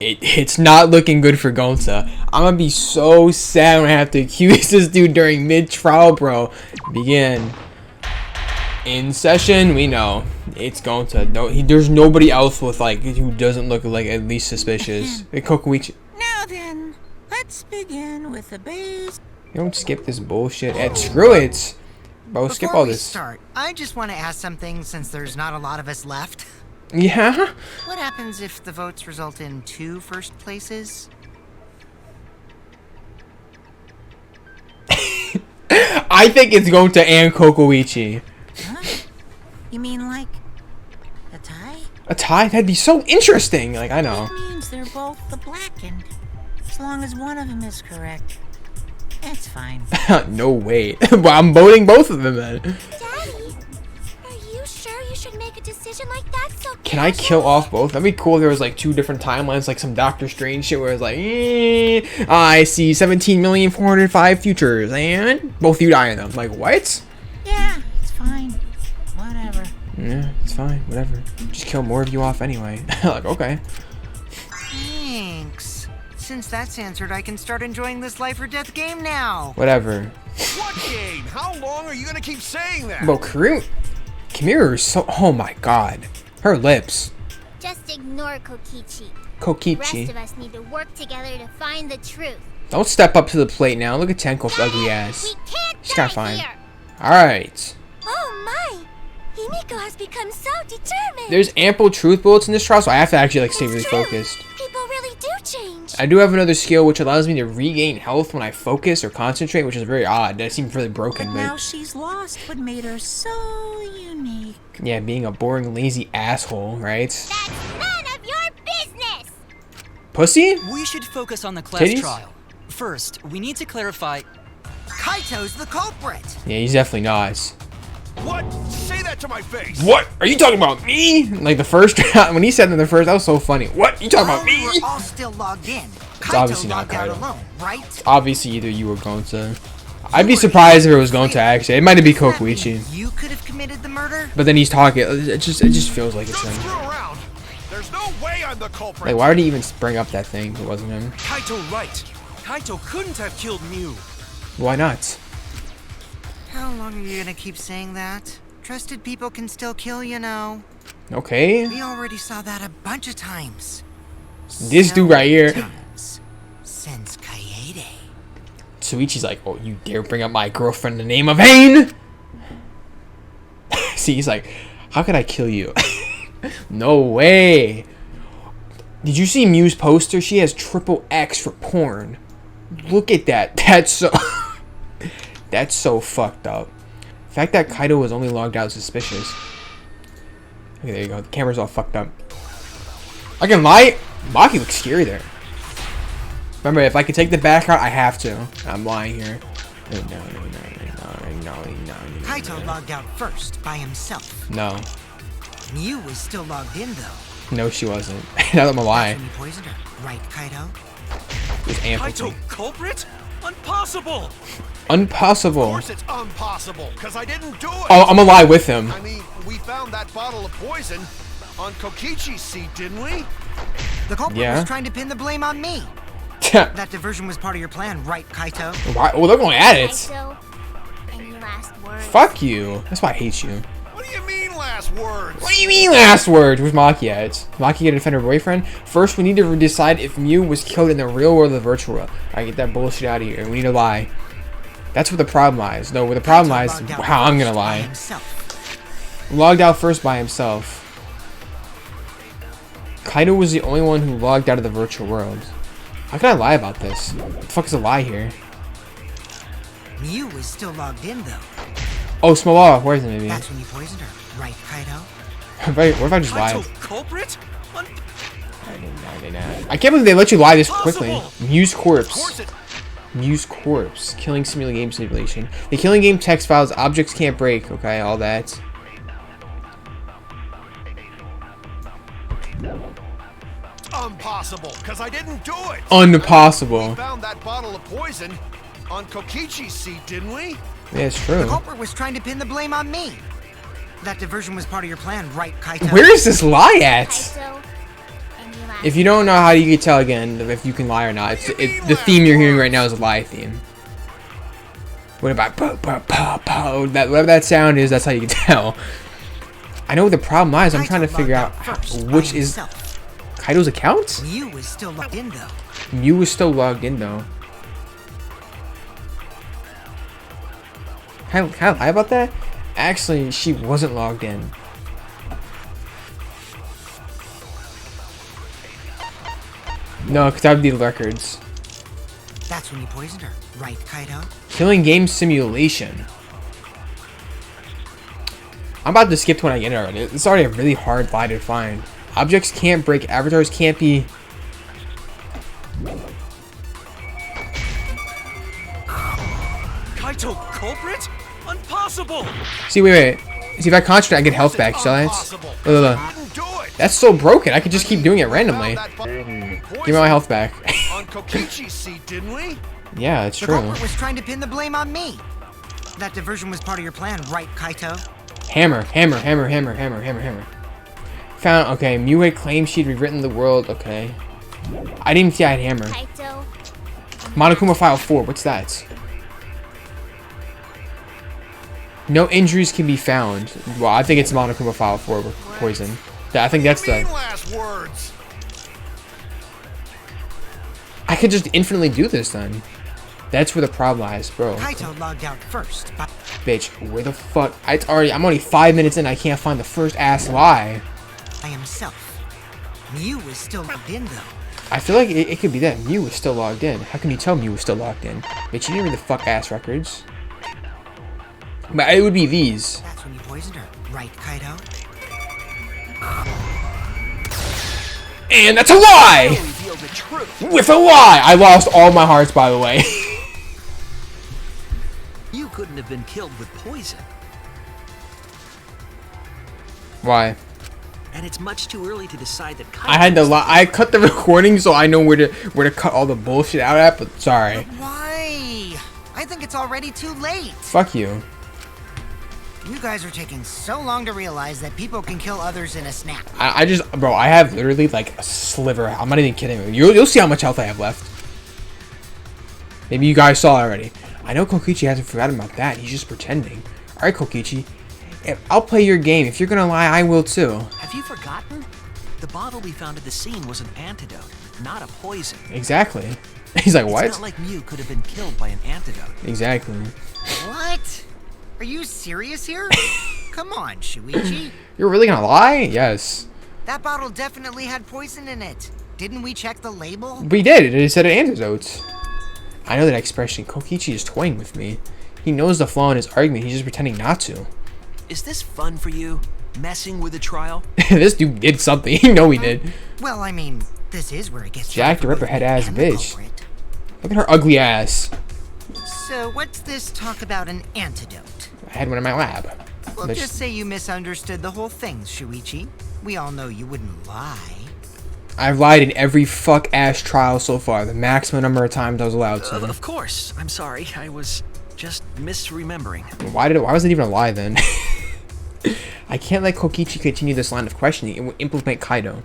It's not looking good for Gonta. I'm gonna be so sad when I have to accuse this dude during mid-trial, bro. Begin. In session, we know it's Gonta. No, there's nobody else with like who doesn't look like at least suspicious. Hey, Kokoichi. Now then, let's begin with the base. Don't skip this bullshit. Screw it, bro. Skip all this. Before we start, I just want to ask something since there's not a lot of us left. Yeah. What happens if the votes result in 2 first places? I think it's Gonta and Kokoichi. Huh? You mean like a tie? A tie? That'd be so interesting. Like, I know. That means they're both the blackened. As long as one of them is correct, it's fine. No way. Well, I'm voting both of them then. Daddy, are you sure you should make a decision like that so Can I kill off both? That'd be cool if there was like 2 different timelines, like some Doctor Strange shit where it's like, I see 17,405 futures, and both of you die in them. Like, what? Yeah, it's fine. Whatever. Yeah, it's fine. Whatever. Just kill more of you off anyway. Like, okay. Thanks. Since that's answered, I can start enjoying this life or death game now. Whatever. What game? How long are you gonna keep saying that? Bro, Kimura is so... Oh my god. Her lips. Just ignore Kokichi. The rest Kokichi. of us need to work together to find the truth. Don't step up to the plate now. Look at Tenko's ugly We ass. can't She's die kinda fine. here. Alright. Oh my! Himiko has become so determined. There's ample truth bullets in this trial, so I have to actually like stay It's really true. focused. People really do change. I do have another skill which allows me to regain health when I focus or concentrate, which is very odd. That seems really broken, But but now she's lost what made her so unique. yeah, being a boring, lazy asshole, right? That's none of your business. Pussy? We should focus on the class Titties? trial. First, we need to clarify. Kaito's the culprit. Yeah, he's definitely not. What? Say that to my face. What? Are you talking about me? Like the first when he said that in the first, that was so funny. What? You talking about me? We were all still logged in. Kaito obviously not logged out Kaito. alone, right? Obviously, either you or Gonta. I'd be surprised if it was Gonta actually. It might be Kokoichi. You could have committed the murder? But then he's talking. It just feels like it's Don't him. screw around. There's no way I'm the culprit. Like, why would he even bring up that thing if it wasn't him? Kaito right. Kaito couldn't have killed Mew. Why not? How long are you gonna keep saying that? Trusted people can still kill, you know. Okay. We already saw that a bunch of times. This dude right here. Times. Since Kaede. Suichi's like, oh, you dare bring up my girlfriend in the name of Ain? See, he's like, how could I kill you? No way. Did you see Mew's poster? She has XXX for porn. Look at that. That's so... That's so fucked up. The fact that Kaido was only logged out is suspicious. Okay, there you go. The camera's all fucked up. I can lie. Maki looks scary there. Remember, if I could take the back route, I have to. I'm lying here. Kaito logged out first by himself. No. Mew was still logged in though. No, she wasn't. Now that I'm a lie. That's when you poisoned her, right, Kaito? It was ample. Kaito culprit? Impossible. Impossible. Of course it's impossible, because I didn't do it. Oh, I'm gonna lie with him. I mean, we found that bottle of poison on Kokichi's seat, didn't we? The culprit Yeah. was trying to pin the blame on me. That diversion was part of your plan, right, Kaito? Why? Well, they're going at it. Kaito, any last words? Fuck you. That's why I hate you. What do you mean last words? What do you mean last words? Where's Maki at? Maki gonna defend her boyfriend? First, we need to decide if Mew was killed in the real world or the virtual world. Alright, get that bullshit out of here. We need to lie. That's where the problem lies. No, where the problem lies is how I'm gonna lie. Logged out first by himself. Kaido was the only one who logged out of the virtual world. How can I lie about this? What the fuck is a lie here? Mew was still logged in though. Oh, Small, where is it maybe? That's when you poisoned her, right, Kaito? What if I just lied? Kaito culprit? I can't believe they let you lie this quickly. Impossible. Mew's Of corpse. course it. Mew's corpse. Killing game simulation. The killing game text files objects can't break. Okay, all that. Impossible, because I didn't do it. Impossible. We found that bottle of poison on Kokichi's seat, didn't we? Yeah, it's The true. culprit was trying to pin the blame on me. That diversion was part of your plan, right, Kaito? Where is this lie at? Kaito, any last If you don't know how you can tell again if you can lie or not, the theme you're hearing right now is a lie theme. What about whatever that sound is? That's how you can tell. I know what the problem lies. I'm trying to figure out which is Kaido's account. Mew was still logged in though. Mew was still logged in though. Can I lie about that? Actually, she wasn't logged in. No, because I would need records. That's when you poisoned her, right, Kaido? Killing game simulation. I'm about to skip to when I get it already. It's already a really hard lie to find. Objects can't break. Avatars can't be. Kaito culprit? Impossible! See, wait. See, if I concentrate, I get health back. Shall I? Look. Didn't do it. That's so broken. I could just keep doing it randomly. Give me my health back. On Kokichi's seat, didn't we? Yeah, it's The true. culprit was trying to pin the blame on me. That diversion was part of your plan, right, Kaito? Hammer. Found. Okay, Mew had claimed she'd rewritten the world. Okay. I didn't even see I had hammer. Kaito. Monokuma File 4. What's that? No injuries can be found. Well, I think it's Monokuma File 4 with poison. Yeah, I think that's the. Last words. I could just infinitely do this then. That's where the problem lies, bro. Kaito logged out first, but Bitch, where the fuck? I'm only 5 minutes in. I can't find the first ass lie. by himself. Mew was still logged in though. I feel like it could be that Mew was still logged in. How can you tell Mew was still logged in? Bitch, you didn't read the fuck ass records. But it would be these. That's when you poisoned her, right, Kaido? And that's a lie! Reveal the truth. With a lie! I lost all my hearts, by the way. You couldn't have been killed with poison. Why? And it's much too early to decide that Kaido I had to was the lie. I cut the recording so I know where to cut all the bullshit out at, but sorry. Why? I think it's already too late. Fuck you. You guys are taking so long to realize that people can kill others in a snap. I just, bro, I have literally like a sliver. I'm not even kidding. You'll see how much health I have left. Maybe you guys saw it already. I know Kokichi hasn't forgotten about that. He's just pretending. Alright, Kokichi. I'll play your game. If you're gonna lie, I will too. Have you forgotten? The bottle we found at the scene was an antidote, not a poison. Exactly. He's like, what? It's not like Mew could have been killed by an antidote. Exactly. What? Are you serious here? Come on, Shuichi. You're really gonna lie? Yes. That bottle definitely had poison in it. Didn't we check the label? We did. It said antidotes. I know that expression. Kokichi is toying with me. He knows the flaw in his argument. He's just pretending not to. Is this fun for you? Messing with a trial? This dude did something. You know he did. Well, I mean, this is where it gets Jack the tough Ripper with head the ass and the bitch. culprit. Look at her ugly ass. So what's this talk about an antidote? I had one in my lab. Well, But just say you misunderstood the whole thing, Shuichi. We all know you wouldn't lie. I've lied in every fuck ass trial so far. The maximum number of times I was allowed to. Of course. I'm sorry. I was just misremembering. Why was it even a lie then? I can't let Kokichi continue this line of questioning. It will implement Kaido.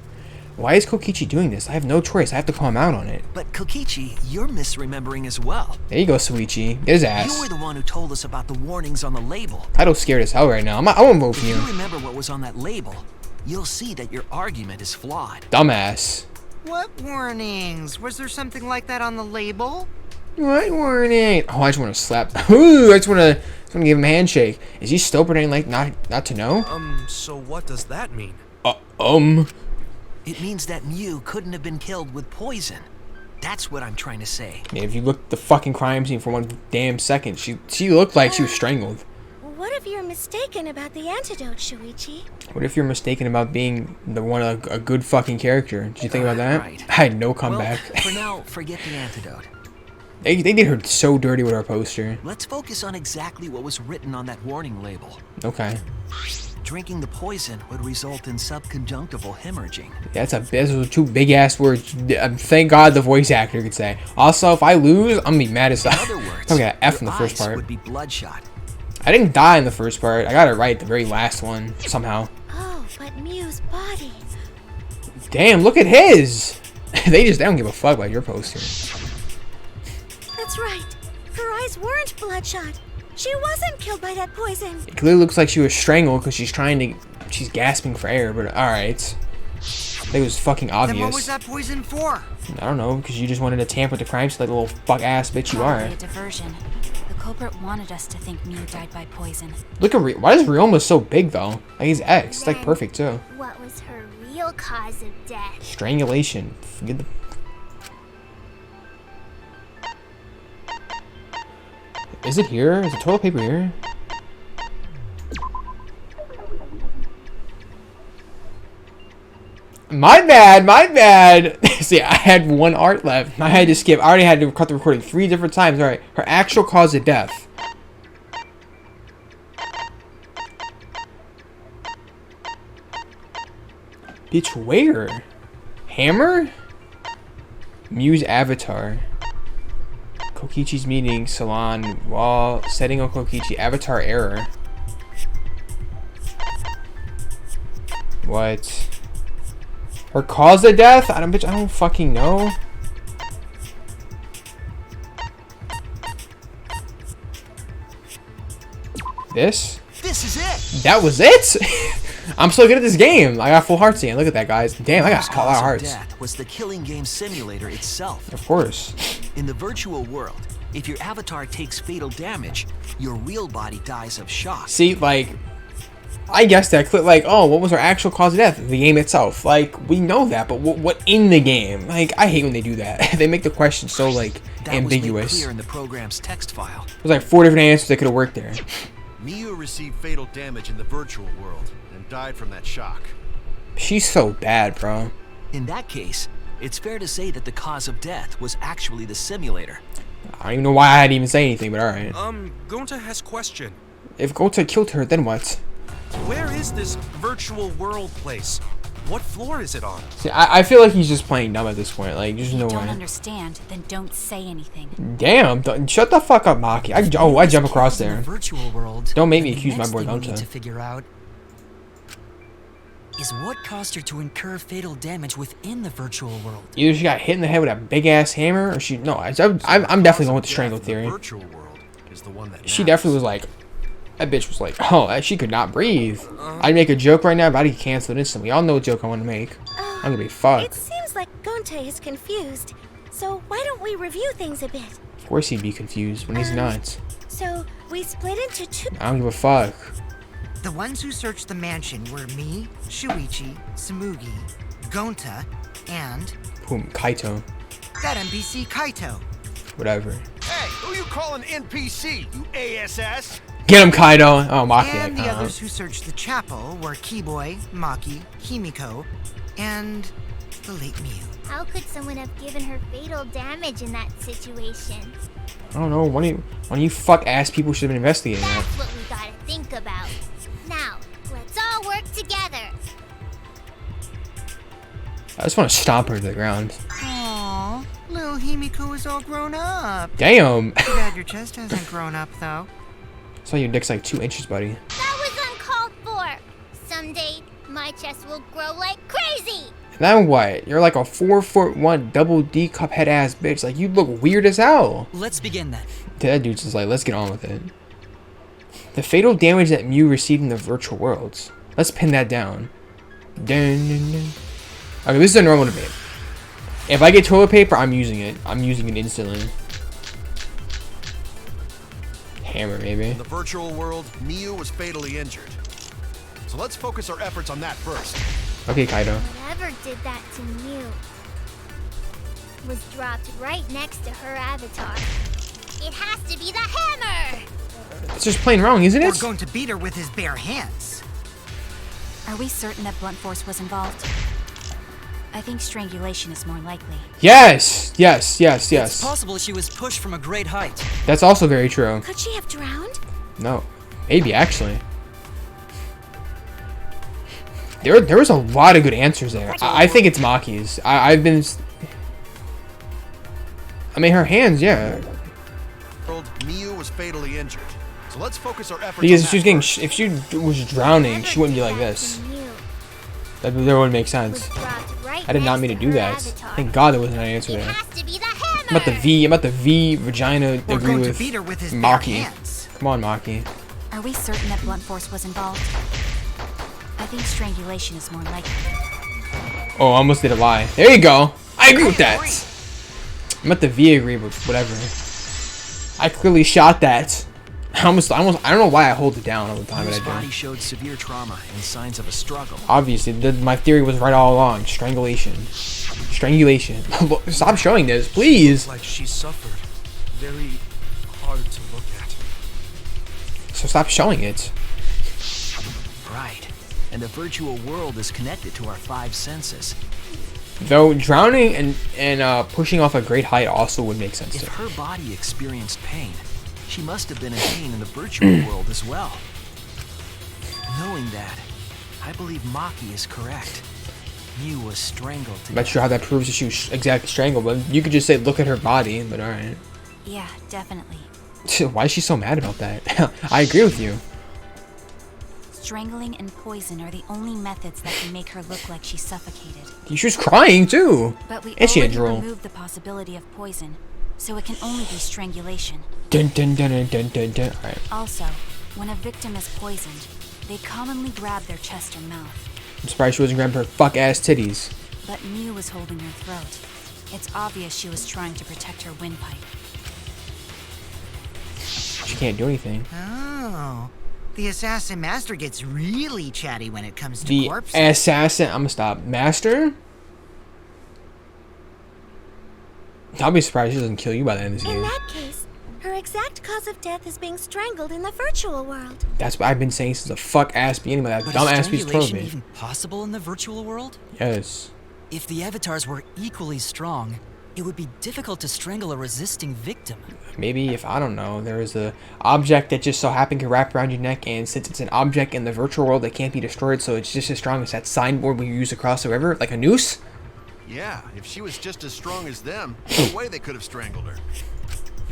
Why is Kokichi doing this? I have no choice. I have to call him out on it. But Kokichi, you're misremembering as well. There you go, Suichi. Get his You ass. were the one who told us about the warnings on the label. Kaido's scared as hell right now. I won't vote for If you. you remember what was on that label, you'll see that your argument is flawed. Dumbass. What warnings? Was there something like that on the label? What warning? Oh, I just want to slap. Ooh, I just want to give him a handshake. Is he still pretending like not to know? So what does that mean? It means that Mew couldn't have been killed with poison. That's what I'm trying to say. If you look at the fucking crime scene for one damn second, she looked like she was strangled. What if you're mistaken about the antidote, Shuichi? What if you're mistaken about being a good fucking character? Did you think about that? Right. I had no comeback. Well, for now, forget the antidote. They did her so dirty with our poster. Let's focus on exactly what was written on that warning label. Okay. Drinking the poison would result in subconjunctival hemorrhaging. Yeah, those are two big ass words. Thank God the voice actor could say. Also, if I lose, I'm gonna be mad as In hell. other words, I'm gonna get an F in your the first eyes part. would be bloodshot. I didn't die in the first part. I got it right the very last one somehow. Oh, but Mew's body. Damn, look at his. They don't give a fuck about your poster. That's right. Her eyes weren't bloodshot. She wasn't killed by that poison. It clearly looks like she was strangled because she's gasping for air, but alright. It was fucking obvious. Then what was that poison for? I don't know, because you just wanted to tamper with the crime scene like the little fuck ass bitch you are. Probably a diversion. The culprit wanted us to think Mew died by poison. Look at why is Ryoma so big though? Like he's X. It's like perfect too. What was her real cause of death? Strangulation. Forget the... Is it here? Is the toilet paper here? My bad. See, I had one art left. I had to skip. I already had to cut the recording 3 different times. Alright, her actual cause of death. Bitch, where? Hammer? Muse avatar. Kokichi's meeting, salon, while setting on Kokichi, avatar error. What? Her cause of death? I don't fucking know. This? This is it. That was it? I'm so good at this game. I got full hearts again. Look at that, guys. Damn, I got a lot of hearts. Death was the killing game simulator itself. Of course. In the virtual world, if your avatar takes fatal damage, your real body dies of shock. See, like, I guess that clip, like, oh, what was our actual cause of death? The game itself. Like, we know that, but what in the game? Like, I hate when they do that. They make the question so, like, that ambiguous. Was made clear in the program's text file. There's like 4 different answers that could have worked there. Miu received fatal damage in the virtual world and died from that shock. She's so bad, bro. In that case, it's fair to say that the cause of death was actually the simulator. I don't even know why I had to even say anything, but alright. Gonta has question. If Gonta killed her, then what? Where is this virtual world place? What floor is it on? See, I feel like he's just playing dumb at this point. Like, there's no If you don't way. understand, then don't say anything. Damn, shut the fuck up, Maki. I jump across In the there. virtual world. Don't make me the accuse my next boy thing we need Gonta. to figure out is what caused her to incur fatal damage within the virtual world. Either she got hit in the head with a big ass hammer, or she. No, I'm definitely going with the strangle theory. The virtual world is the one that She matters. definitely was like. That bitch was like, oh, she could not breathe. I'd make a joke right now, but I'd get canceled instantly. Y'all know what joke I want to make. I'm gonna be It fucked. seems like Gonta is confused. So why don't we review things a bit? Of course he'd be confused when he's not. So we split into 2. I don't give a fuck. The ones who searched the mansion were me, Shuichi, Samugi, Gonta, and Boom, Kaito. that NPC Kaito. Whatever. Hey, who you calling NPC, you ASS? Get him, Kaito. Oh, Maki. And the others who searched the chapel were Keyboy, Maki, Himiko, and the late Mew. How could someone have given her fatal damage in that situation? I don't know. One of you fuck ass people should have been investigating that. That's what we gotta think about. Now, let's all work together. I just want to stomp her to the ground. Aww, little Himiko is all grown up. Damn. Too bad your chest hasn't grown up, though. So your dick's like 2 inches, buddy. That was uncalled for. Someday, my chest will grow like crazy. Then what? You're like a 4'1" double D cup head ass bitch. Like, you look weird as hell. Let's begin then. That dude's just like, let's get on with it. The fatal damage that Mew received in the virtual worlds. Let's pin that down. Dun, dun, dun. Okay, this is a normal debate. If I get toilet paper, I'm using it. I'm using it instantly. Hammer, maybe. In the virtual world, Miu was fatally injured. So let's focus our efforts on that first. Okay, Kaido. Whatever did that to Mew was dropped right next to her avatar. It has to be the hammer! It's just plain wrong, isn't We're it? going to beat her with his bare hands. Are we certain that blunt force was involved? I think strangulation is more likely. Yes! Yes, yes, yes. possible she was pushed from a great height. That's also very true. Could she have drowned? No. Maybe, actually. There was a lot of good answers there. I think it's Maki's. I mean, her hands, yeah. World, Miu was fatally injured. So let's focus our efforts Because on if she was that getting, first. if she was drowning, she wouldn't be like Whatever did this. that to Mew That would make was sense. dropped right right I did not next mean to to do her that. avatar. Thank God there wasn't an answer It there. has to be the hammer. I'm about the V vagina We're agree going to with beat her with his bare Maki. hands. Come on, Maki. Are we certain that blunt force was involved? I think strangulation is more likely. Oh, I almost did a lie. There you go. I agree with that. I'm at the V agree with whatever. I clearly shot that. I don't know why I hold it down all the time, but His I body do. showed severe trauma and signs of a struggle. Obviously, my theory was right all along. Strangulation. Strangulation. Look, stop showing this, please. Like she suffered. Very hard to look at. So stop showing it. Right. And the virtual world is connected to our 5 senses. Though drowning and pushing off a great height also would make sense If too. her body experienced pain, she must have been in pain in the virtual world as well. Knowing that, I believe Maki is correct. Miu was strangled to I'm not death. sure how that proves that she was exactly strangled, but you could just say, look at her body, but alright. Yeah, definitely. Why is she so mad about that? I agree with you. Strangling and poison are the only methods that can make her look like she suffocated. She was crying too. But we And she had already drool. removed the possibility of poison, so it can only be strangulation. Dun dun dun dun dun dun dun. Alright. Also, when a victim is poisoned, they commonly grab their chest or mouth. I'm surprised she wasn't grabbing her fuck ass titties. But Miu was holding her throat. It's obvious she was trying to protect her windpipe. She can't do anything. Oh. The assassin master gets really chatty when it comes to The corpses. assassin. I'm gonna stop. Master? I'll be surprised she doesn't kill you by the end of this In game. that case, her exact cause of death is being strangled in the virtual world. That's what I've been saying since the fuck ass beginning of that But dumb is ass piece of strangulation clothing. even possible in the virtual world? Yes. If the avatars were equally strong, it would be difficult to strangle a resisting victim. Maybe if, I don't know, there is a object that just so happened to wrap around your neck, and since it's an object in the virtual world that can't be destroyed, so it's just as strong as that signboard we use across the river, like a noose? Yeah, if she was just as strong as them, no way they could have strangled her.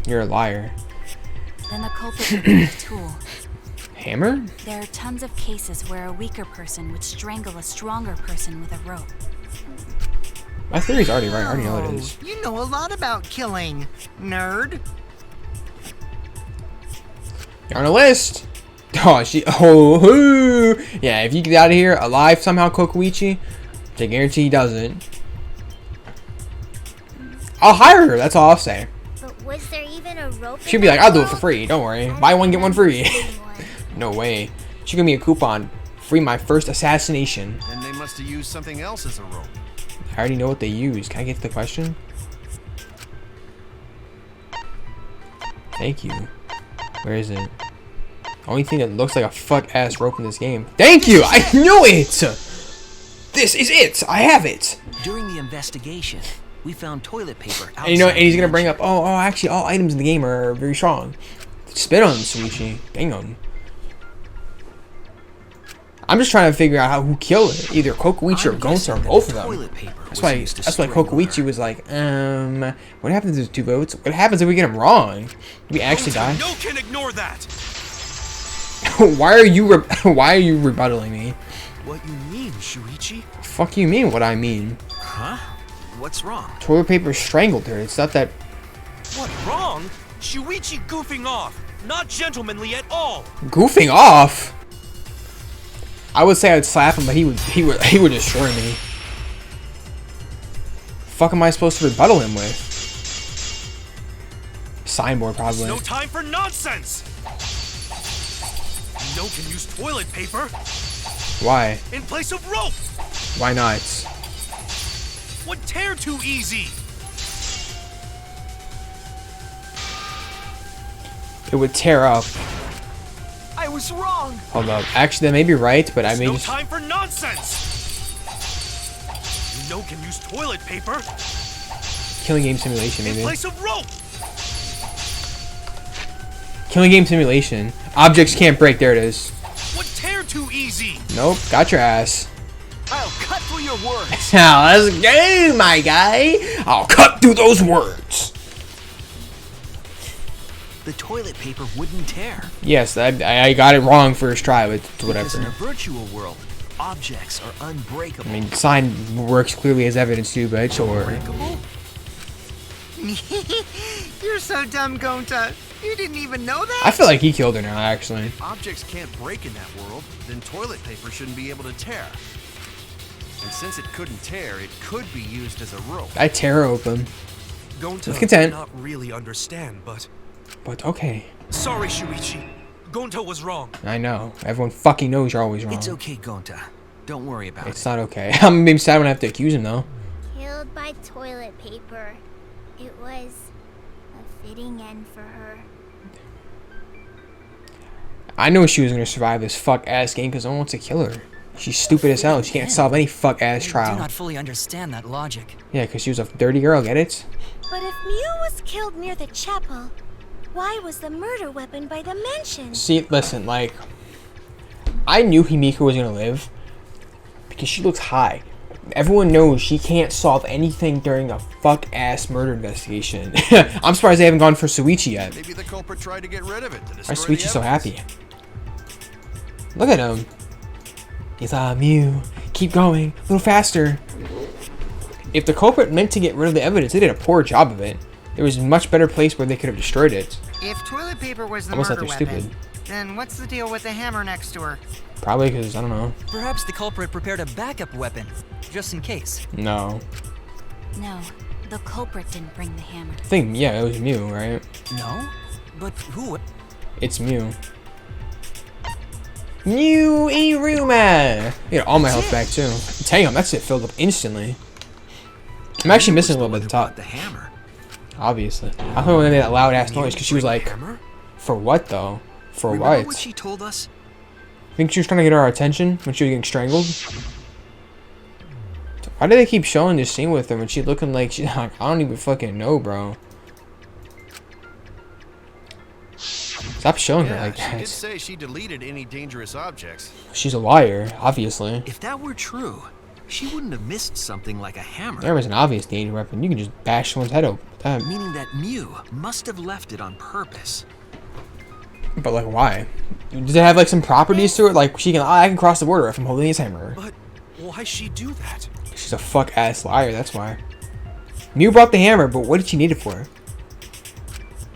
You're a liar. Then the culprit would be a tool. Hammer? There are tons of cases where a weaker person would strangle a stronger person with a rope. My theory's already right. I already know what it is. You know a lot about killing, nerd. You're on a list. Oh, yeah, if you get out of here alive somehow, Kokoichi, which I guarantee he doesn't, I'll hire her. That's all I'll say. But was there even a rope? She'd be like, I'll do it for free. Don't worry. Buy one, get one free. No way. She gave me a coupon. Free my first assassination. And they must have used something else as a rope. I already know what they use. Can I get to the question? Thank you. Where is it? Only thing that looks like a fuck ass rope in this game. Thank you! I knew it! This is it! I have it! During the investigation, we found toilet paper outside. And you know, and he's the gonna bring up, mansion. actually, all items in the game are very strong. Spit on him, Suichi. Bang on him. I'm just trying to figure out who killed her. Either Kokoichi or I'm Gonta guessing or that both the of them. toilet paper That's was why. used to That's why strangle Kokoichi her. was like, what happens to those 2 votes? What happens if we get him wrong? Do we actually die? No can ignore that. Why are you rebuttaling me? What you mean, Shuichi? Fuck you mean what I mean? Huh? What's wrong? Toilet paper strangled her. It's not that. What wrong? Shuichi goofing off. Not gentlemanly at all. Goofing off. I would say I'd slap him, but he would destroy me. Fuck am I supposed to rebuttal him with? Signboard probably. No time for nonsense. No can use toilet paper Why? in place of rope. Why not? Would tear too easy. It would tear up. I was wrong. Hold up. Actually, that may be right, but I may No just. time for nonsense. No can use toilet paper Killing game simulation, in maybe. place of rope. Killing game simulation. Objects can't break. There it is. Would tear too easy. Nope. Got your ass. I'll cut through your words. Now let's go, my guy. I'll cut through those words. The toilet paper wouldn't tear. Yes, I got it wrong first try, but Because in a whatever. virtual world, Objects are unbreakable. I mean, sign works clearly as evidence too, but sure. Unbreakable? You're so dumb, Gonta. You didn't even know that? I feel like he killed her now, actually. If objects can't break in that world, then toilet paper shouldn't be able to tear. And since it couldn't tear, it could be used as a rope. I tear her open. Gonta With content. did not really understand, but... But okay. Sorry, Shuichi. Gonta was wrong. I know. Everyone fucking knows you're always wrong. It's okay, Gonta. Don't worry about It's it. not okay. I'm gonna be sad when I have to accuse him, though. Killed by toilet paper. It was a fitting end for her. I know she was gonna survive this fuck-ass game because no one wants to kill her. She's stupid as hell. She can't solve any fuck-ass I do trial. not fully understand that logic. Yeah, because she was a dirty girl, get it? But if Mew was killed near the chapel, why was the murder weapon by the mansion? See, listen, like... I knew Himiko was gonna live because she looks high. Everyone knows she can't solve anything during a fuck-ass murder investigation. I'm surprised they haven't gone for Suichi yet. Maybe the culprit tried to get rid of it to destroy Why is the Suichi so evidence. happy? Look at him. He's Mew. Keep going. A little faster. If the culprit meant to get rid of the evidence, they did a poor job of it. There was a much better place where they could have destroyed it. If toilet paper was the Almost like murder they're weapon, stupid. then what's the deal with the hammer next to her? Probably because, I don't know. Perhaps the culprit prepared a backup weapon, just in case. No. No, the culprit didn't bring the hammer. I think, yeah, it was Mew, right? No? But who? It's Mew. Mew Iruma! You got all my health back, too. Damn, that's it filled up instantly. I'm actually missing a little bit at the top. The hammer. Obviously. I thought when they made that loud ass noise because she was like, Hammer? for what though? For Remember what? what she told us? Think she was trying to get our attention when she was getting strangled? Why do they keep showing this scene with her when she's looking like she's like, I don't even fucking know, bro. Stop showing her Yeah, like she did that. say she deleted any dangerous objects. She's a liar, obviously. If that were true, she wouldn't have missed something like a hammer. There was an obvious danger weapon. You can just bash someone's head open with that. Meaning that Mew must have left it on purpose. But like, why? Does it have like some properties to it? Like she can, I can cross the border if I'm holding his hammer. But why she do that? She's a fuck ass liar. That's why. Mew brought the hammer, but what did she need it for?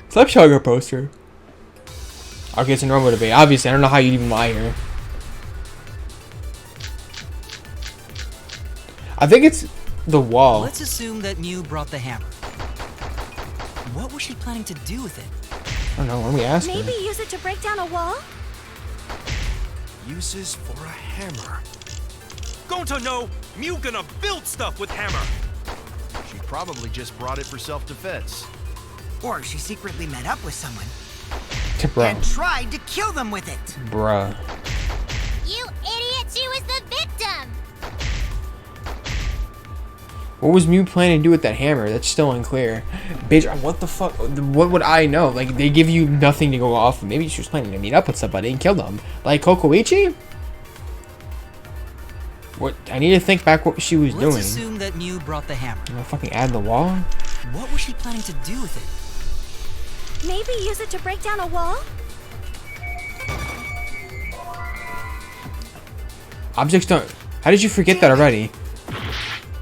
Stop showing her poster. Okay, it's a normal debate. Obviously, I don't know how you'd even lie here. I think it's the wall. Let's assume that Mew brought the hammer. What was she planning to do with it? I don't know. When we ask her. Maybe use it to break down a wall? Uses for a hammer. Gonta, no! Mew gonna build stuff with hammer! She probably just brought it for self-defense. Or she secretly met up with someone Bruh. and tried to kill them with it. Bruh. You idiot! She was the victim! What was Mew planning to do with that hammer? That's still unclear. Bitch, what the fuck? What would I know? Like, they give you nothing to go off of. Maybe she was planning to meet up with somebody and kill them. Like Kokoichi? What? I need to think back what she was Let's doing. assume that Mew brought the hammer. Am I fucking add the wall? What was she planning to do with it? Maybe use it to break down a wall? Objects don't... How did you forget that already?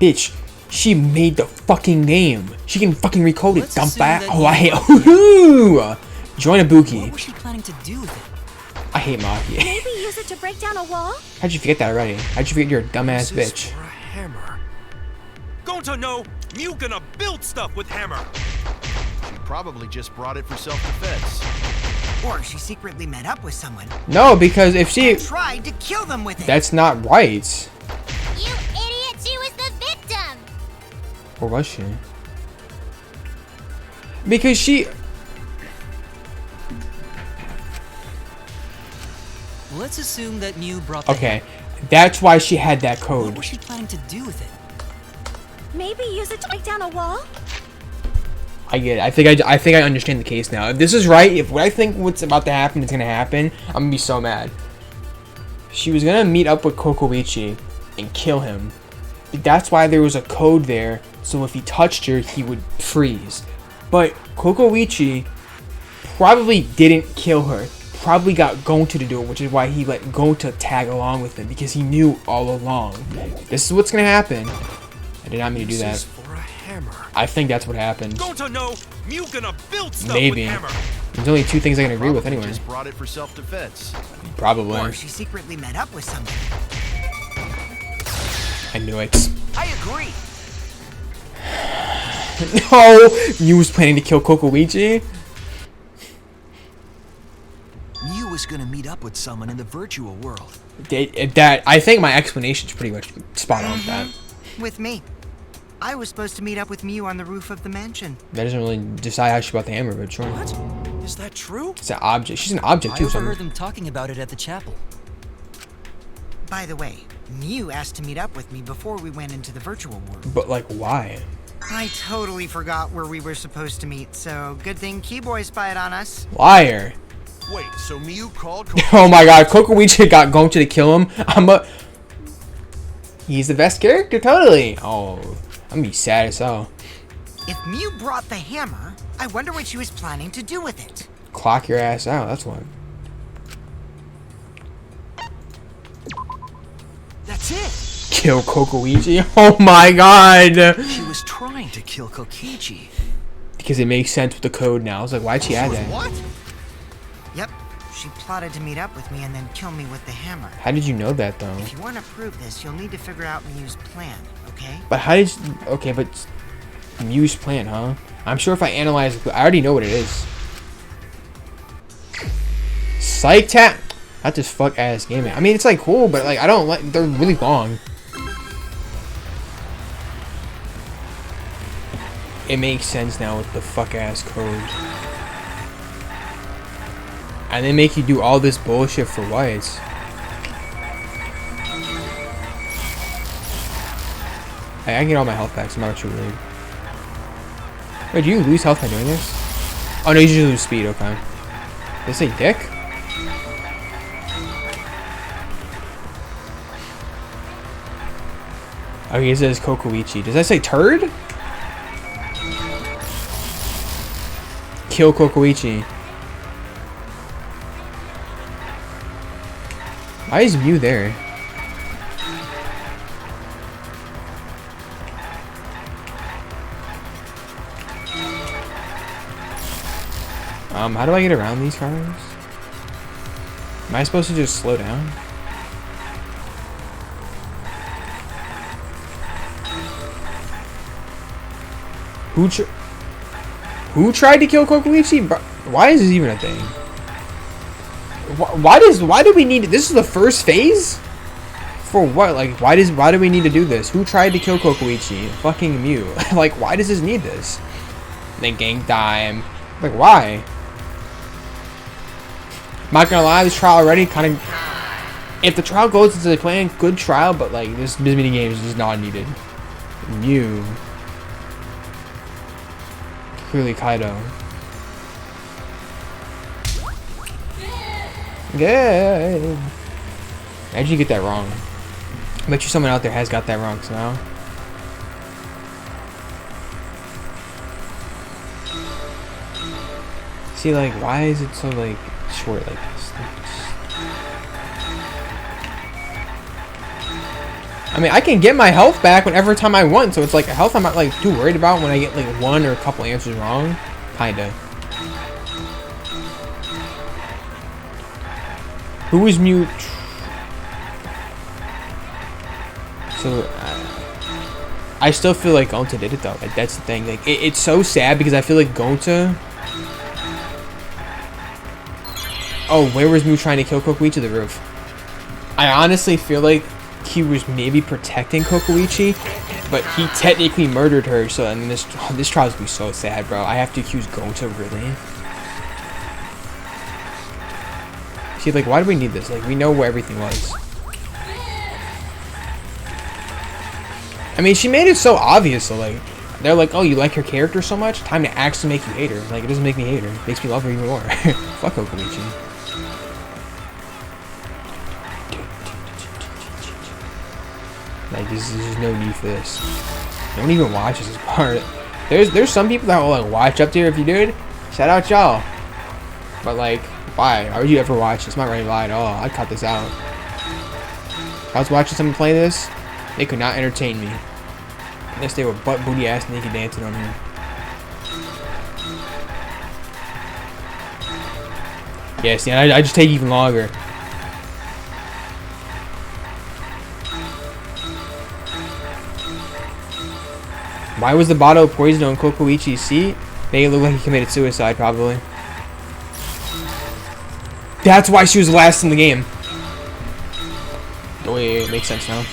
Bitch, she made the fucking game. She can fucking recode it, Let's dump assume that. that Oh, you I hate... brought the Ooh! Join a What Buki. was she planning to do with it? I hate Maki. Maybe use it to break down a wall? How'd you forget that already? How'd you forget you're a dumbass Uses bitch? for a hammer. Gonta, no! Mew gonna build stuff with hammer! She probably just brought it for self-defense. Or she secretly met up with someone No, because if she... and tried to kill them with it. That's not right. You idiot! She was the victim! Or was she? Because she... Let's assume that Mew brought the Okay, that's why she had that What code. was she planning to do with it? Maybe use it to break down a wall? I get it. I think I understand the case now. If this is right, if what I think what's about to happen is gonna happen, I'm gonna be so mad. She was gonna meet up with Kokoichi and kill him. That's why there was a code there, so if he touched her, he would freeze. But Kokoichi probably didn't kill her. probably got Gonta to do it, which is why he let Gonta tag along with him, because he knew all along. This is what's gonna happen. I did not mean to do that. For a hammer. I think that's what happened. Gonta, no! Mew gonna build stuff Maybe. with hammer. There's only two things I can agree with Probably anyway. just brought it for self-defense. Probably. Or she secretly met up with somebody. I knew it. I agree. No! Mew was planning to kill Kokoichi? Mew was gonna meet up with someone in the virtual world. I think my explanation's pretty much spot on with that. With me. I was supposed to meet up with Mew on the roof of the mansion. That doesn't really decide how she bought the hammer, but sure. What? Is that true? It's an object. She's an object I too, so overheard them talking about it at the chapel. By the way, Mew asked to meet up with me before we went into the virtual world. but like, why? I totally forgot where we were supposed to meet, so good thing Keyboy spied on us. Liar. Wait, so Mew called Oh my god, Kokoichi got Gonta to kill him. He's the best character, totally. Oh, I'm gonna be sad as hell. If Mew brought the hammer, I wonder what she was planning to do with it. Clock your ass out, that's what. That's it. Kill Kokoichi? Oh my god. She was trying to kill Kokichi. Because it makes sense with the code now. I was like, why'd she add that? What? Yep, she plotted to meet up with me and then kill me with the hammer. How did you know that though? If you want to prove this, you'll need to figure out Mew's plan, okay? But how did you, okay, but Mew's plan, huh? I'm sure if I analyze it, I already know what it is. Psych tap. Not this fuck ass game. I mean, it's like cool, but like I don't like. They're really long. It makes sense now with the fuck ass code. And they make you do all this bullshit for whites. Hey, I can get all my health back, so I'm not too worried. Wait, do you lose health by doing this? Oh no, you just lose speed, okay. Did it say dick? Okay, it says Kokoichi. Does that say turd? Kill Kokoichi. Why is Mew there? How do I get around these cars? Am I supposed to just slow down? Who tried to kill Kokoichi? Why is this even a thing? Why do we need this is the first phase? For what? Like why do we need to do this? Who tried to kill Kokoichi? Fucking Mew. Like why does this need this? Then gang time. Like why? I'm not gonna lie, this trial already kind of. If the trial goes into the plan, good trial, but like this mini game is just not needed. Mew. Clearly Kaido. Good. How'd you get that wrong? I bet you someone out there has got that wrong somehow. See, like, why is it so, like, short like this? I mean, I can get my health back whenever time I want, so it's like a health I'm not, like, too worried about when I get, like, one or a couple answers wrong. Kinda. Who is Mew? So, I still feel like Gonta did it, though. Like, that's the thing. Like, it's so sad because I feel like Gonta... Oh, where was Mew trying to kill Kokoichi? The roof. I honestly feel like he was maybe protecting Kokoichi, but he technically murdered her. So I mean, this trial's gonna be so sad, bro. I have to accuse Gonta, really? See, like, why do we need this? Like, we know where everything was. I mean, she made it so obvious. So like, they're like, oh, you like her character so much? Time to actually make you hate her. Like, it doesn't make me hate her. It makes me love her even more. Fuck Kokoichi. Like, there's no need for this. No one even watches this part. There's some people that will like watch up there if you did. Shout out y'all. But like, Why? Why would you ever watch this? I'm not ready to lie at all. I'd cut this out. If I was watching someone play this, they could not entertain me. Unless they were butt booty ass naked dancing on here. Yeah, see, I just take even longer. Why was the bottle of poison on Kokoichi's seat? Made it look like he committed suicide, probably. That's why she was last in the game. Oh yeah, it makes sense now.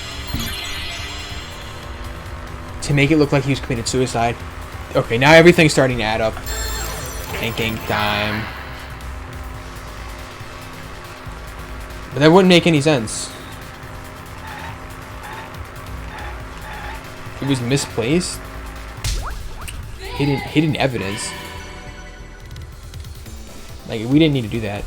To make it look like he was committed suicide. Okay, now everything's starting to add up. Thinking time. But that wouldn't make any sense. It was misplaced. Hidden evidence. Like, we didn't need to do that.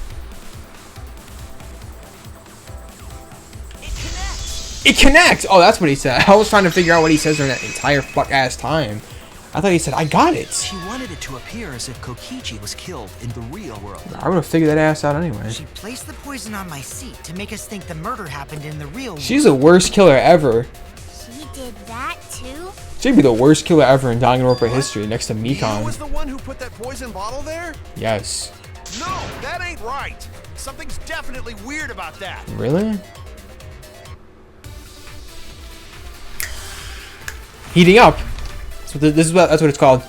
It connects! Oh, that's what he said. I was trying to figure out what he says during that entire fuck-ass time. I thought he said, I got it. She wanted it to appear as if Kokichi was killed in the real world. I would have figured that ass out anyway. She placed the poison on my seat to make us think the murder happened in the real world. She's the worst killer ever. She did that too? She'd be the worst killer ever in Danganronpa history, next to You Mikon. was the one who put that poison bottle there? Yes. No, that ain't right. Something's definitely weird about that. Really? Heating up. So that's what it's called.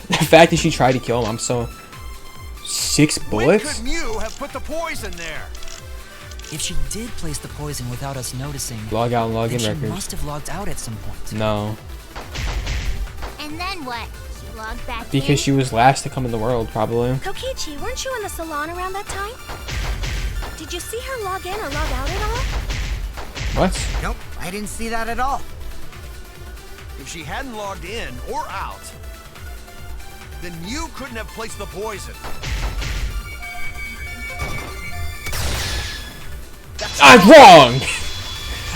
The fact that she tried to kill him, I'm so... 6 When bullets? could Mew have put the poison there? If she did place the poison without us noticing, Log out and log then in she records. must have logged out at some point. No. And then what? She logged back in? Because she was last to come in the world, probably. Kokichi, weren't you in the salon around that time? Did you see her log in or log out at all? What? Nope, I didn't see that at all. If she hadn't logged in or out, then you couldn't have placed the poison. I'm wrong!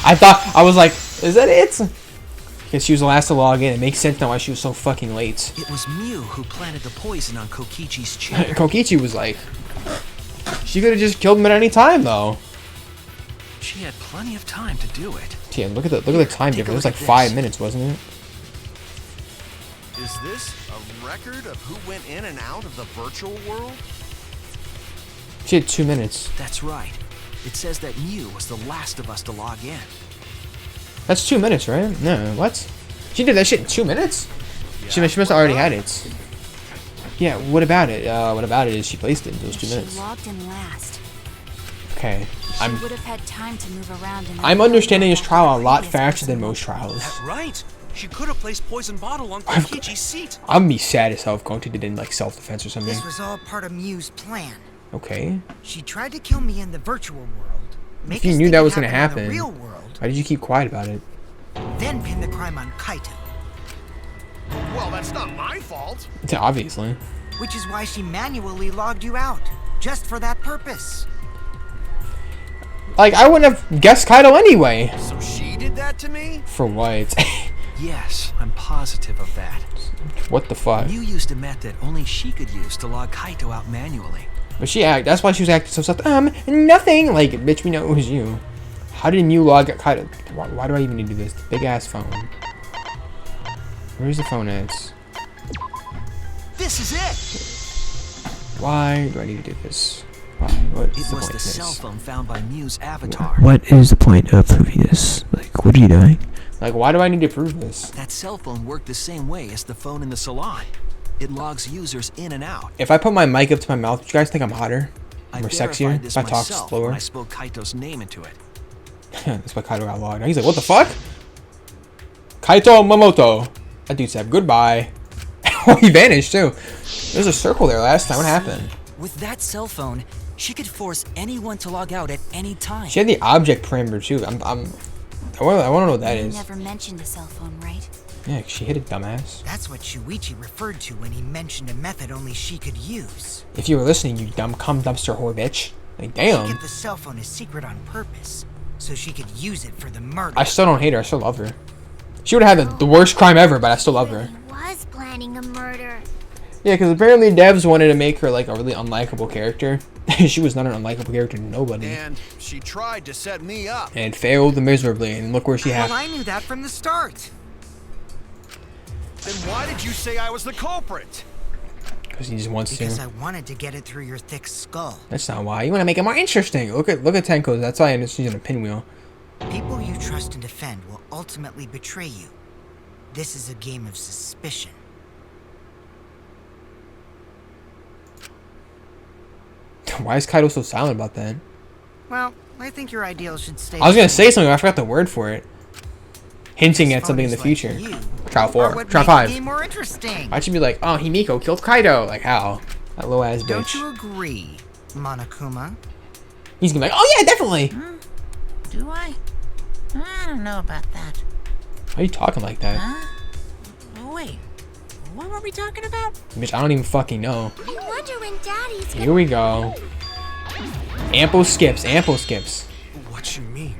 I was like, is that it? Because she was the last to log in. It makes sense now why she was so fucking late. It was Mew who planted the poison on Kokichi's chair. Kokichi was like... She could have just killed him at any time, though. She had plenty of time to do it. Yeah, look at the time difference. It was like 5 minutes, wasn't it? Is this a record of who went in and out of the virtual world? She had 2 minutes. That's right. It says that Mew was the last of us to log in. That's 2 minutes, right? No, what? She did that shit in 2 minutes? Yeah, She must have already had it. Yeah, what about it? What about it is she placed it in those 2 She minutes. logged in last. Okay. She would have had time to move around. In the I'm real understanding world this trial a after the lot previous faster person than logged most in. trials. That's right. She could have placed poison bottle on Kokichi's seat. I'm gonna be sad as hell if Gonti did it in like self-defense or something. This was all part of Mew's plan. Okay. She tried to kill me in the virtual world. If you knew that was gonna happen, in the real world, why did you keep quiet about it? then pin the crime on Kaito. Well, that's not my fault. Obviously. Which is why she manually logged you out. Just for that purpose. Like, I wouldn't have guessed Kaido anyway. So she did that to me? For what? Yes, I'm positive of that. What the fuck? Mew used a method only she could use to log Kaito out manually. But that's why she was acting so soft. Nothing. Like, bitch, we know it was you. How did Mew log Kaido? Why do I even need to do this? Big ass phone. Where's the phone at? This is it! Why do I need to do this? Why? What's It the was point the of cell this? phone found by Mew's avatar. What is the point of proving this? Like, what are you doing? Like, why do I need to prove this? That cell phone worked the same way as the phone in the salon. It logs users in and out. If I put my mic up to my mouth, do you guys think I'm hotter? I More verified sexier? this If I talk myself slower? when I spoke Kaito's name into it. That's why Kaido got logged. He's like, what the fuck? Kaito Momoto. That dude said goodbye. Oh, he vanished too. There's a circle there last time. What happened? With that cell phone, she could force anyone to log out at any time. She had the object parameter too. I want to know what that You is. never mentioned a cell phone, right? Yeah, she hit it, dumbass. That's what Shuichi referred to when he mentioned a method only she could use. If you were listening, you dumb cum dumpster whore bitch. Like, She damn. kept the cell phone a secret on purpose, so she could use it for the murder. I still don't hate her. I still love her. She would have had the worst crime ever, but I still love her. He was planning a murder. Yeah, because apparently devs wanted to make her like a really unlikable character. She was not an unlikable character to nobody. And she tried to set me up. And failed miserably, and look where she Well, had. I knew that from the start. Then why did you say I was the culprit? Because he just wants Because to. I wanted to get it through your thick skull. That's not why. You want to make it more interesting. Look at Tenko. That's why she's using a pinwheel. People you trust and defend will ultimately betray you. This is a game of suspicion. Why is Kaido so silent about that? Well, I think your ideals should stay. I was gonna the same. say something, but I forgot the word for it. Hinting at something in the Phonies like future. you Trial are 4. what Trial make the 5. game more interesting. I should be like, oh, Himiko killed Kaido. Like, how? That low ass Don't bitch. you agree, Monokuma? He's gonna be like, oh yeah, definitely. Do I? I don't know about that. Why are you talking like that? Huh? Wait, what were we talking about? Bitch, I don't even fucking know. I wonder when Daddy's Here we go. Ample skips, ample skips. What you mean?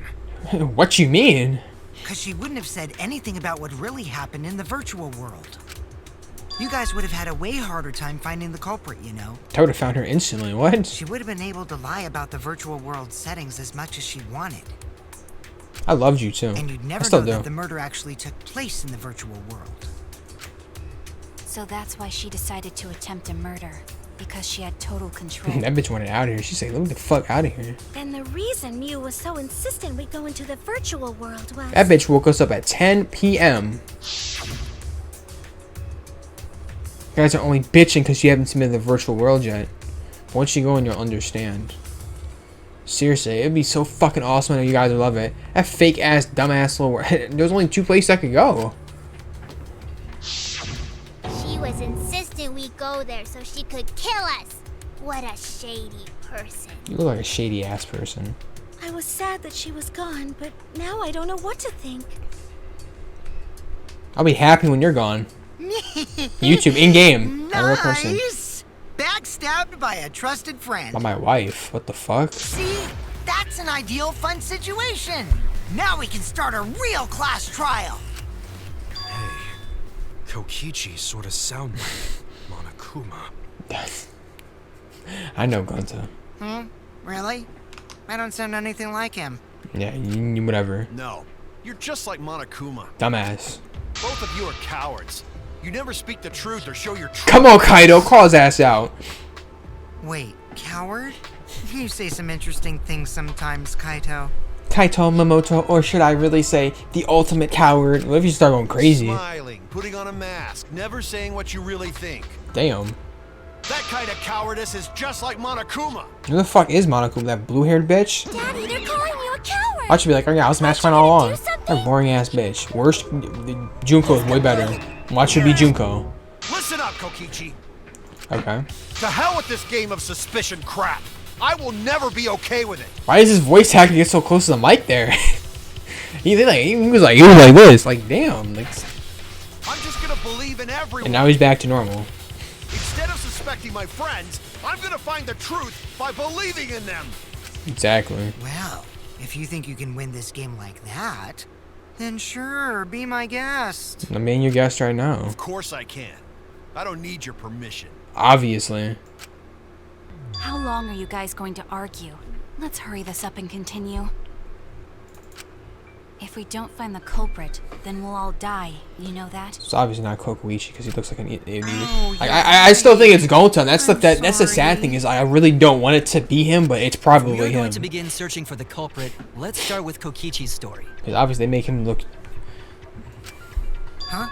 What you mean? Because she wouldn't have said anything about what really happened in the virtual world. You guys would have had a way harder time finding the culprit, you know. I would have found her instantly. What? She would have been able to lie about the virtual world settings as much as she wanted. I loved you too. And you'd I never still know do. that the murder actually took place in the virtual world. So that's why she decided to attempt a murder. Because she had total control. That bitch wanted out of here. She said, let me the fuck out of here. And the reason Mew was so insistent we go into the virtual world was... That bitch woke us up at 10 p.m. You guys are only bitching because you haven't submitted the virtual world yet. Once you go in, you'll understand. Seriously, it'd be so fucking awesome and you guys would love it. That fake ass, dumbass little world. There's only 2 places I could go. She was insistent we go there so she could kill us. What a shady person. You look like a shady ass person. I was sad that she was gone, but now I don't know what to think. I'll be happy when you're gone. YouTube, in-game. A real person. Nice! Backstabbed by a trusted friend. By my wife. What the fuck? See? That's an ideal fun situation. Now we can start a real class trial. Hey, Kokichi sort of sound like Monokuma. I know Gonta. Really? I don't sound anything like him. Yeah, you whatever. No, you're just like Monokuma. Dumbass. Both of you are cowards. You never speak the truth or show your truth. Come on, Kaido. Call his ass out. Wait, coward? You say some interesting things sometimes, Kaito. Kaito Momoto, or should I really say the ultimate coward? What if you start going crazy? Smiling, putting on a mask, never saying what you really think. Damn. That kind of cowardice is just like Monokuma. Who the fuck is Monokuma? That blue-haired bitch? Daddy, they're calling you a coward! I should be like, oh yeah, I was smash fine all along. That boring ass bitch. Worst. Junko is way better. Why should be Junko? Listen up, Kokichi. Okay. To hell with this game of suspicion crap. I will never be okay with it. Why does his voice acting get so close to the mic there? he was like this. Like damn. Like. I'm just gonna believe in everyone. And now he's back to normal. Instead of suspecting my friends, I'm gonna find the truth by believing in them. Exactly. Well, if you think you can win this game like that, then sure, be my guest. I'm being your guest right now. Of course I can. I don't need your permission. Obviously. How long are you guys going to argue? Let's hurry this up and continue. If we don't find the culprit, then we'll all die. You know that? It's obviously not Kokoichi because he looks like an idiot. Oh, Like, yeah, I still think it's Gonta. That's that's the sad sorry. thing is I really don't want it to be him, but it's If probably we are him. going to begin searching for the culprit, let's start with Kokichi's story. Because obviously they make him look. Huh?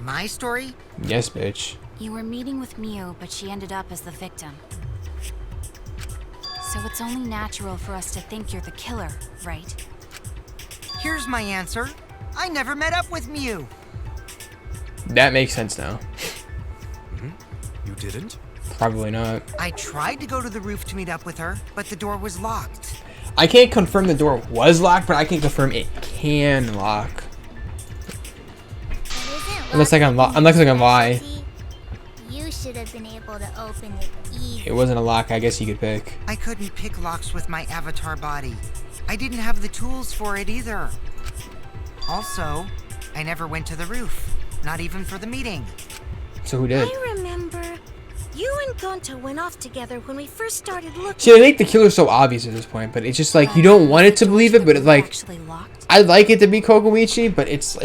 My story? Yes, bitch. You were meeting with Miu, but she ended up as the victim. So it's only natural for us to think you're the killer, right? Here's my answer. I never met up with Miu. That makes sense now. You didn't? Probably not. I tried to go to the roof to meet up with her, but the door was locked. I can't confirm the door was locked, but I can confirm it can lock. Unless I can lie. You should have been able to open it easy. It wasn't a lock. I guess you could pick. I couldn't pick locks with my avatar body. I didn't have the tools for it either. Also, I never went to the roof. Not even for the meeting. So who did? I remember Gonta went off together when we first started looking. See, they make the killer so obvious at this point, but it's just like you don't want it to believe it, but it's like Actually locked. I'd like it to be Kokomichi, but it's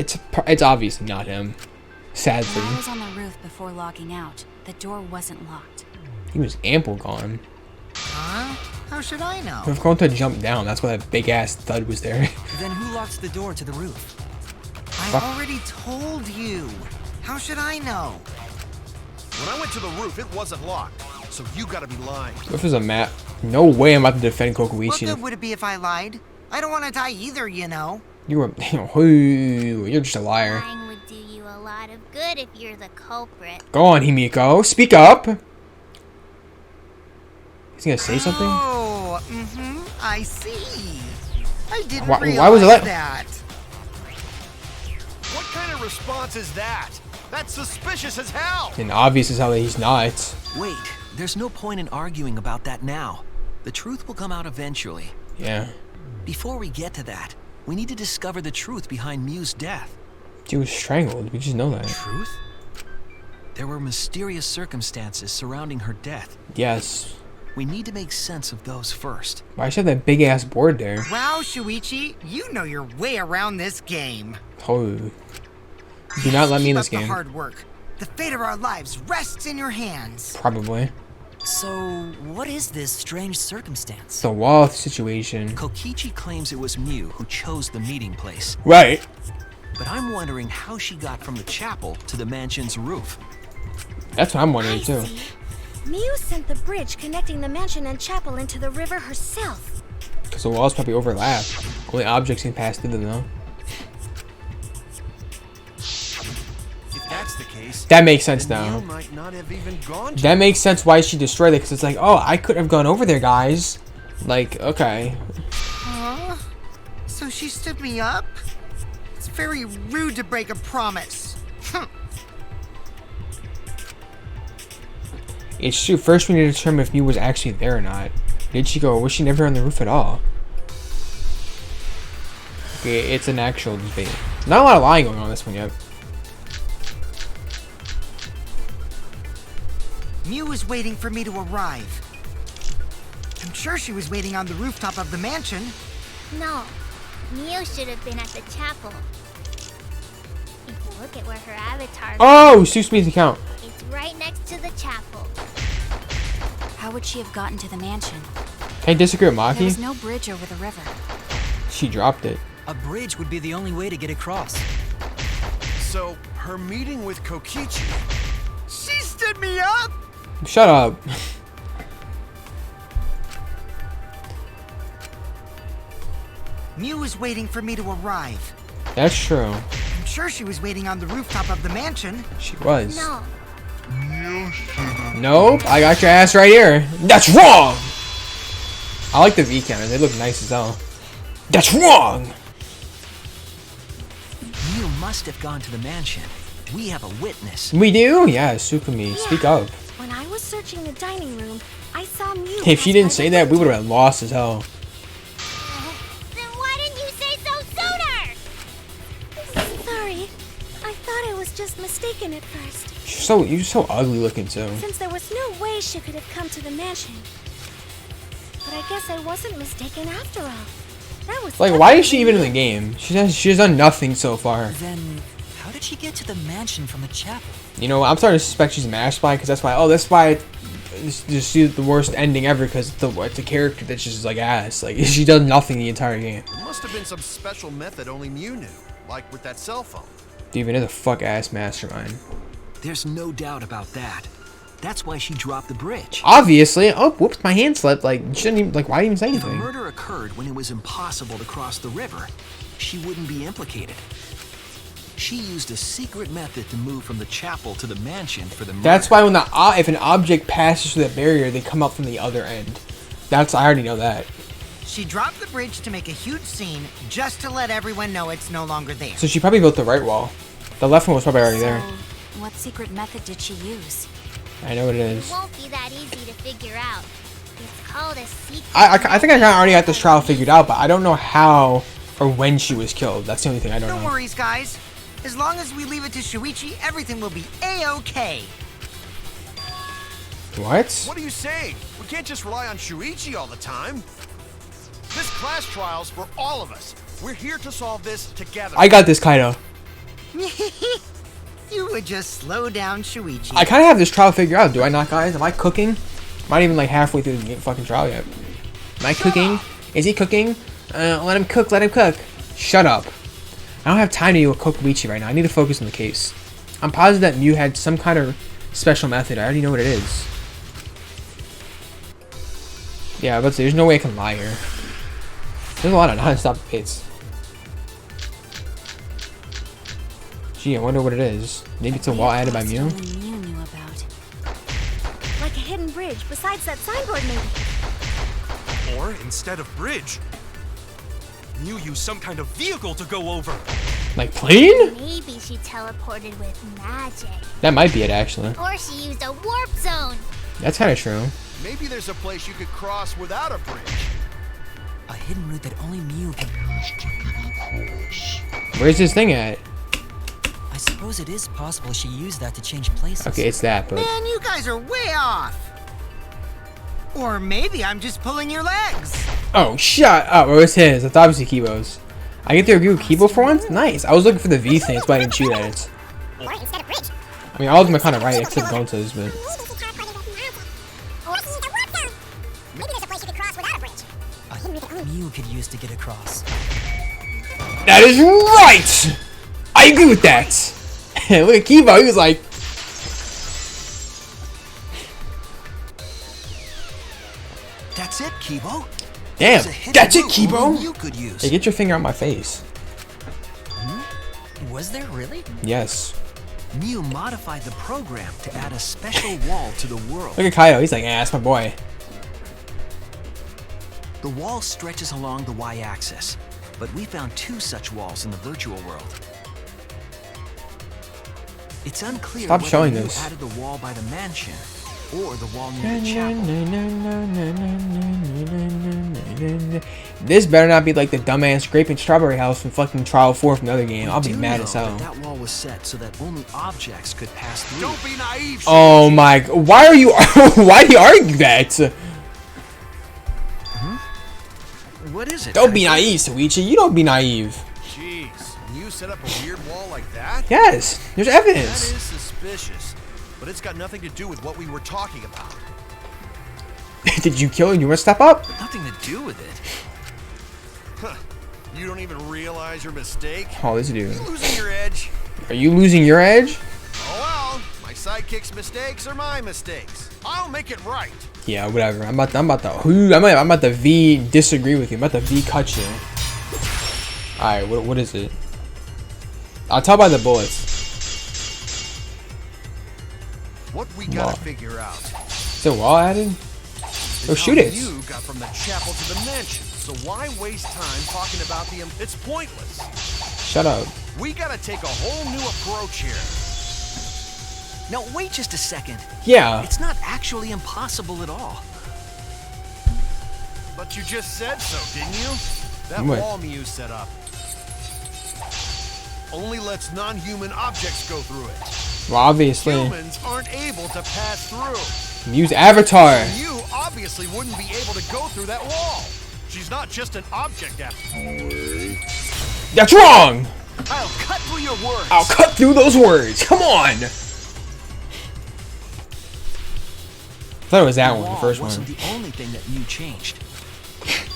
obviously not him. Sadly, When I was on the roof before logging out, the door wasn't locked. he was ample gone. Huh? How should I know? If Gonta jumped down, that's why that big ass thud was there. Then who locks the door to the roof? I already told you. How should I know? When I went to the roof, it wasn't locked. So you gotta be lying. If there's a map, no way I'm about to defend What Kokomichi. good would it be if I lied? I don't want to die either, you know. You're just a liar. Lying would do you a lot of good if you're the culprit. Go on, Himiko, speak up. He's gonna say something. Oh, I see. I didn't Why realize was it that. What kind of response is that? That's suspicious as hell. And obvious as hell that he's not. Wait, there's no point in arguing about that now. The truth will come out eventually. Yeah. Before we get to that, we need to discover the truth behind Mew's death. She was strangled. We just know that. Truth? There were mysterious circumstances surrounding her death. Yes. We need to make sense of those first. Why should have that big ass board there? Wow, Shuichi, you know your way around this game. Oh. Do not let me in Keep this up the game. hard work. The fate of our lives rests in your hands. Probably. So, what is this strange circumstance? The wall situation. Kokichi claims it was Mew who chose the meeting place. Right. But I'm wondering how she got from the chapel to the mansion's roof. That's what I'm I wondering too. see. Mew sent the bridge connecting the mansion and chapel into the river herself. Because the walls probably overlap. Only objects can pass through them though. If that's the case, That makes sense then now. Mew might not have even gone to That makes sense why she destroyed it. Because it's like, oh, I could have gone over there, guys. Like, okay. Huh? So she stood me up? It's very rude to break a promise. It's true. First, we need to determine if Mew was actually there or not. Did she go? Or was she never on the roof at all? Okay, it's an actual debate. Not a lot of lying going on this one yet. Mew was waiting for me to arrive. I'm sure she was waiting on the rooftop of the mansion. No, Mew should have been at the chapel. If you look at where her avatar Oh, excuse me, the count. it's right next to the chapel. How would she have gotten to the mansion? Can I disagree with There was Maki? no bridge over the river. She dropped it. A bridge would be the only way to get across. So, her meeting with Kokichi. She stood me up! Shut up. Mew was waiting for me to arrive. That's true. I'm sure she was waiting on the rooftop of the mansion. She was. No, Nope, I got your ass right here. That's wrong! I like the V counters, they look nice as hell. That's wrong! Mew must have gone to the mansion. We have a witness. We do? Yeah, Sukumi, speak up. When I was searching the dining room, I saw Mew. Hey, if she pass didn't by say the that, we would window. have been lost as hell. then why didn't you say so sooner? Sorry. I thought I was just mistaken at first. You're so ugly looking too. Since there was no way she could have come to the mansion. But I guess I wasn't mistaken after all. That was Like, why is she even in the game? She's done nothing so far. Then, how did she get to the mansion from the chapel? You know, I'm starting to suspect she's a mash spy because that's why just see the worst ending ever because it's a character that's just like ass. Like, she does nothing the entire game. It must have been some special method only Mew knew, like with that cell phone. Steven is a fuck ass mastermind. There's no doubt about that. That's why she dropped the bridge. Obviously. Oh, whoops, my hand slipped. Like, she shouldn't even, like, why even say If a anything? murder occurred when it was impossible to cross the river, she wouldn't be implicated. She used a secret method to move from the chapel to the mansion for the murder. That's why when if an object passes through that barrier, they come up from the other end. I already know that. She dropped the bridge to make a huge scene just to let everyone know it's no longer there. So she probably built the right wall. The left one was probably already there. So, what secret method did she use? I know what it is. It won't be that easy to figure out. It's called a secret. I think I kinda already got this trial figured out, but I don't know how or when she was killed. That's the only thing I don't No know. worries, guys. As long as we leave it to Shuichi, everything will be A-okay. What? What are you saying? We can't just rely on Shuichi all the time. This class trial's for all of us. We're here to solve this together. I got this, Kaido. You would just slow down Shuichi. I kind of have this trial figured out, do I not, guys? Am I cooking? I'm not even like halfway through the fucking trial yet. Am I cooking? Is he cooking? Let him cook, let him cook. Shut up. I don't have time to do a Kokoichi right now. I need to focus on the case. I'm positive that Mew had some kind of special method. I already know what it is. Yeah, but there's no way I can lie here. There's a lot of non-stop debates. Gee, I wonder what it is. Maybe it's a wall added by Mew? Mew knew about. Like a hidden bridge besides that signboard, maybe. Or instead of bridge, Mew used some kind of vehicle to go over. Like plane? Maybe she teleported with magic. That might be it, actually. Or she used a warp zone. That's kind of true. Maybe there's a place you could cross without a bridge. A hidden route that only Mew can use to get across. Where's this thing at? I suppose it is possible she used that to change places. Okay, it's that, but... Man, you guys are way off. Or maybe I'm just pulling your legs. Oh, shut up. Oh, it's his. It's obviously Kibo's. I get to agree with Kibo for once? Nice. I was looking for the V thing, that's why I didn't shoot at it. Or instead of bridge. I mean, all of them are kind of right, except Gonzo's, but... Maybe there's a place you could cross without a bridge. Mew could use to get across. That is right! I agree with that. Look at Kibo, he was like... That's it, Kibo. Damn, There's a hidden that's it, route Kibo! only you could use. Hey, get your finger on my face. Was there really? Yes. Mew modified the program to add a special wall to the world. Look at Kaido, he's like, yeah, that's my boy. The wall stretches along the y-axis, but we found 2 such walls in the virtual world. It's unclear Stop whether showing Mew this. added the wall by the mansion or the wall near the chapel. This better not be like the dumbass scraping strawberry house from fucking Trial 4 from the other game. I'll be We do mad know as hell. That wall was set so that only objects could pass through. Don't be naive. Oh my, why are you, why do you argue that? What is it? Don't be Kaito? naive, Suichi. You don't be naive. Jeez, you set up a weird wall like that? Yes, there's That evidence. is suspicious, but it's got nothing to do with what we were talking about. Did you kill him? You want to step up? Nothing to do with it. Huh. You don't even realize your mistake? Oh, this dude. You losing your edge? Are you losing your edge? Oh well, my sidekick's mistakes are my mistakes. I'll make it right. Yeah, whatever. I'm about to V disagree with you. I'm about to V cut you. Alright, what is it? I'll tell by the bullets. What we gotta Wall. figure out Is it wall added? is Oh, shoot how it. you got from the chapel to the mansion. So why waste time talking about the... It's pointless. Shut up. We gotta take a whole new approach here. Now wait just a second. Yeah. It's not actually impossible at all. But you just said so, didn't you? That What? wall Mew set up only lets non-human objects go through it. Well, obviously. Humans aren't able to pass through. Use Avatar. You obviously wouldn't be able to go through that wall. She's not just an object after. That's wrong. I'll cut through your words. I'll cut through those words. Come on. I thought it was that one, the wall first one. wasn't the only thing that Mew changed.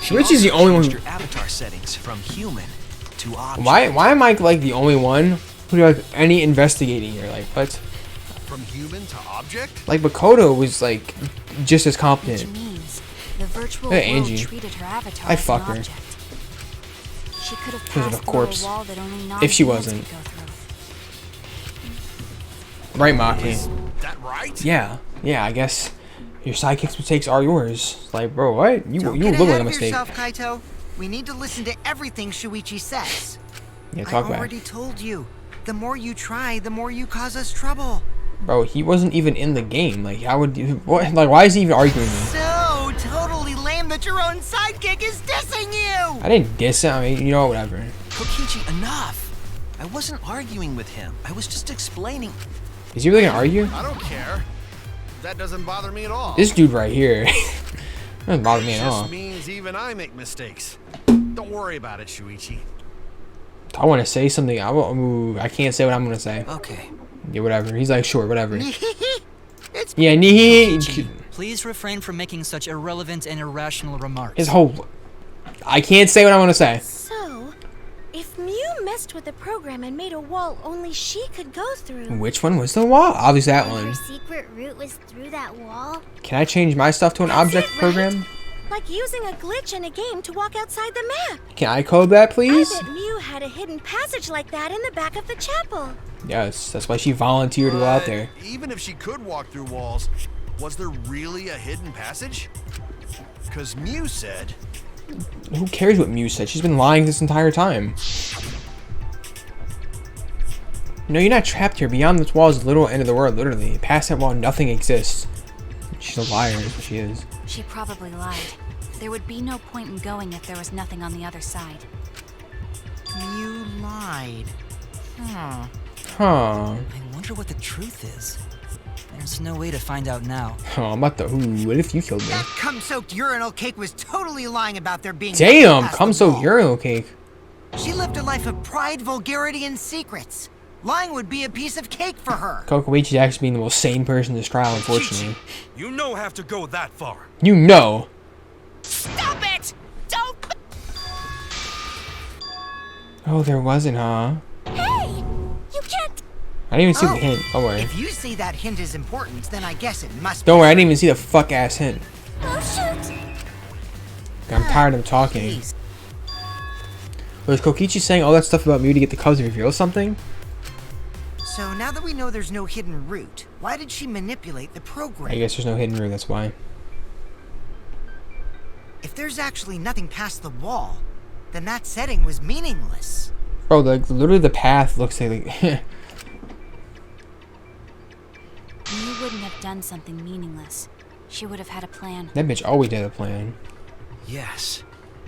Shuichi's the only one. Changed her avatar settings from human to object. Why am I like the only one who does any investigating here? Like what? From human to object? Like Makoto was like just as Which competent. means the virtual Hey, world Angie. treated her avatar I'd as fuck an her. object. She could have Because of passed a through corpse. a wall that only If she non-humans wasn't. could go through. Right, Maki? Is that right? Yeah. Yeah, I guess your sidekick's mistakes are yours. Like, bro, what? You Don't you get look like ahead a of mistake. yourself, Kaito. We need to listen to everything Shuichi says. Yeah, I talk back. already told you. The more you try, the more you cause us trouble. Bro, he wasn't even in the game. Like, how would you... What? Like, why is he even arguing me? So totally lame that your own sidekick is dissing you! I didn't diss him. I mean, you know, whatever. Kokichi, enough! I wasn't arguing with him. I was just explaining. Is he really gonna argue? I don't care. that doesn't bother me at all. This dude right here. Doesn't bother me It at all. just means even I make mistakes. Don't worry about it, Shuichi. I want to say something. I can't say what I'm gonna say. Okay. Yeah, whatever. He's like, sure, whatever. It's Yeah, Kokichi, please refrain from making such irrelevant and irrational remarks. his whole. I can't say what I want to say. So, if Mew messed with the program and made a wall only she could go through, Which one was the wall? Obviously that And her one. secret route was through that wall. Can I change my stuff to an That's object it, program? like using a glitch in a game to walk outside the map. Can I code that, please? I bet Mew had a hidden passage like that in the back of the chapel. Yes, that's why she volunteered to go out there. Even if she could walk through walls, was there really a hidden passage? Because Mew said... Who cares what Mew said? She's been lying this entire time. No, you're not trapped here. Beyond this wall is the literal end of the world, literally. Past that wall, nothing exists. She's a liar, is what she is. She probably lied. There would be no point in going if there was nothing on the other side. You lied. Huh. I wonder what the truth is. There's no way to find out now. Oh, I'm about to. Ooh, what if you killed me? That cum-soaked urinal cake was totally lying about there being... Damn, past come the so wall. urinal cake. She lived a life of pride, vulgarity, and secrets. Lying would be a piece of cake for her. Kokoichi's actually being the most sane person in this trial, unfortunately. You know have to go that far. You know. Stop it! Don't... Oh, there wasn't, huh? Hey, you can't. I didn't even see the hint. Don't worry. If you say that hint is important, then I guess it must Don't be. worry, I didn't even see the fuck ass hint. Oh shoot! I'm tired of talking. Please. Was Kokichi saying all that stuff about Mew to get the cubs to reveal something? So now that we know there's no hidden route, why did she manipulate the program? I guess there's no hidden route, that's why. If there's actually nothing past the wall, then that setting was meaningless. Bro, like, literally the path looks like... You wouldn't have done something meaningless. She would have had a plan. that bitch always had a plan. Yes.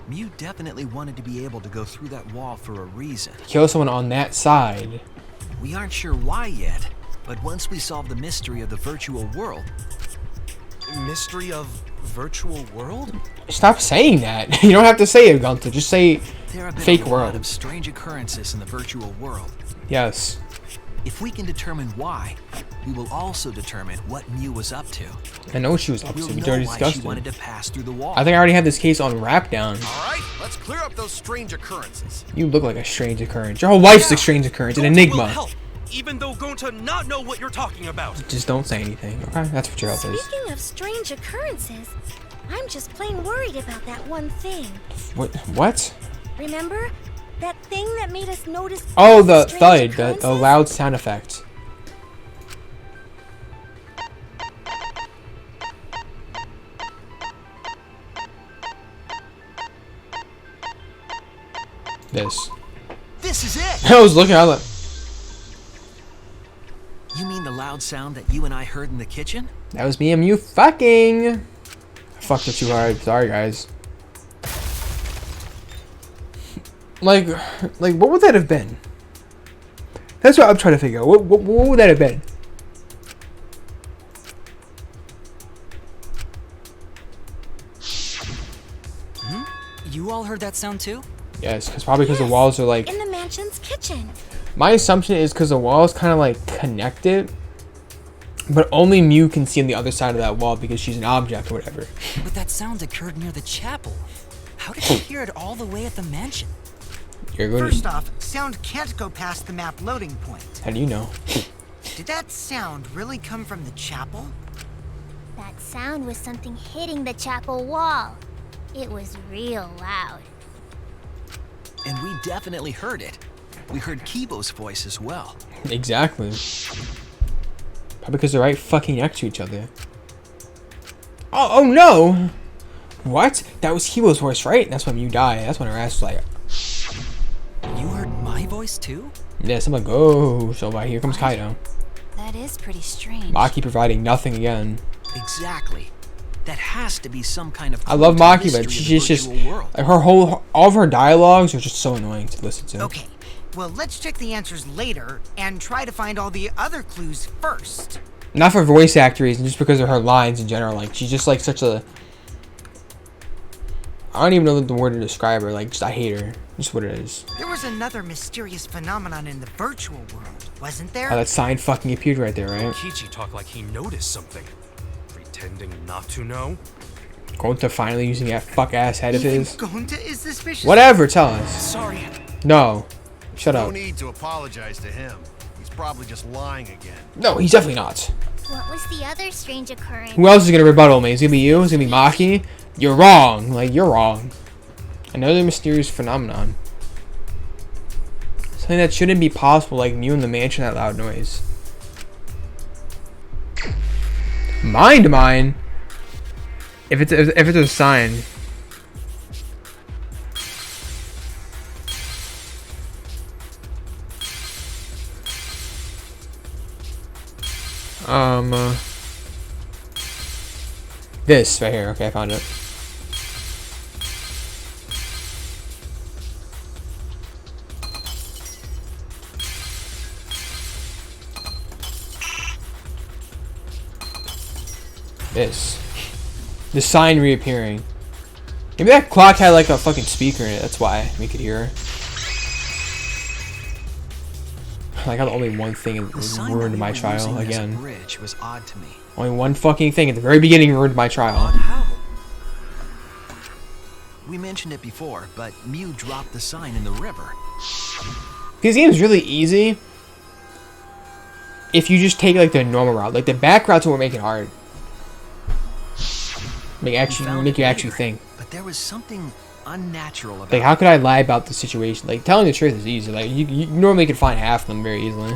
Mew definitely wanted to be able to go through that wall for a reason. Kill someone on that side. We aren't sure why yet, but once we solve the mystery of the virtual world... Mystery of virtual world? Stop saying that. You don't have to say it, Gunther. Just say There have been fake a lot world. of strange occurrences in the virtual world. Yes. If we can determine why, we will also determine what Mew was up to. I know what she was up We'll to. We know already why discussed she wanted it. to pass through the wall. I think I already had this case on wrap down. Alright, let's clear up those strange occurrences. You look like a strange occurrence. Your whole life's a strange occurrence. An Gonta enigma. will help, even though Gonta not know what you're talking about. Just don't say anything. Okay, that's what your help is. Speaking of strange occurrences, I'm just plain worried about that one thing. What? Remember? That thing that made us notice. Oh, all the strange thud, the occurrences? loud sound effect. This. This is it! I was looking. I was like, You mean the loud sound that you and I heard in the kitchen? that was me and you fucking. I fucked it too hard. Sorry, guys. Like, what would that have been? That's what I'm trying to figure out. What would that have been? You all heard that sound too? Yes, probably because the walls are like. In the mansion's kitchen. My assumption is because the walls kind of like connected, but only Mew can see on the other side of that wall because she's an object or whatever. But that sound occurred near the chapel. How did she hear it all the way at the mansion? You're good. First off, sound can't go past the map loading point. How do you know? Did that sound really come from the chapel? That sound was something hitting the chapel wall. It was real loud. And we definitely heard it. We heard Kibo's voice as well. Exactly. Probably because they're right fucking next to each other. Oh no! What? That was Kibo's voice, right? That's when Mew died. That's when her ass was like, You heard my voice too? yes, I'm like, oh, so here comes Kaido. That is pretty strange. Maki providing nothing again. Exactly. That has to be some kind of. I love clue to the Maki, but mystery of she's the just virtual world. like all of her dialogues are just so annoying to listen to. Okay, well, let's check the answers later and try to find all the other clues first. Not for voice actor reasons, just because of her lines in general. Like, she's just like such a... I don't even know the word to describe her. Like, just I hate her. Just what it is. There was another mysterious phenomenon in the virtual world, wasn't there? Oh, that sign fucking appeared right there, right? Kichi talked like he noticed something. Pretending not to know? Gonta finally using that fuck-ass head of his. Gonta is suspicious? Whatever, tell us. Sorry. No. Shut No up. need to apologize to him. He's probably just lying again. No, he's definitely not. What was the other strange occurrence? Who else is gonna rebuttal me? Is it gonna be you? Is it gonna be Maki? You're wrong. Like, you're wrong. Another mysterious phenomenon. Something that shouldn't be possible, like Mew in the mansion, that loud noise. Mine. If it's a sign. This right here. Okay, I found it. The sign reappearing. Maybe that clock had like a fucking speaker in it. That's why we could hear her. Like how only one thing ruined my trial again. Bridge was odd to me. Only one fucking thing at the very beginning ruined my trial. Odd how? We mentioned it before, but Mew dropped the sign in the river. This game is really easy if you just take like the normal route. Like the back routes will make it hard. Make you actually think. But there was something unnatural about Like, how could I lie about the situation? Like, telling the truth is easy. Like, you normally could find half of them very easily.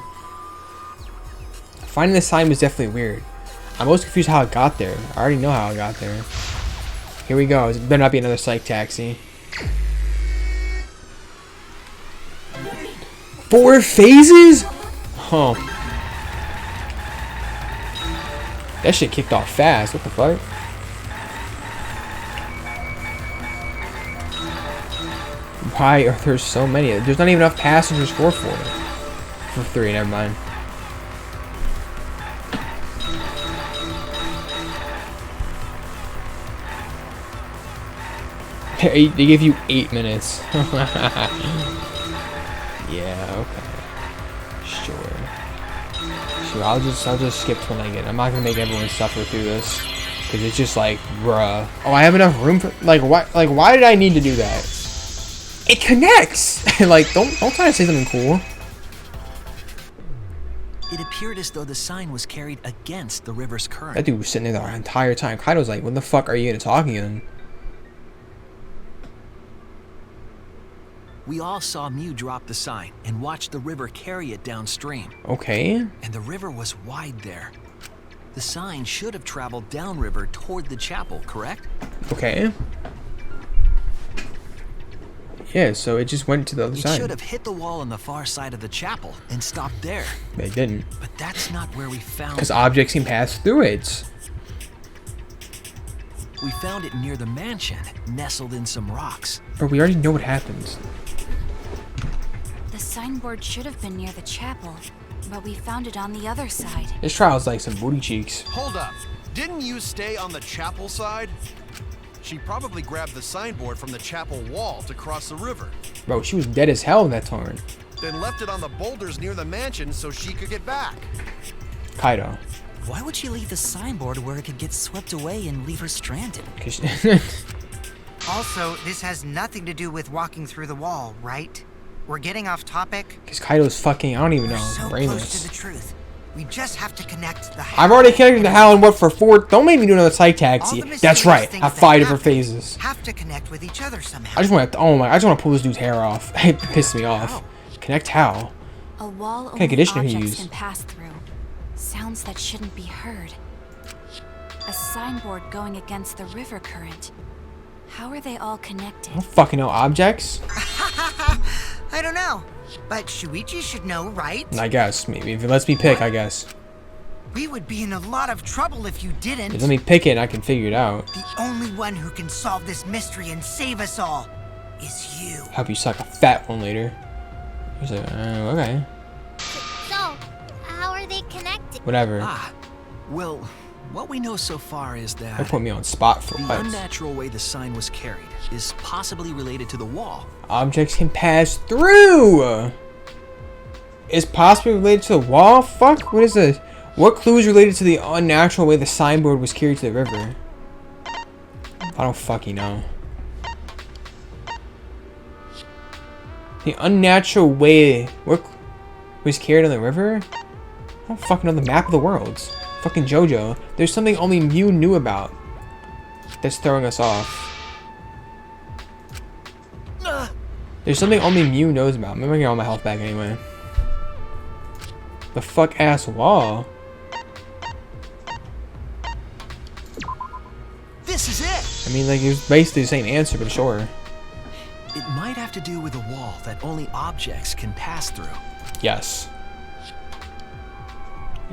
Finding the sign was definitely weird. I'm most confused how it got there. I already know how it got there. Here we go. It better not be another psych taxi. 4 phases? Huh. That shit kicked off fast. What the fuck? Why are there so many? There's not even enough passengers for 4. For 3, never mind. They give you 8 minutes. Yeah, okay. Sure, I'll just skip to when I get. I'm not gonna make everyone suffer through this. Cause it's just like, bruh. Oh, I have enough room for why did I need to do that? It connects! Like, don't try to say something cool. It appeared as though the sign was carried against the river's current. That dude was sitting there the entire time. Kaido's like, when the fuck are you gonna talk again? We all saw Mew drop the sign and watched the river carry it downstream. Okay. And the river was wide there. The sign should have traveled downriver toward the chapel, correct? Okay. Yeah, so it just went to the other side. It should have hit the wall on the far side of the chapel and stopped there. They didn't. But that's not where we found it. Because objects can pass through it. We found it near the mansion, nestled in some rocks. But we already know what happens. The signboard should have been near the chapel, but we found it on the other side. This trial's like some booty cheeks. Hold up. Didn't you stay on the chapel side? She probably grabbed the signboard from the chapel wall to cross the river. Bro, she was dead as hell in that turn. Then left it on the boulders near the mansion so she could get back. Kaido. Why would she leave the signboard where it could get swept away and leave her stranded? Also, this has nothing to do with walking through the wall, right? We're getting off topic. Because Kaido's fucking, I don't even know, So brainless. close to the truth. We just have to connect the I've already connected the Hal and what for 4. Don't make me do another psych taxi. That's right. I have 5 different phases. Have to connect with each other somehow. I just want to. Oh my! I just want to pull this dude's hair off. It pissed me off. Connect how? A wall What kind only of conditioner he objects used? can pass through. Sounds that shouldn't be heard. A signboard going against the river current. How are they all connected? I don't fucking know. Objects? I don't know. But Shuichi should know, right? I guess maybe if it lets me pick, I guess. We would be in a lot of trouble if you didn't. If let me pick it, and I can figure it out. The only one who can solve this mystery and save us all is you. Help you suck a fat one later. He's like, okay, So, how are they connected? whatever. Ah, Well, what we know so far is They that put me on spot for the what? unnatural way the sign was carried is possibly related to the wall. Objects can pass through. Is possibly related to the wall? Fuck, what is this? What clue is related to the unnatural way the signboard was carried to the river? I don't fucking know. The unnatural way what was carried on the river? I don't fucking know the map of the worlds. Fucking JoJo. There's something only Mew knew about that's throwing us off. There's something only Mew knows about. Maybe I get all my health back anyway. The fuck ass wall. This is it! I mean, like, it's basically the same answer, but sure. It might have to do with a wall that only objects can pass through. Yes.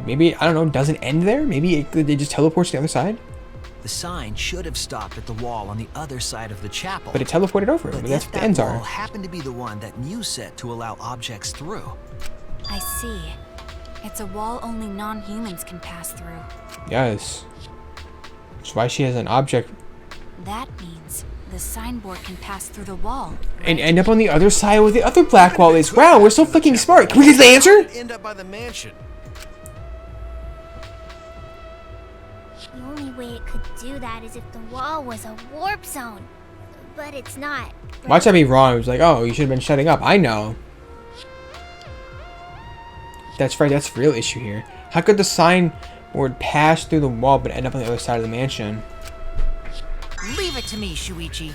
Maybe, I don't know, doesn't end there? Maybe it just teleports to the other side? The sign should have stopped at the wall on the other side of the chapel. But it teleported over. But I mean, that's if what the that ends wall are. happened to be the one that Mew set to allow objects through. I see. It's a wall only non-humans can pass through. Yes. That's why she has an object. That means the signboard can pass through the wall. And end up on the other side where the other black wall is. Wow, we're so fucking smart. Can we get the answer? End up by the mansion. The only way it could do that is if the wall was a warp zone. But it's not. Watch that be wrong. It was like, oh, you should have been shutting up. I know. That's right, that's the real issue here. How could the signboard pass through the wall but end up on the other side of the mansion? Leave it to me, Shuichi.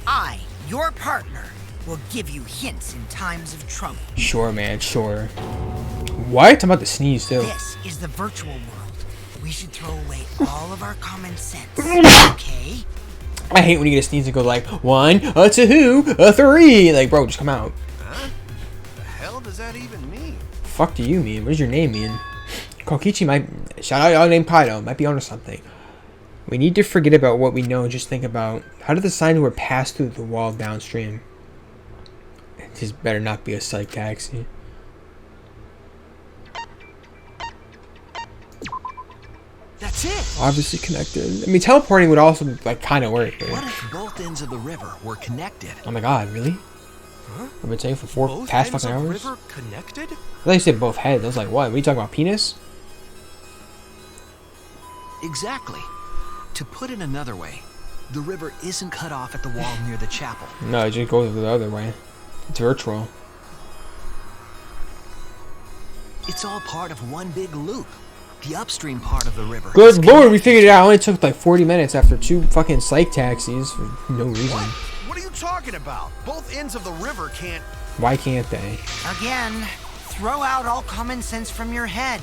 I, your partner, will give you hints in times of trouble. Sure, man, sure. What? I'm about to sneeze, too. This is the virtual world. We should throw away all of our common sense, okay? I hate when you get a sneeze and go like, 1, a 2, a 3. Like, bro, just come out. Huh? The hell does that even mean? Fuck do you mean? What does your name mean? Kokichi might... Shout out y'all named Kaido. Might be onto something. We need to forget about what we know and just think about... How did the signboard pass through the wall downstream? This better not be a psych taxi. That's it! Obviously connected. I mean, teleporting would also, like, kind of work. Right? What if both ends of the river were connected? Oh my god, really? Huh? I've been saying for Both past ends fucking of hours. river connected? I thought you said both heads. I was like, what? Are you talking about penis? Exactly. To put it another way, the river isn't cut off at the wall near the chapel. No, it just goes the other way. It's virtual. It's all part of one big loop. The upstream part of the river. Good lord, we figured it out. It only took like 40 minutes after 2 fucking psych taxis for no reason. What are you talking about? Both ends of the river can't... Why can't they? Again, throw out all common sense from your head.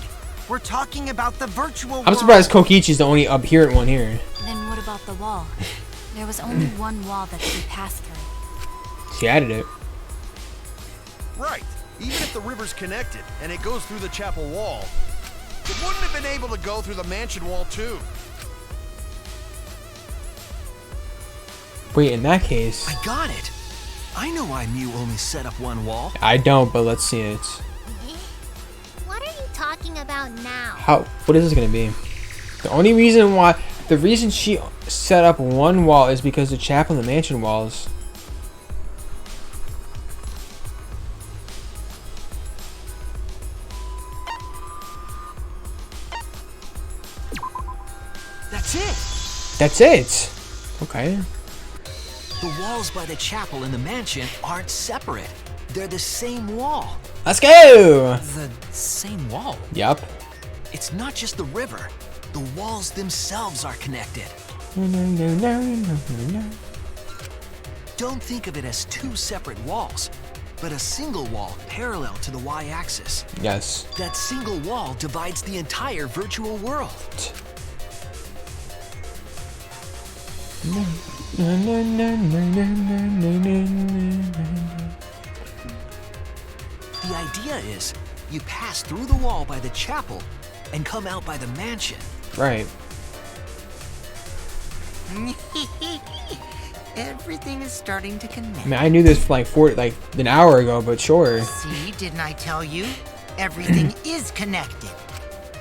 We're talking about the virtual world. I'm surprised Kokichi's the only obherent one here. Then what about the wall? There was only one wall that could be passed through. She added it. Right. Even if the river's connected and it goes through the chapel wall, it wouldn't have been able to go through the mansion wall too. Wait, in that case... I got it. I know why Mew only set up one wall. I don't, but let's see it. What are you talking about now? What is this gonna be? The only reason why... The reason she set up one wall is because the chapel and the mansion walls... That's it. That's it! Okay. The walls by the chapel and the mansion aren't separate. They're the same wall. Let's go! The same wall. Yup. It's not just the river. The walls themselves are connected. Don't think of it as two separate walls, but a single wall parallel to the y-axis. Yes. That single wall divides the entire virtual world. The idea is, you pass through the wall by the chapel and come out by the mansion. Right. Everything is starting to connect. I mean, I knew this for like an hour ago, but sure. See, didn't I tell you? Everything is connected.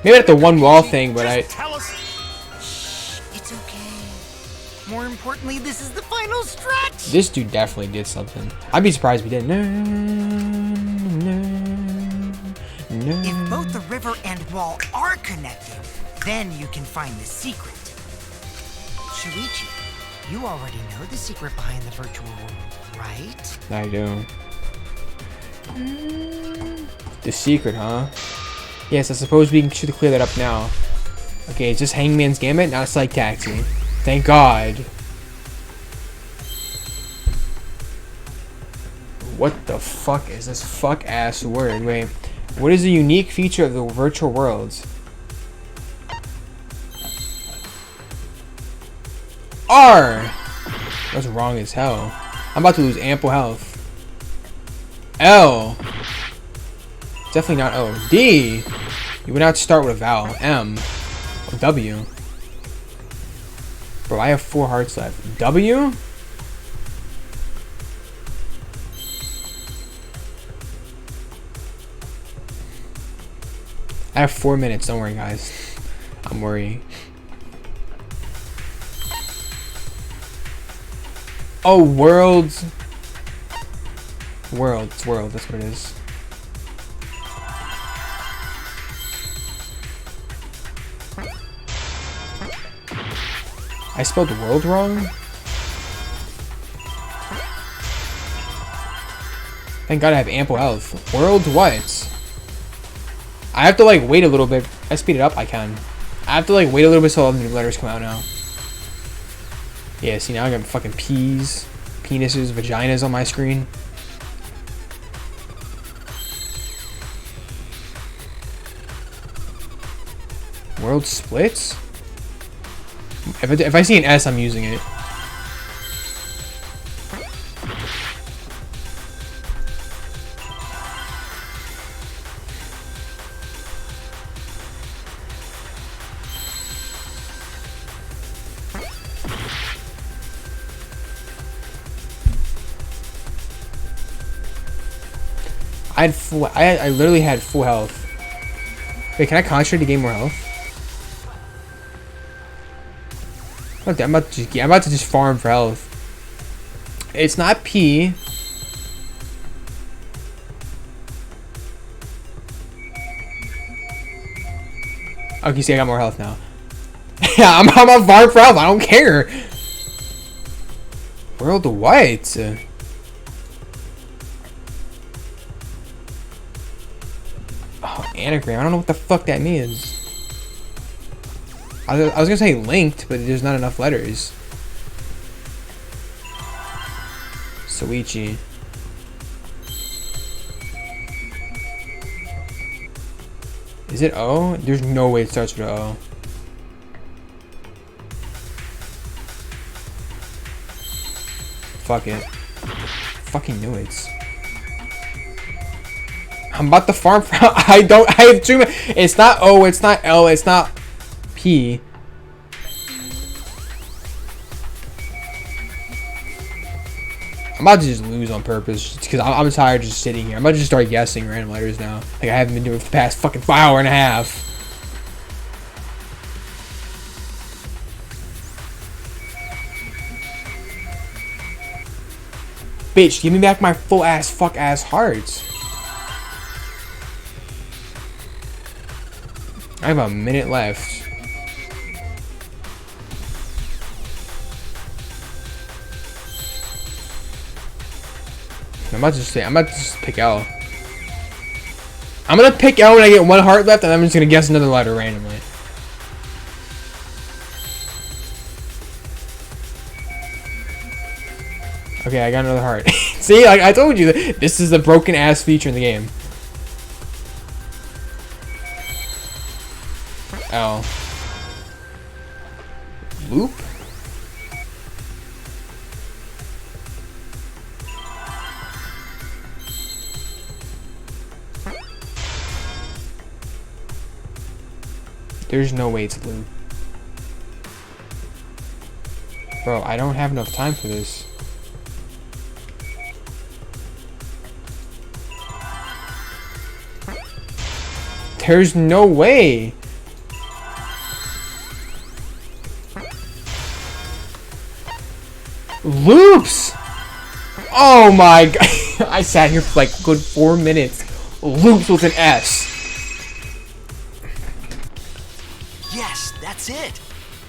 Maybe not the one wall thing, but Just tell us. It's okay. More importantly, this is the final stretch. This dude definitely did something. I'd be surprised if he didn't. If both the river and wall are connected, then you can find the secret. Shuichi, you already know the secret behind the virtual world, right? I do. The secret, huh? Yes, I suppose we should clear that up now. Okay, it's just Hangman's Gambit, not a psych taxi. Thank God. What the fuck is this fuck ass word? Wait, what is the unique feature of the virtual worlds? R! That's wrong as hell. I'm about to lose ample health. L. Definitely not O. D. You would not start with a vowel. M. Or W. Bro, I have 4 hearts left. W? I have 4 minutes. Don't worry, guys. I'm worrying. Oh, worlds. Worlds. World. That's what it is. I spelled world wrong? Thank God I have ample health. World what? I have to like wait a little bit. If I speed it up, I can. I have to like wait a little bit so all the new letters come out now. Yeah, see now I got fucking P's, penises, vaginas on my screen. World splits? If I see an S, I'm using it. I literally had full health. Wait, can I concentrate to gain more health? I'm about to just farm for health. It's not P. Okay, see, I got more health now. Yeah, I'm on farm for health. I don't care. World what? Oh, anagram. I don't know what the fuck that means. I was gonna say linked, but there's not enough letters. Soichi. Is it O? There's no way it starts with O. Fuck it. Fucking knew it. I'm about to farm for I have too many. It's not O, it's not L, it's not P. I'm about to just lose on purpose because I'm tired of just sitting here. I'm about to just start guessing random letters now. Like I haven't been doing it for the past fucking hour and a half. Bitch, give me back my full ass fuck ass hearts. I have a minute left. I'm about to just pick L. I'm gonna pick L when I get 1 heart left, and I'm just gonna guess another letter randomly. Okay, I got another heart. See, like I told you, this is the broken ass feature in the game. L. Loop? There's no way it's loop. Bro, I don't have enough time for this. There's no way. Loops! Oh my god. I sat here for like a good 4 minutes. Loops with an S. Yes, that's it.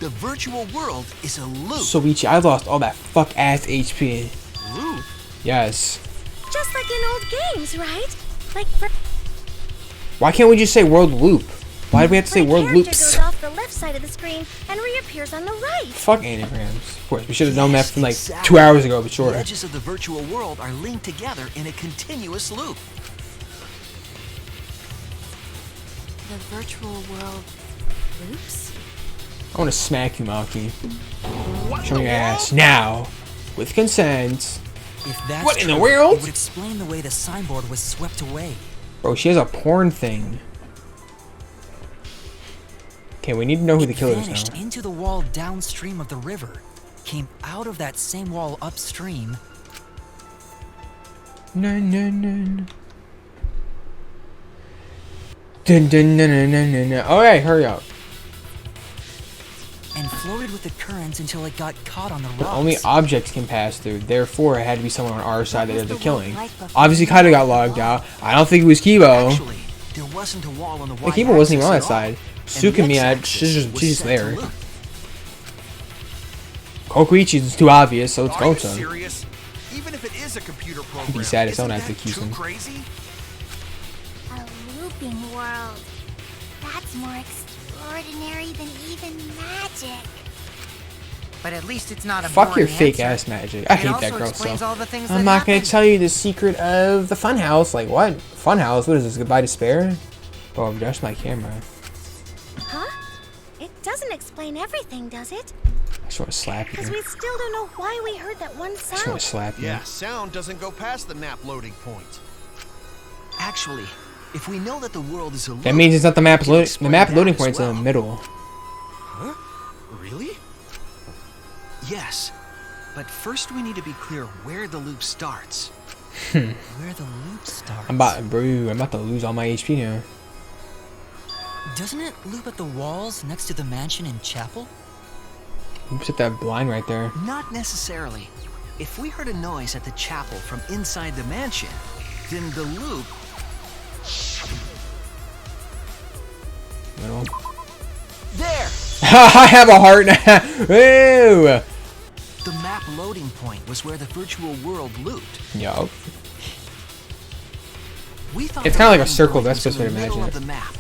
The virtual world is a loop. Soichi, I lost all that fuck ass HP. Loop? Yes. Just like in old games, right? Like for Why can't we just say world loop? Why do we have to say my world character loops? goes off the left side of the screen and reappears on the right. Fuck anagrams. Of course, we should have known that from like Exactly. 2 hours ago, but sure. The edges of the virtual world are linked together in a continuous loop. The virtual world loops? I want to smack you, Maki. Show me your ass now, with consent. If that's What in the true, world? It would explain the way the signboard was swept away. Bro, she has a porn thing. Okay, we need to know who the It killer is vanished now. into the wall downstream of the river, came out of that same wall upstream, No, no, no, no. Dun, dun, no, no, no, no, no. Alright, hurry up. and floated with the current until it got caught on the rocks. Only objects can pass through. Therefore, it had to be someone on our side that was did the the killing. world like before Obviously, you Kaido got got logged the out. I don't think it was Kibo. Actually, there wasn't a wall on the Like, Y Kibo wasn't even on that axis at all, side. and the Sukamiya, X-axis she's was just set there. to loop. Kokuichi's too obvious, so let's Are go you to him. serious? Even if it is a computer program, sad his isn't own that execution. too crazy? A looping world. That's more extraordinary than even magic. But at least it's not a Fuck your boring fake answer. ass magic. I It hate that also girl explains so. all the things I'm that not gonna happened. tell you the secret of the funhouse. Like what? Funhouse? What is this? Goodbye despair? Oh, that's my camera. Huh? It doesn't explain everything, does it? I just want to slap you. Because we still don't know why we heard that one I just want sound. to slap you. Yeah, sound doesn't go past the map loading point. Actually, if we know that the world is a loop, That means it's not the map we can loading. The explain map that loading as point's in well. the middle. Huh? Really? Yes. But first we need to be clear where the loop starts. Where the loop starts. I'm about to lose all my HP now. Doesn't it loop at the walls next to the mansion and chapel? Oops, hit that blind right there. Not necessarily. If we heard a noise at the chapel from inside the mansion, then the loop Middle. there. I have a heart now. Woo! The map loading point was where the virtual world looped. Yup. We thought It's the kinda like a loading circle, point that's was the in best way to the middle imagine of the map.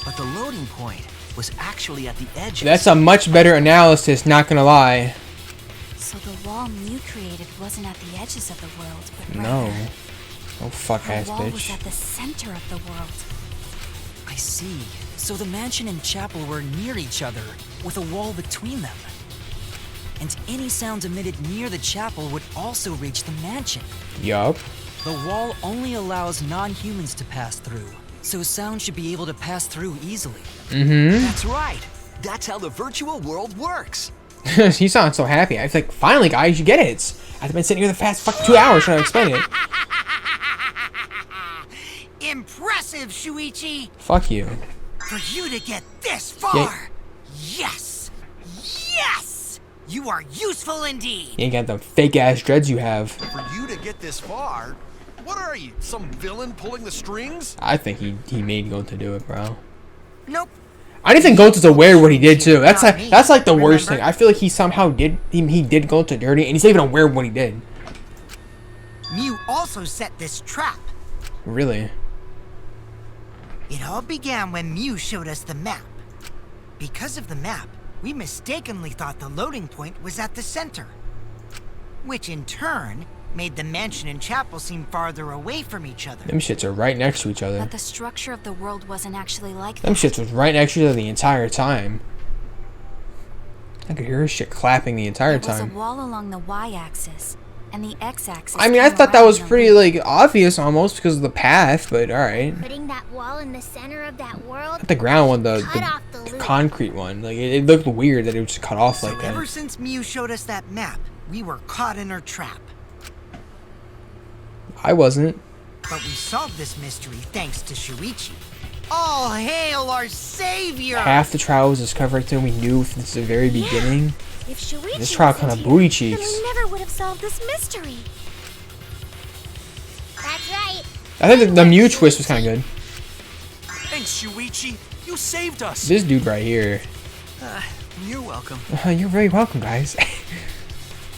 But the loading point was actually at the edge. That's a much better analysis, not gonna lie. So the wall Mew created wasn't at the edges of the world, but No. rather, Oh fuck the ass wall was bitch. at the center of the world. I see. So the mansion and chapel were near each other, with a wall between them. And any sounds emitted near the chapel would also reach the mansion. Yup. The wall only allows non-humans to pass through, so sound should be able to pass through easily. That's right. That's how the virtual world works. He sounds so happy. I was like, finally, guys, you get it. I've been sitting here the past fucking 2 hours trying to explain it. Impressive, Shuichi! Fuck you. For you to get this far! Yes! Yes! You are useful indeed! You ain't got the fake ass dreads you have. For you to get this far, what are you, some villain pulling the strings? I think he made Gonta do it, bro. Nope. I didn't think Gonta's aware of what he did too. That's like the worst thing. I feel like he somehow did he did Gonta dirty, and he's not even aware of what he did. Mew also set this trap. Really? It all began when Mew showed us the map. Because of the map, we mistakenly thought the loading point was at the center. Which in turn made the mansion and chapel seem farther away from each other. Them shits are right next to each other. But the structure of the world wasn't actually like Them that. shits was right next to each other the entire time. I could hear her shit clapping the entire There was a time. wall along the y-axis, and the x-axis. I mean, I came thought that around was the pretty loop. like obvious almost because of the path, but all right. Putting that wall in the center of that world. Not the ground one, Cut off the the loop. concrete one. Like it looked weird that it was just cut off So like ever that. since Mew showed us that map, we were caught in her trap. I wasn't. But we solved this mystery thanks to Shuichi. All hail kill our savior! Half the trial was discovered thing we knew since the very beginning. If Shuichi This trial wasn't kind of here, booty then cheeks. we never would have solved this mystery. That's right. I think the Mew twist was kind of good. Thanks, Shuichi. You saved us. This dude right here. You're welcome. You're very welcome, guys.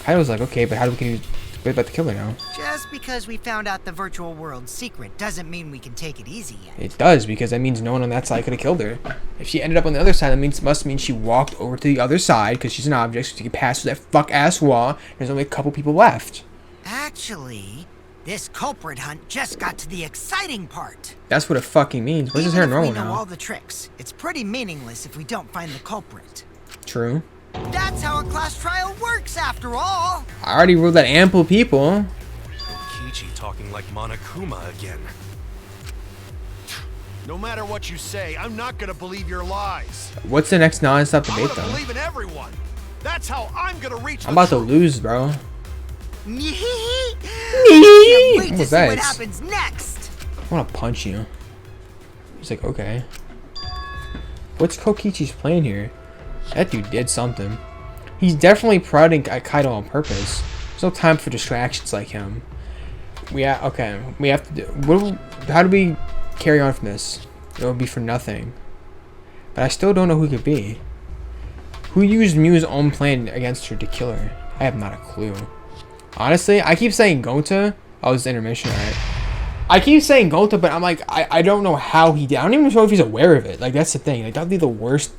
I was like, okay, but how do we can wait about the killer now? Just because we found out the virtual world's secret doesn't mean we can take it easy yet. It does, because that means no one on that side could have killed her. If she ended up on the other side, that must mean she walked over to the other side, because she's an object, so she could pass through that fuck-ass wall. There's only a couple people left. Actually, this culprit hunt just got to the exciting part. That's what it fucking means. Why is his hair normal we know all now? the tricks, it's pretty meaningless if we don't find the culprit. True. That's how a class trial works, after all. I already ruled that ample people. Kichi talking like Monokuma again. No matter what you say, I'm not gonna believe your lies. What's the next non-stop I'm debate, gonna though? believe in everyone. That's how I'm gonna reach I'm the about to truth. lose, bro. Can't wait What to was see that? what happens next. I want to punch you. He's like, okay. What's Kokichi's plan here? That dude did something. He's definitely prodding at Kaido on purpose. There's no time for distractions like him. We have to do. How do we carry on from this? It would be for nothing. But I still don't know who it could be. Who used Mew's own plan against her to kill her? I have not a clue. Honestly, I keep saying Gonta. Oh, it's intermission, alright. I keep saying Gonta, but I'm like, I don't know how he did. I don't even know if he's aware of it. Like, that's the thing. Like, that'd be the worst.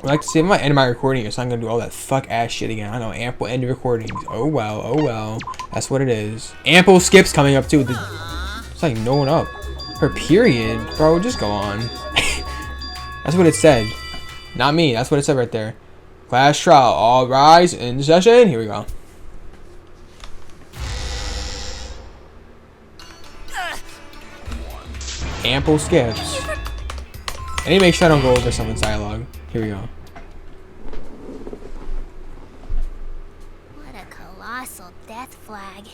I like to say, I'm gonna end my recording, so I'm gonna do all that fuck ass shit again. I know, ample end recordings. Oh well, oh well. That's what it is. Ample skips coming up too. It's like no one up. Her period, bro. Just go on. That's what it said. Not me. That's what it said right there. Class trial. All rise in session. Here we go. Ample skips. I need to make sure I don't go over someone's dialogue. Here we go. What a colossal death flag.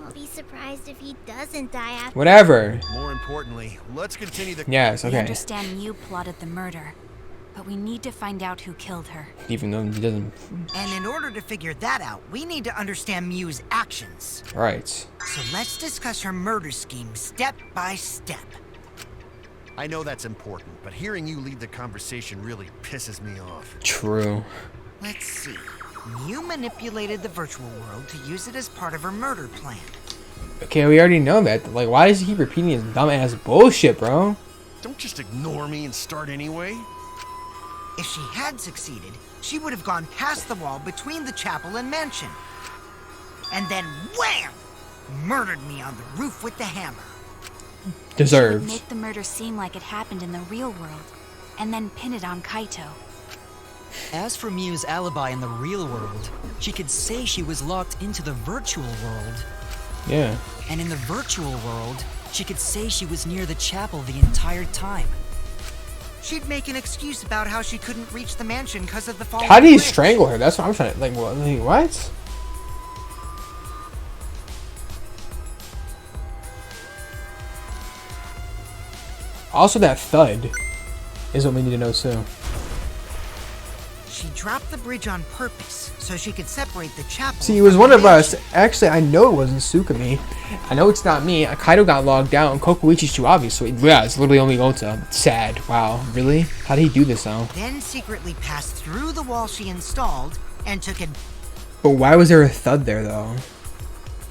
I'll be surprised if he doesn't die after. Whatever. More importantly, let's continue the. Yes, We okay. understand Mew plotted the murder, but we need to find out who killed her. Even though he doesn't. And in order to figure that out, we need to understand Mew's actions. Right. So let's discuss her murder scheme step by step. I know that's important, but hearing you lead the conversation really pisses me off. True. Let's see. Mew manipulated the virtual world to use it as part of her murder plan. Okay, we already know that. Like, why does he keep repeating his dumbass bullshit, bro? Don't just ignore me and start anyway. If she had succeeded, she would have gone past the wall between the chapel and mansion. And then wham! Murdered me on the roof with the hammer. She would Deserved. make the murder seem like it happened in the real world, and then pin it on Kaito. As for Mew's alibi in the real world, she could say she was locked into the virtual world. Yeah. And in the virtual world, she could say she was near the chapel the entire time. She'd make an excuse about how she couldn't reach the mansion because of the falling How did he bridge. strangle her? That's what I'm trying to. Like, what? Like, what? Also, that thud is what we need to know too. She dropped the bridge on purpose so she could separate the chapel. See, it was from one the of us. mansion. Actually, I know it wasn't Sukami. I know it's not me. Kaido got logged out, and Kokuichi's too obvious. So yeah, it's literally only Gonta. Sad. Wow. Really? How did he do this though? Then secretly passed through the wall she installed and took it. But why was there a thud there though?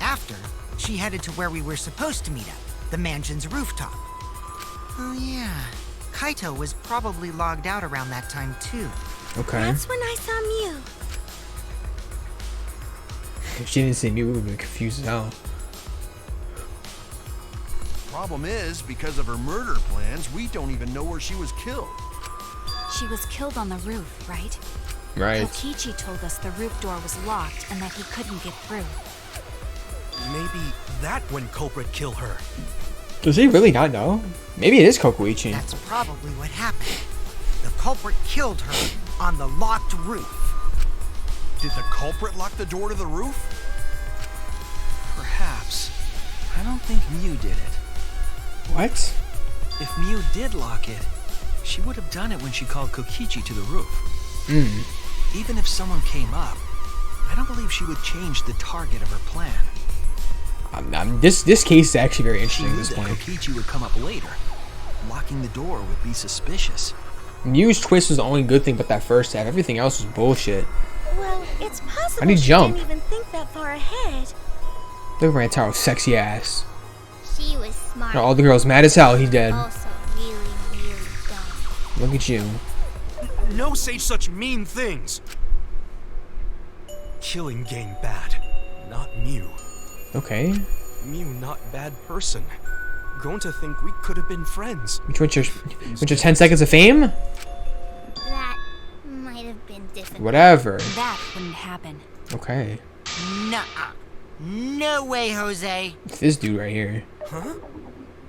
After, she headed to where we were supposed to meet up, the mansion's rooftop. Oh yeah, Kaito was probably logged out around that time too. Okay. That's when I saw Mew. If she didn't see me, we would have been confused as hell. Problem is, because of her murder plans, we don't even know where she was killed. She was killed on the roof, right? Right. Kokichi told us the roof door was locked and that he couldn't get through. Maybe that when culprit killed her. Does he really not know? Maybe it is Kokuichi. That's probably what happened. The culprit killed her on the locked roof. Did the culprit lock the door to the roof? Perhaps. I don't think Mew did it. What? If Miu did lock it, she would have done it when she called Kokichi to the roof. Even if someone came up, I don't believe she would change the target of her plan. This case is actually very She interesting at knew this that point. Kokichi would come up later. Locking the door would be suspicious. Miu's twist was the only good thing but that first half. Everything else was bullshit. Well, it's possible How'd he she jump? didn't even think that far ahead. Look at Rantaro's sexy ass. She was smart. All the girls mad as hell. He's dead. Also really, really dumb. Look at you. No say such mean things. Killing game bad, not Miu. Okay. Miu not bad person. Grown to think we could have been friends. Which your 10 seconds of fame? That might have been difficult. Whatever. That wouldn't happen. Okay. Nuh-uh. No way, Jose. It's this dude right here. Huh?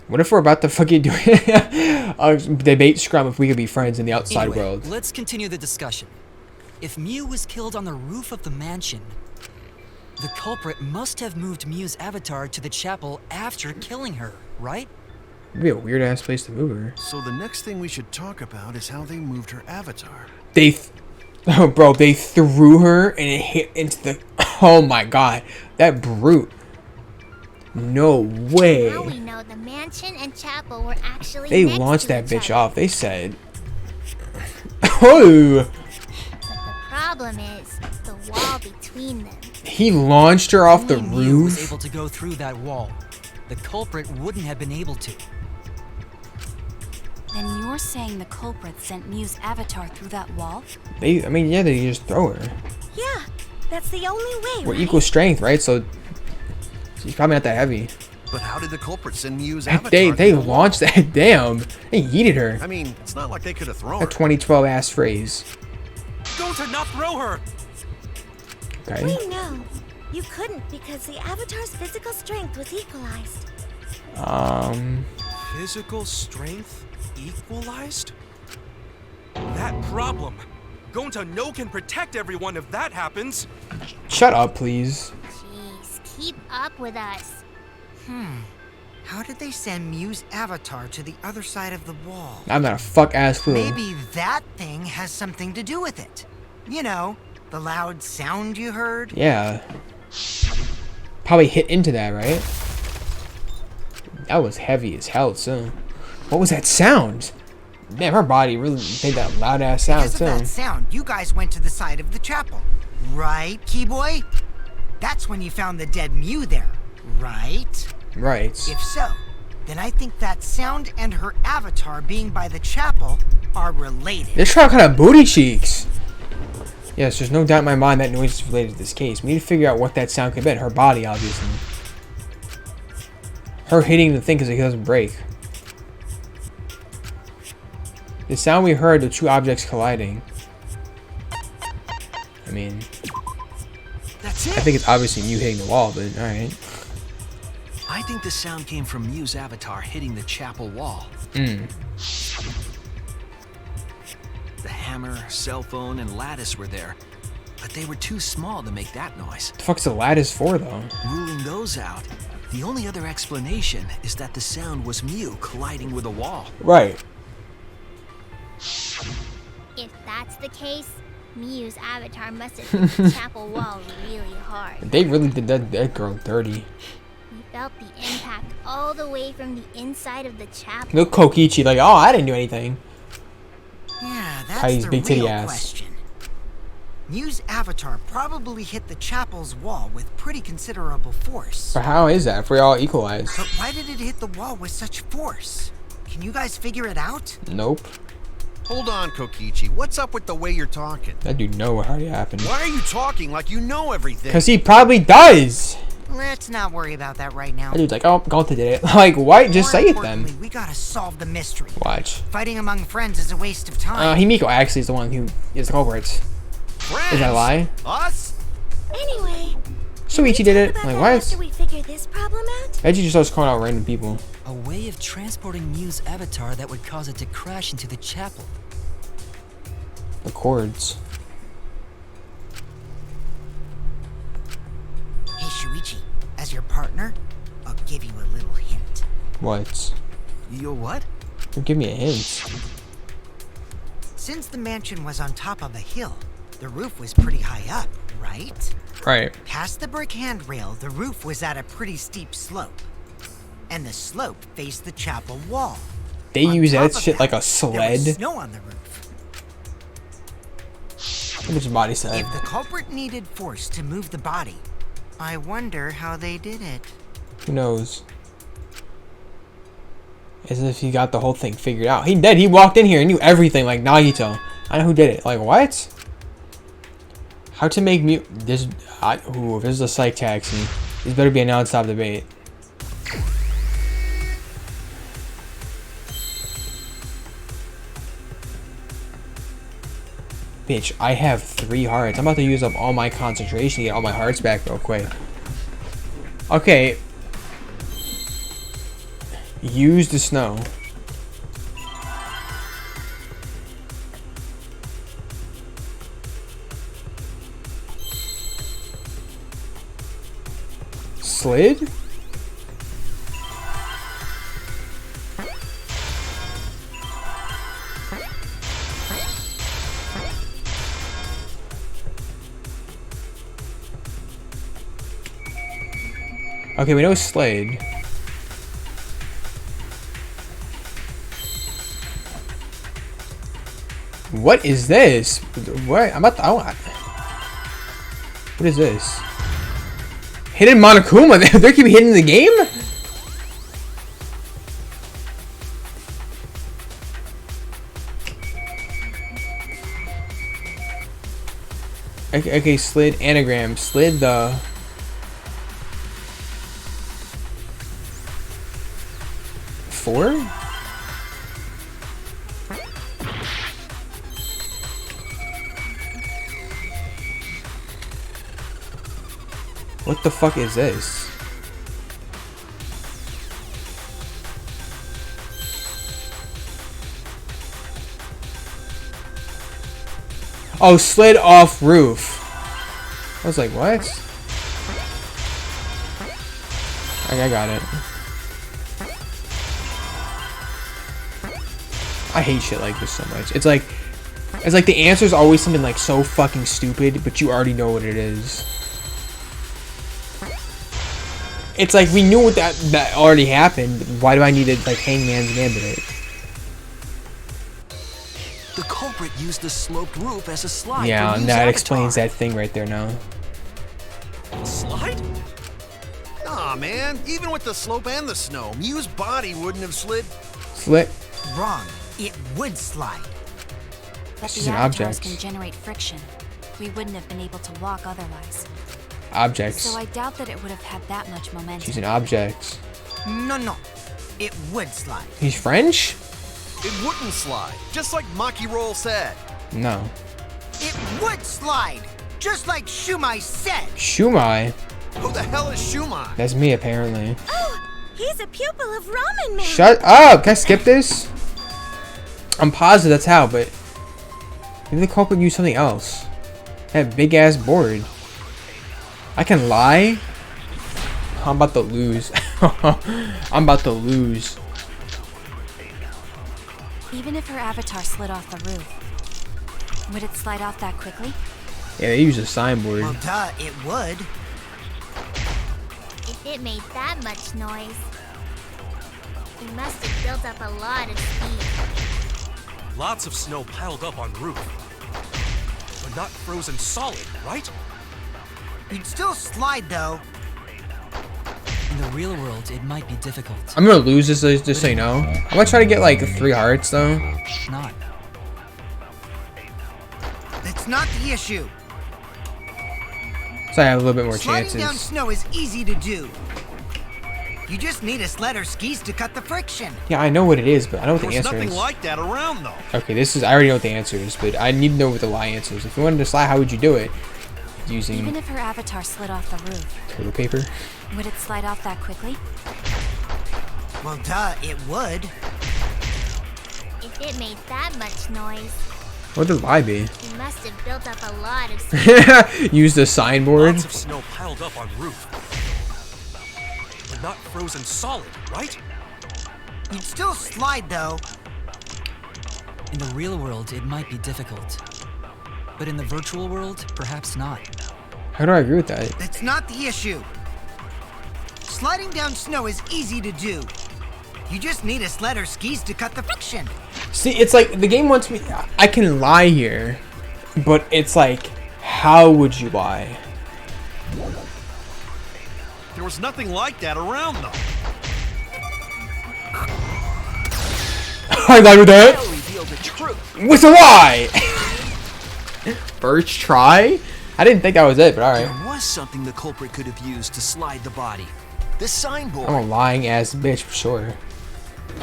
What if we're about to fucking do a debate scrum if we could be friends in the outside Anyway, world? let's continue the discussion. If Miu was killed on the roof of the mansion, the culprit must have moved Miu's avatar to the chapel after killing her, right? It'd be a weird ass place to move her. So the next thing we should talk about is how they moved her avatar. Oh, bro, they threw her and it hit into the. Oh my god, that brute. No way. Now we know the mansion and chapel were actually They next launched to that each bitch other. off. They said. Oh! But the problem is the wall between them. He launched her off the Only Miu was roof. able to go through that wall. The culprit wouldn't have been able to. Then you're saying the culprit sent Miu's avatar through that wall? They just throw her. Yeah, that's the only way, We're right? equal strength, right? So she's probably not that heavy. But how did the culprit send Miu's avatar? They through the wall? launched that. Damn. They yeeted her. I mean, it's not like they could have thrown A her. 2012 ass phrase. Go to not throw her. Okay. We know. You couldn't because the avatar's physical strength was equalized. Physical strength equalized? That problem. Gonta no can protect everyone if that happens. Shut up, please. Jeez, keep up with us. How did they send Miu's avatar to the other side of the wall? I'm not a fuck ass clue. Maybe that thing has something to do with it. You know, the loud sound you heard? Yeah. Probably hit into that, right? That was heavy as hell, too. What was that sound? Damn, her body really made that loud ass sound, Because of that too. sound, you guys went to the side of the chapel. Right, Keyboy? That's when you found the dead Miu there, right? Right. If so, then I think that sound and her avatar being by the chapel are related. This trial kind of booty cheeks. Yes, there's no doubt in my mind that noise is related to this case. We need to figure out what that sound could be. Her body, obviously. Her hitting the thing because it doesn't break. The sound we heard, the two objects colliding. I mean, That's it. I think it's obviously you hitting the wall, but alright. I think the sound came from Miu's avatar hitting the chapel wall. The hammer, cell phone, and lattice were there, but they were too small to make that noise. The fuck's the lattice for, though? Ruling those out, the only other explanation is that the sound was Miu colliding with a wall. Right. If that's the case, Miu's avatar must have hit the chapel wall really hard. They really did that girl dirty. We felt the impact all the way from the inside of the chapel. Look, Kokichi, like, oh, I didn't do anything. Yeah, that's Kai's the big titty real ass. question. Miu's avatar probably hit the chapel's wall with pretty considerable force. But how is that if we're all equalized? But why did it hit the wall with such force? Can you guys figure it out? Nope. Hold on, Kokichi. What's up with the way you're talking? That dude know what already happened. Why are you talking like you know everything? Because he probably does. Let's not worry about that right now. That dude's like, oh, Gonta did it. Like, why? Just More say it then. importantly, we gotta solve the mystery. Watch. Fighting among friends is a waste of time. Himiko actually is the one who is the culprit. Friends? Is that a lie? Us? Anyway, Suichi did it. talk Like, about why that is... after we figure this problem out? Veggie just starts calling out random people. A way of transporting Miu's avatar that would cause it to crash into the chapel. The chords. Hey, Shuichi, as your partner, I'll give you a little hint. What? Yo, what? Give me a hint. Since the mansion was on top of a hill, the roof was pretty high up, right? Right. Past the brick handrail, the roof was at a pretty steep slope. And the slope faced the chapel wall. They On use top that of shit like a there sled. was snow on the roof. How much body said? If the culprit needed force to move the body, I wonder how they did it. Who knows? As if he got the whole thing figured out. He did. He walked in here and knew everything, like Nagito. I know who did it. Like, what? How to make mute this? Ooh, if this is a psych taxi, this better be a non-stop debate. Bitch, I have 3 hearts. I'm about to use up all my concentration to get all my hearts back real quick. Okay. Use the snow. Slid? Okay, we know Slade. What is this? What? I'm about to. What is this? Hidden Monokuma? They keep hitting the game? Okay, slid anagram. Slid the. Four? What the fuck is this? Oh, slid off roof. I was like, what? Okay, I got it. I hate shit like this so much. It's like the answer is always something like so fucking stupid, but you already know what it is. It's like we knew what that already happened. But why do I need to like Hangman's Gambit it? The culprit used the sloped roof as a slide. Yeah, for and Ryu's that avatar. explains that thing right there now. Slide? Aw, man. Even with the slope and the snow, Mew's body wouldn't have slid. Slit. Wrong. It would slide. But She's the an avatars object. can generate friction. We wouldn't have been able to walk otherwise. Objects. So I doubt that it would have had that much momentum. She's an object. No. It would slide. He's French? It wouldn't slide, just like Maki Roll said. No. It would slide, just like Shumai said. Shumai? Who the hell is Shumai? That's me apparently. Oh, he's a pupil of Ramen Man. Shut up! Can I skip this? I'm positive that's how, but maybe the culprit used something else. That big ass board. I can lie? I'm about to lose. I'm about to lose. Even if her avatar slid off the roof, would it slide off that quickly? Yeah, they use a signboard. Well, duh, it would. If it made that much noise, it must have built up a lot of speed. Lots of snow piled up on roof. But not frozen solid, right? You'd still slide, though. In the real world, it might be difficult. I'm gonna lose this just so you know. I'm gonna try to get like 3 hearts though. Not. That's not the issue. So I have a little bit more Sliding down chances. snow is easy to do. You just need a sled or skis to cut the friction. Yeah, I know what it is, but I don't know what the There's answer nothing is. like that around, though. Okay, this is. I already know what the answer is, but I need to know what the lie answer is. If you wanted to slide, how would you do it? Even Using if her avatar slid off the roof, toilet paper. would it slide off that quickly? Well, duh, it would. If it made that much noise, What would the lie be? it must have built up a lot of speed. Use the signboard. Lots of snow piled up on roof. But not frozen solid, right? You'd still slide, though. In the real world, it might be difficult. But in the virtual world, perhaps not. How do I agree with that? That's not the issue. Sliding down snow is easy to do. You just need a sled or skis to cut the friction. See, it's like the game wants me. I can lie here, but it's like, how would you lie? There was nothing like that around, though. I lied with that. That'll reveal the truth. With a lie. First try? I didn't think that was it, but alright. There was something the culprit could have used to slide the body. The signboard. I'm a lying ass bitch for sure.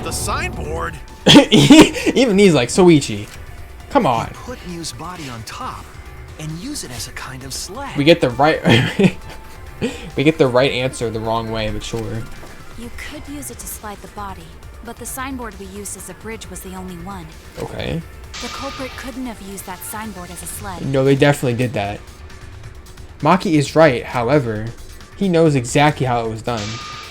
The signboard? Even he's like, Soichi, come on. Put Miu's body on top and use it as a kind of sled. We get the right we get the right answer the wrong way, but sure. You could use it to slide the body, but the signboard we used as a bridge was the only one. Okay. The culprit couldn't have used that signboard as a sled. No, they definitely did that. Maki is right, however, he knows exactly how it was done.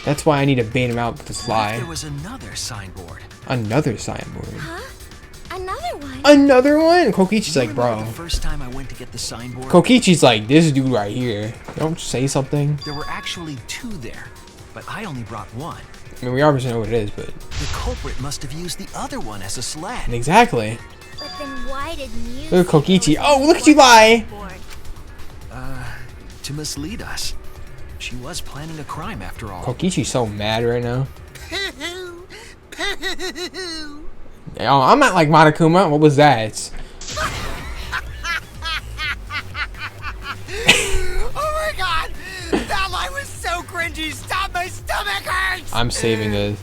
That's why I need to bait him out with this What if lie. there was another signboard? Another signboard. Huh? Another one? Another one? Kokichi's You like, remember bro. the first time I went to get the signboard? Kokichi's like, this dude right here. Don't say something. There were actually two there, but I only brought one. I mean, we obviously know what it is, but... The culprit must have used the other one as a sled. Exactly. But then why did Mew... Look at Kokichi. Oh, look at you lie! To mislead us. She was planning a crime after all. Kokichi's so mad right now. Oh, I'm not like Monokuma. What was that? Oh my god! That lie was so cringy! Stop, my stomach hurts! I'm saving this.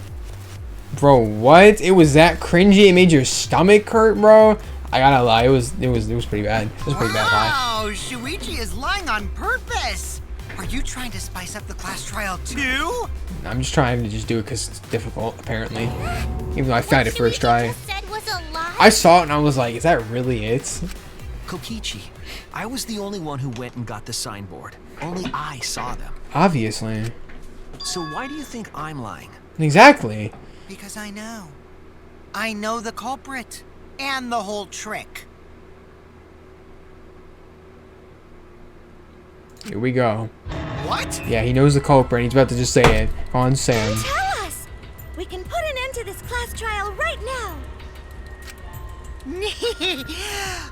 Bro, what? It was that cringy? It made your stomach hurt, bro? I gotta lie, it was pretty bad. It was a pretty bad lie. Wow, Shuichi is lying on purpose! Are you trying to spice up the class trial too? I'm just trying to just do it because it's difficult, apparently. Even though I found it first try. Said was a lie? I saw it and I was like, is that really it? Kokichi, I was the only one who went and got the signboard. Only I saw them. Obviously. So why do you think I'm lying? Exactly. Because I know. I know the culprit. And the whole trick. Here we go. What? Yeah, he knows the culprit and he's about to just say it. Come on, Sam. Tell us! We can put an end to this class trial right now!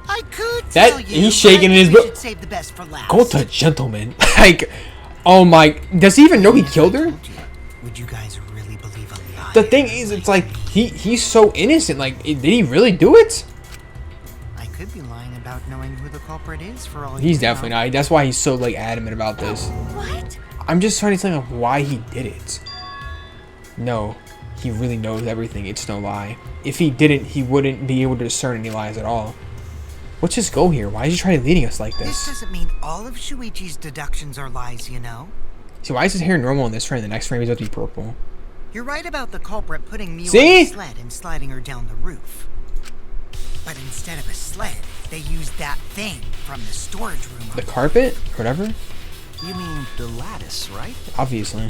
I could That- tell you, he's shaking but I in his think we book. should save the best for last. Go to gentleman. Like, oh my, does he even know he killed her? Would you guys really believe a lie? The thing is, it's like, he's so innocent. Like, did he really do it? I could be lying about knowing who the culprit is for all He's you definitely know. not. That's why he's so, like, adamant about this. What? I'm just trying to tell him why he did it. No, he really knows everything. It's no lie. If he didn't, he wouldn't be able to discern any lies at all. What's his goal here? Why is he trying to leading us like This this? doesn't mean all of Shuichi's deductions are lies, you know? See, why is his hair normal in this frame? The next frame is about to be purple. You're right about the culprit putting Miu See? on a sled and sliding her down the roof. But instead of a sled, they used that thing from the storage room. The carpet? Whatever? You mean the lattice, right? Obviously.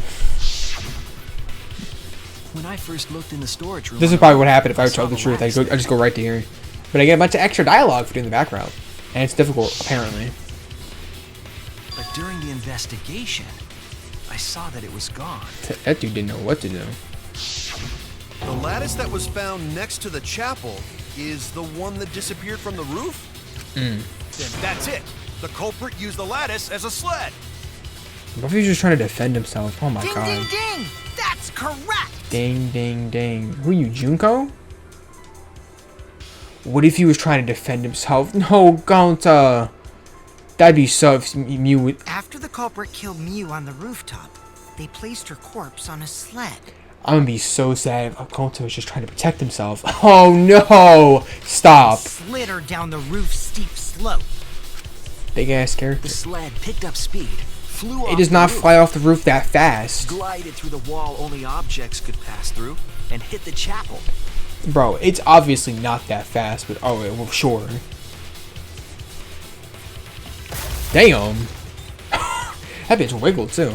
When I first looked in the storage room... This is on probably the what roof, happened if I would saw tell the truth. I lattice just go right to here. But I get a bunch of extra dialogue for doing the background. And it's difficult, apparently. But during the investigation, I saw that it was gone. That dude didn't know what to do. The lattice that was found next to the chapel is the one that disappeared from the roof? Then that's it. The culprit used the lattice as a sled. What if he's just trying to defend himself? Oh my Ding, god. ding, ding! That's correct! Ding, ding, ding. Who are you, Junko? What if he was trying to defend himself? No, Gonta. That'd be so if Mew would... After the culprit killed Miu on the rooftop, they placed her corpse on a sled. I'm gonna be so sad if Gonta was just trying to protect himself. Oh no! Stop. Slid her down the roof's steep slope. Big ass character. The sled picked up speed, flew off It does the not roof, fly off the roof that fast. glided through the wall only objects could pass through, and hit the chapel. Bro, it's obviously not that fast, but oh, well, sure. Damn. That bitch wiggled too.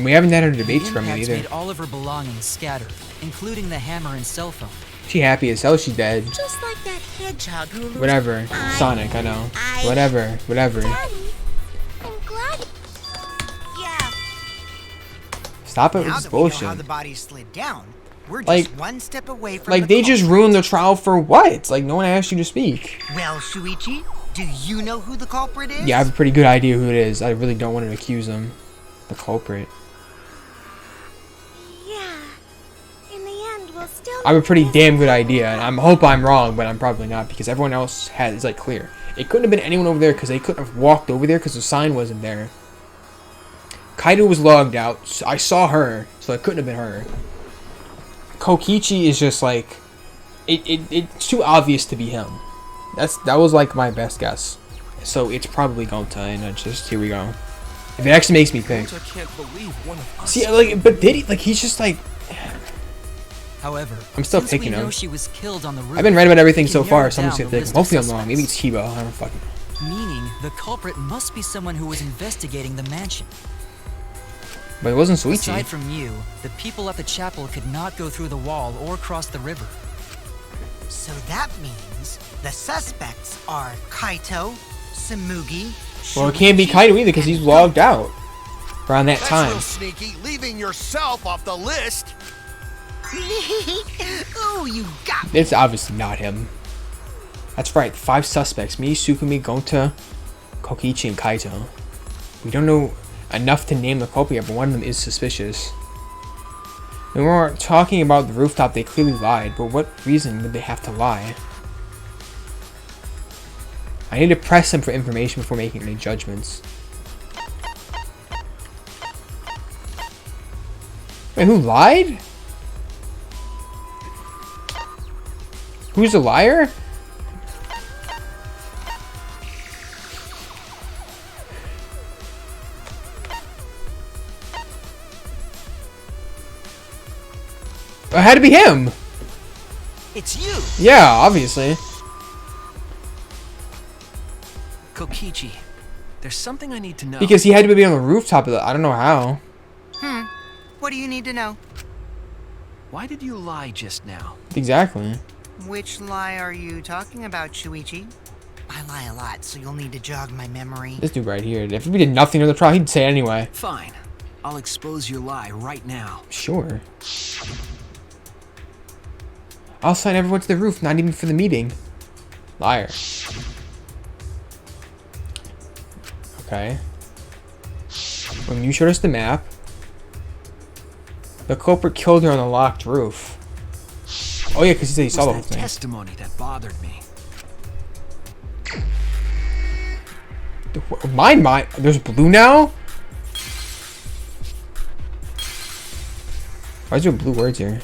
And we haven't had her The debates from it impacts either. made all of her belongings scattered, including the hammer and cell phone. She happy as hell she's dead. Just like that hedgehog who loses Whatever. eye. Sonic, I know. Whatever. Daddy, I'm glad. Yeah. Stop it with Now this that we know how bullshit. the body slid down, we're just Like- one step away from Like, the they just culprit. ruined the trial for what? Like, no one asked you to speak. Well, Shuichi, do you know who the culprit is? Yeah, I have a pretty good idea who it is. I really don't want to accuse him. The culprit. Yeah. In the end, we'll still. I have a pretty damn good idea, and I hope I'm wrong, but I'm probably not, because everyone else is like clear. It couldn't have been anyone over there, because they couldn't have walked over there, because the sign wasn't there. Kaido was logged out. So I saw her, so it couldn't have been her. Kokichi is just like, it's too obvious to be him. That was like my best guess. So it's probably Gonta, and it's just, here we go. If it actually makes me think. I can't believe one of us. See, like, but did he, like, he's just like, However, I'm still since picking we know him. she was killed on the roof, I've been right about everything we can so narrow far, so I'm down just gonna the think. list of Hopefully I'm wrong. Maybe it's suspects. Chiba. I don't fucking know. Meaning, the culprit must be someone who was investigating the mansion. But it wasn't Suichi. Aside from you, the people at the chapel could not go through the wall or cross the river. So that means the suspects are Kaito, Samugi. Well, it can't be Shuichi, Kaido either, because he's and logged out around that That's time. real sneaky, leaving yourself off the list. Oh, you got me. It's obviously not him. That's right. 5 suspects: me, Sukumi, Gonta, Kokichi, and Kaito. We don't know enough to name the culprit yet, but one of them is suspicious. When we were talking about the rooftop, they clearly lied, but what reason did they have to lie? I need to press them for information before making any judgments. Wait, who lied? Who's a liar? It had to be him. It's you! Yeah, obviously. Kokichi, there's something I need to know. Because he had to be on the rooftop of the. I don't know how. What do you need to know? Why did you lie just now? Exactly. Which lie are you talking about, Shuichi? I lie a lot, so you'll need to jog my memory. This dude right here. If we did nothing in the trial, he'd say it anyway. Fine. I'll expose your lie right now. Sure. I'll sign everyone to the roof, not even for the meeting. Liar. Okay. When you showed us the map, the culprit killed her on the locked roof. Oh yeah, because he said he It saw the was whole that thing. testimony that bothered me. Mine. There's blue now? Why is there blue words here?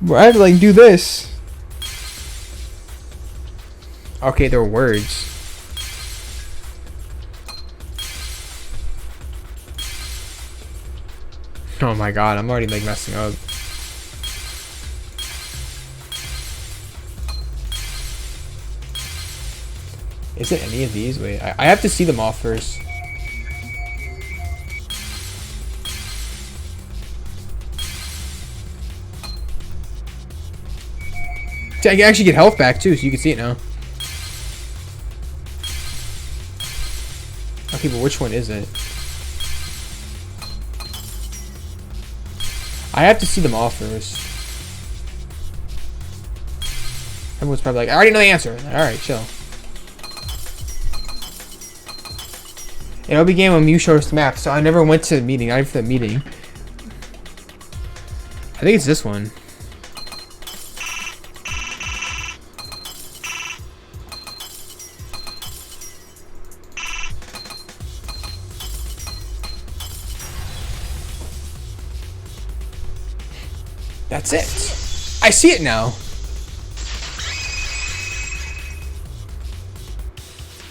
Bro, I had to like do this. Okay, there are words. Oh my god, I'm already like messing up. Is it any of these? Wait, I have to see them all first. See, I can actually get health back too, so you can see it now. Okay, but which one is it? I have to see them all first. Everyone's probably like, I already know the answer. Alright, chill. It all began when Mew showed us the map, so I never went to the meeting, not even for the meeting. I think it's this one. That's it. I see it now.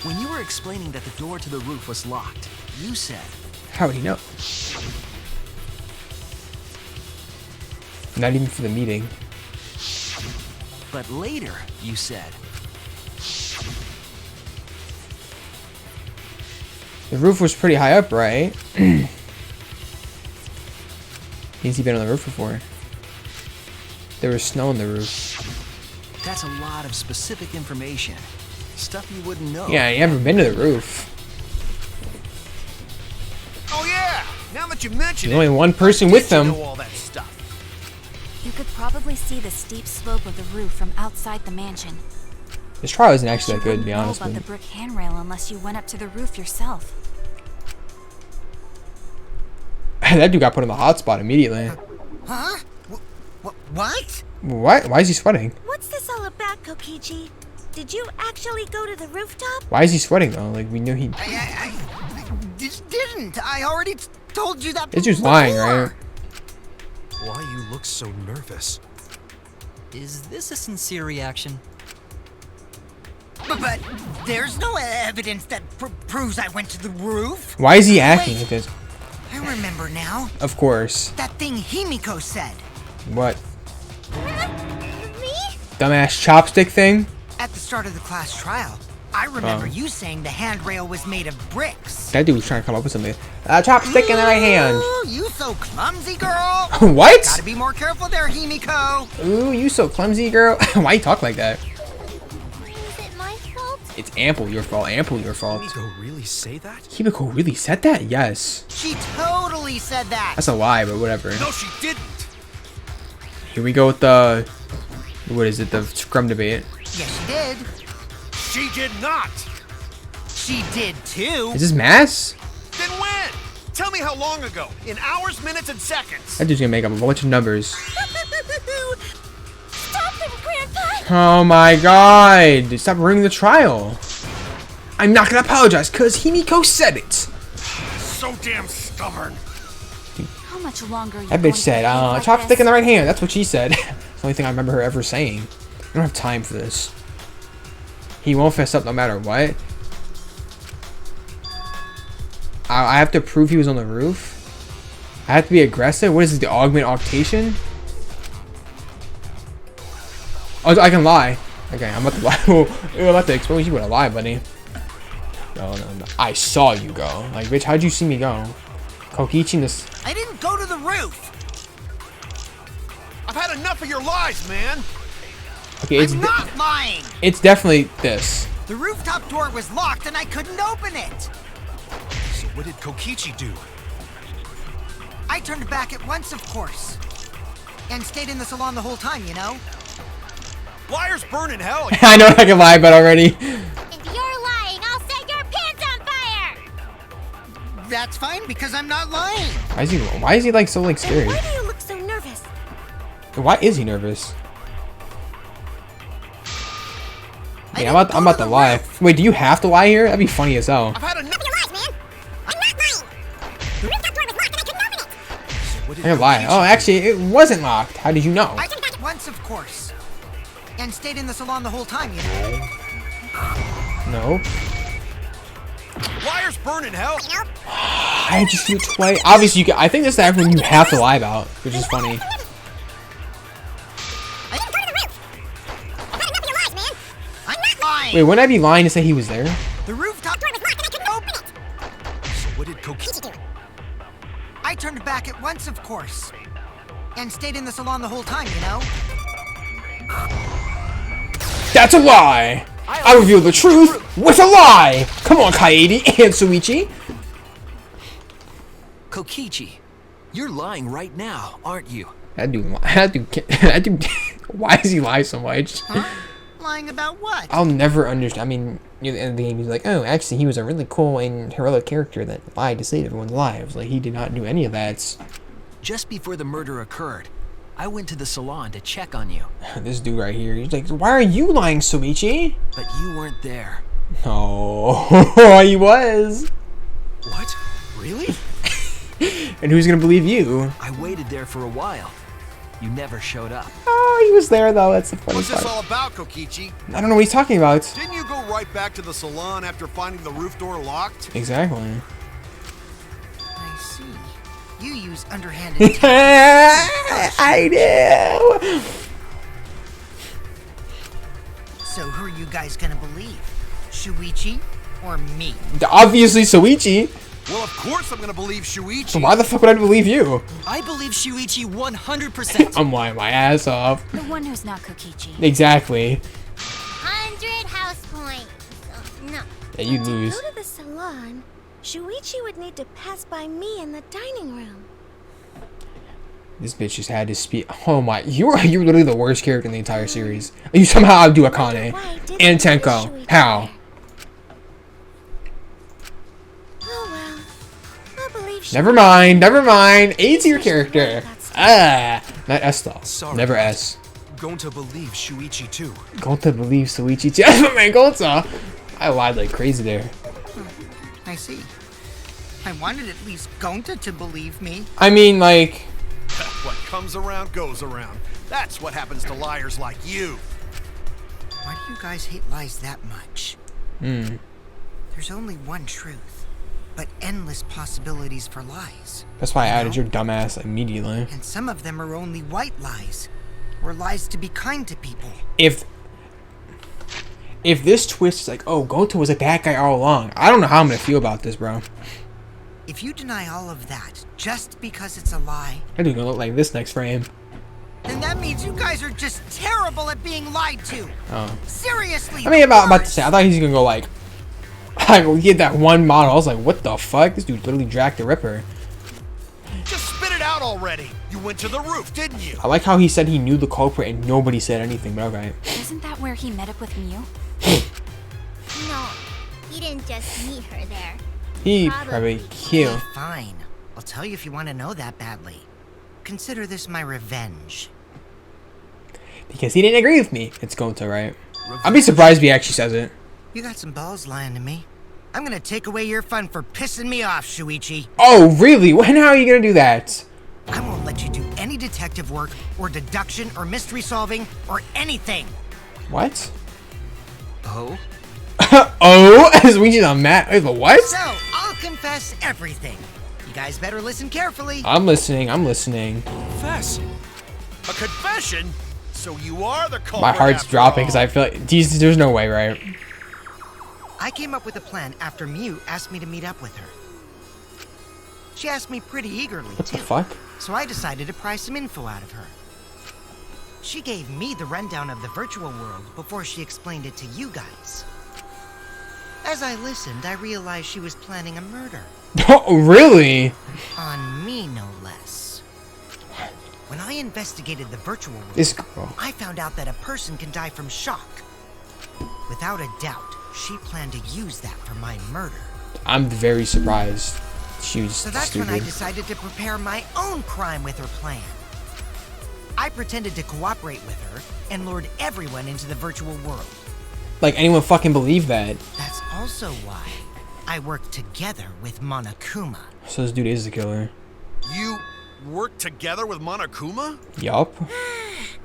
When you were explaining that the door to the roof was locked, you said, How would he know? Not even for the meeting. But later, you said. The roof was pretty high up, right? He's been on the roof before. There was snow on the roof. That's a lot of specific information. Stuff you wouldn't know. Yeah, you haven't been to the roof. Oh yeah! Now that you mention There's only one person with them. know all that stuff. You could probably see the steep slope of the roof from outside the mansion. This trial isn't actually You that good, to wouldn't be know honest about with the you. brick handrail unless you went up to the roof yourself. That dude got put in the hot spot immediately. Huh? What? What? Why is he sweating? What's this all about, Kokichi? Did you actually go to the rooftop? Why is he sweating though? Like we knew he. I didn't. I already told you that. This dude's lying, right? Why you look so nervous? Is this a sincere reaction? But there's no evidence that proves I went to the roof. Why is he acting like this? I remember now. Of course. That thing Himiko said. What? Me? Dumbass chopstick thing? At the start of the class trial, I remember you saying the handrail was made of bricks. That dude was trying to come up with something. A chopstick in the right hand. Ooh, you so clumsy, girl. What? Gotta be more careful there, Himiko. Ooh, you so clumsy, girl. Why you talk like that? Is it my fault? It's ample your fault. Ample your fault. Himiko really say that? Himiko really said that? Yes. She totally said that. That's a lie, but whatever. No, she didn't. Here we go with the... What is it? The scrum debate. Yes, she did. She did not. She did too. Is this mass? Then when? Tell me how long ago. In hours, minutes, and seconds. That dude's gonna make up a bunch of numbers. Stop them, Grandpa! Oh my god. Stop ruining the trial. I'm not gonna apologize because Himiko said it. So damn stubborn. How much longer are you That going bitch to said, behave like chopstick this? in the right hand. That's what she said. It's the only thing I remember her ever saying. I don't have time for this. He won't fess up no matter what. I have to prove he was on the roof. I have to be aggressive. What is this, the augment octation? Oh, I can lie. Okay, I'm about to lie. I'm about to expose you with a lie, buddy. No. I saw you go. Like, bitch, how'd you see me go? Kokichi this. I didn't go to the roof. I've had enough of your lies, man. Okay, it's I'm not lying. it's definitely this. The rooftop door was locked and I couldn't open it. So what did Kokichi do? I turned back at once, of course. And stayed in the salon the whole time, you know? Liars burn in hell. I know what I can lie about already. If you're lying, I'll set your pants on fire! That's fine because I'm not lying. Why is he like so like scared? Why do you look so nervous? Why is he nervous? I Yeah, didn't I'm go about to lie. roof. Wait, do you have to lie here? That'd be funny as hell. I've had enough. Your lies, man! I'm not lying! The rooftop door was locked and I couldn't open it! So what did I can lie. Kokichi Oh, do? actually, it wasn't locked. How did you know? I turned back at once, of course. And stayed in the salon the whole time, you know? No. Liars burn in hell. I had to shoot twice. Obviously, you can, I think this is the one you have to lie about, which is funny. I didn't go to the roof! I've had enough of your lies, man! I'm not lying. Wait, wouldn't I be lying to say he was there? The rooftop Door was locked and I couldn't open it! So what did Kokichi Did you do? I turned back at once, of course. And stayed in the salon the whole time, you know? That's a lie! I reveal the truth with a lie! Come on, Kaede and Suichi. Kokichi, you're lying right now, aren't you? That dude, why does he lie so much? Lying about what? I'll never understand. I mean, near the end of the game, he's like, oh, actually, he was a really cool and heroic character that lied to save everyone's lives. Like, he did not do any of that. Just before the murder occurred, I went to the salon to check on you, This dude right here, he's like, why are you lying, Suichi? but you weren't there. Oh, he was. What? Really? And who's gonna believe you? I waited there for a while. You never showed up. Oh, he was there though. That's the funny What's this part. all about, Kokichi? I don't know what he's talking about. Didn't you go right back to the salon after finding the roof door locked? Exactly. I see. You use underhanded tactics. I do. So who are you guys gonna believe? Shuichi or me? Obviously, Soichi. Well, of course I'm gonna believe Shuichi. So why the fuck would I believe you? I believe Shuichi 100%. I'm lying my ass off. The one who's not Kokichi. Exactly. 100 house points. Oh, no. Yeah, you To lose. go to the salon, Shuichi would need to pass by me in the dining room. This bitch just had to speak. Oh my, you're literally the worst character in the entire series. You somehow outdo Akane and Tenko. How? Oh well. I believe Never mind. A tier character. Ah, not S though. Sorry, Never but S. Going to believe Shuichi too. Going to believe Soichi too. Man, Gonta. I lied like crazy there. I see. I wanted at least Gonta to believe me. I mean, like, What comes around goes around. That's what happens to liars like you. Why do you guys hate lies that much? There's only one truth, but endless possibilities for lies. that's why I added your dumbass immediately. And some of them are only white lies, or lies to be kind to people. If this twist is like, oh, Gonta was a bad guy all along, I don't know how I'm gonna feel about this, bro. If you deny all of that just because it's a lie, I do gonna look like this next frame. then that means you guys are just terrible at being lied to. Oh. Seriously. I mean, about to say, I thought he was gonna go like he had that one model. I was like, what the fuck? This dude literally Jack the Ripper. Just spit it out already. You went to the roof, didn't you? I like how he said he knew the culprit and nobody said anything, but okay. Isn't that where he met up with Mew? No, he didn't just meet her there. He probably killed. Fine. I'll tell you if you want to know that badly. Consider this my revenge. Because he didn't agree with me. It's Gonta, right? I'd be surprised if he actually says it. You got some balls lying to me. I'm gonna take away your fun for pissing me off, Shuichi. Oh, really? When are you gonna do that? I won't let you do any detective work, or deduction, or mystery solving, or anything. What? Oh? Oh? Luigi's on Matt. Wait, what? So, I'll confess everything. You guys better listen carefully. I'm listening. Fess. A confession? So you are the culprit. My heart's after dropping all. because I feel like there's no way, right? I came up with a plan after Mew asked me to meet up with her. She asked me pretty eagerly, What too. the fuck? So I decided to pry some info out of her. She gave me the rundown of the virtual world before she explained it to you guys. As I listened, I realized she was planning a murder. Oh, really? On me, no less. When I investigated the virtual world, This girl. I found out that a person can die from shock. Without a doubt, she planned to use that for my murder. I'm very surprised. She was So that's stupid. when I decided to prepare my own crime with her plan. I pretended to cooperate with her and lured everyone into the virtual world. Like anyone fucking believe that? That's also why I worked together with Monokuma. So this dude is the killer. You worked together with Monokuma? Yup.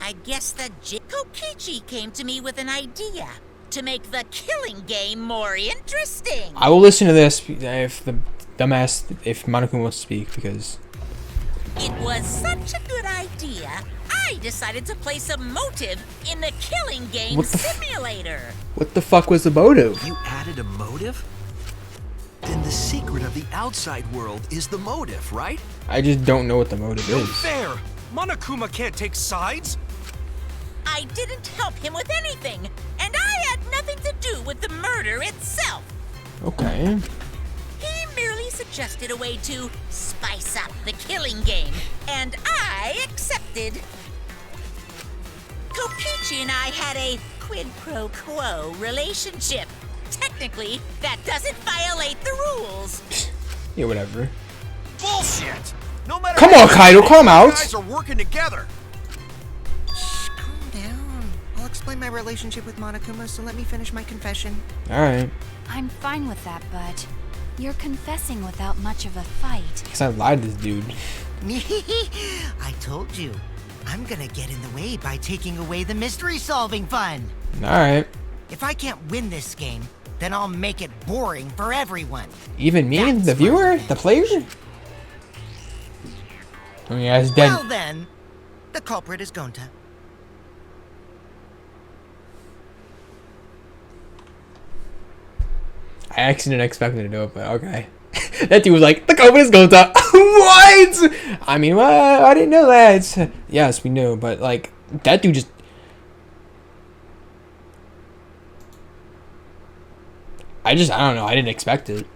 I guess the Kokichi came to me with an idea to make the killing game more interesting. I will listen to this if the dumbass, if Monokuma wants to speak, because It was such a good idea, I decided to place a motive in the killing game What the simulator. what the fuck was the motive? You added a motive? Then the secret of the outside world is the motive, right? I just don't know what the motive No is. fair. Monokuma can't take sides. I didn't help him with anything, and I had nothing to do with the murder itself. Okay. He merely suggested a way to spice up the killing game, and I accepted. Kokichi and I had a quid pro quo relationship. Technically, that doesn't violate the rules. Yeah, whatever. Bullshit! No matter Come how on, Kaido, you calm out. guys are working together. Shh, calm down. I'll explain my relationship with Monokuma, so let me finish my confession. Alright. I'm fine with that, but you're confessing without much of a fight. Guess I lied to this dude. I told you. I'm gonna get in the way by taking away the mystery solving fun. Alright. If I can't win this game, then I'll make it boring for everyone. Even me, That's the viewer, my the player? Oh yeah, it's dead. Well then, the culprit is Gonta. I actually didn't expect him to do it, but okay. That dude was like, the culprit is Gonta. What? I mean, well, I didn't know that. Yes, we knew, but like, that dude just... I don't know. I didn't expect it.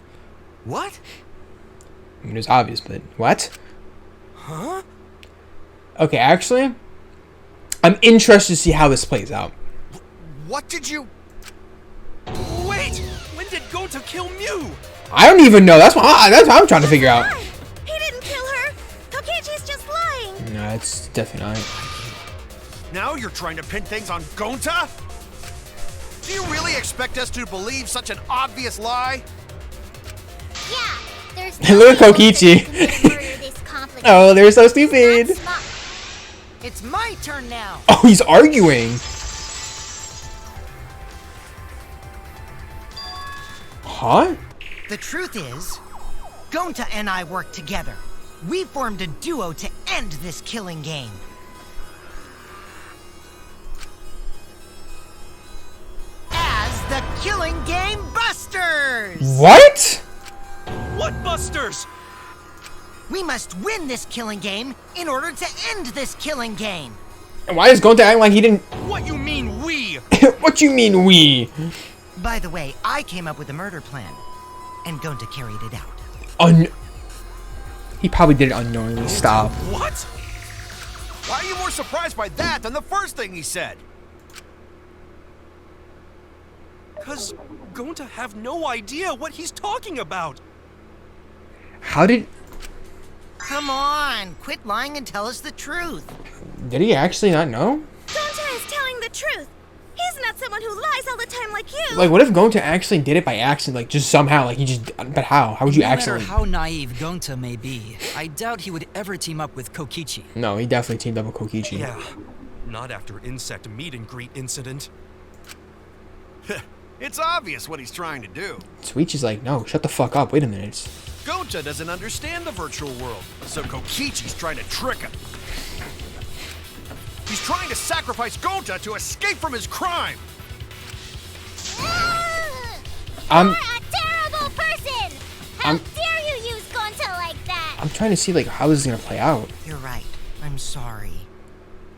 What? I mean, it was obvious, but what? Huh? Okay, actually, I'm interested to see how this plays out. What did you... Wait! When did Gonta kill Mew? I don't even know. That's what I'm trying to figure out. He didn't kill her. Kokichi's just lying. No, it's definitely not. Now you're trying to pin things on Gonta? Do you really expect us to believe such an obvious lie? Yeah, there's Look at Kokichi. Oh, they're so stupid. It's my turn now. Oh, he's arguing. Huh? The truth is, Gonta and I worked together. We formed a duo to end this killing game. As the Killing Game Busters! What? What busters? We must win this killing game in order to end this killing game. And why is Gonta acting like he didn't... What you mean we? What you mean we? By the way, I came up with a murder plan, and Gonta carried it out. He probably did it unknowingly. Stop. What? Why are you more surprised by that than the first thing he said? Cause Gonta have no idea what he's talking about. How did... Come on, quit lying and tell us the truth. Did he actually not know? Gonta is telling the truth. He's not someone who lies all the time like you. Like, what if Gonta actually did it by accident? Like, just somehow. Like, he just... But how? How would you No accidentally... matter how naive Gonta may be, I doubt he would ever team up with Kokichi. No, he definitely teamed up with Kokichi. Yeah, not after insect meet and greet incident. It's obvious what he's trying to do. Suichi's like, no, shut the fuck up. Wait a minute. Gonta doesn't understand the virtual world, so Kokichi's trying to trick him. He's trying to sacrifice Gonta to escape from his crime. You're a terrible person! How dare you use Gonta like that? I'm trying to see, like, how this is gonna play out. You're right. I'm sorry.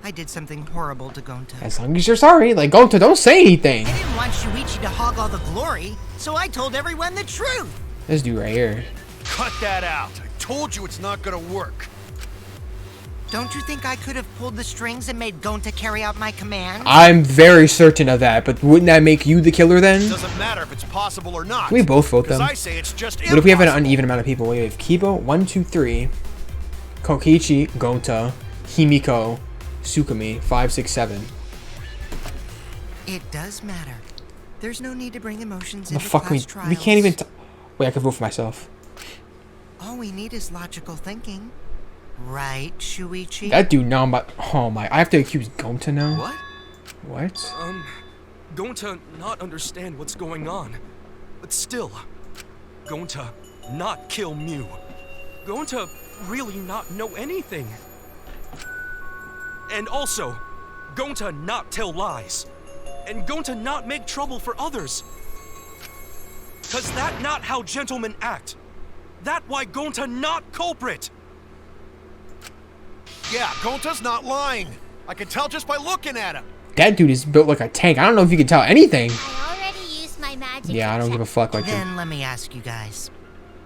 I did something horrible to Gonta. As long as you're sorry. Like, Gonta, don't say anything. I didn't want Shuichi to hog all the glory, so I told everyone the truth. This dude right here. Cut that out. I told you it's not gonna work. Don't you think I could have pulled the strings and made Gonta carry out my command? I'm very certain of that, but wouldn't that make you the killer then? Doesn't matter if it's possible or not. Can we both vote them? I say it's just what if we have an uneven amount of people? We have Kibo, 1, 2, 3. Kokichi, Gonta, Himiko, Sukumi, 5, 6, 7. It does matter. There's no need to bring emotions The into fuck class trials. we can't even wait, I can vote for myself. All we need is logical thinking. Right, Shuichi? That dude now I'm about, oh my, I have to accuse Gonta now? What? What? Gonta not understand what's going on. But still, Gonta not kill Mew. Gonta really not know anything. And also, Gonta not tell lies. And Gonta not make trouble for others. Cause that not how gentlemen act. That why Gonta not culprit. Yeah, Gonta's not lying. I can tell just by looking at him. That dude is built like a tank. I don't know if you can tell anything. I already used my magic. Yeah, I don't give a fuck like that. Then let me ask you guys.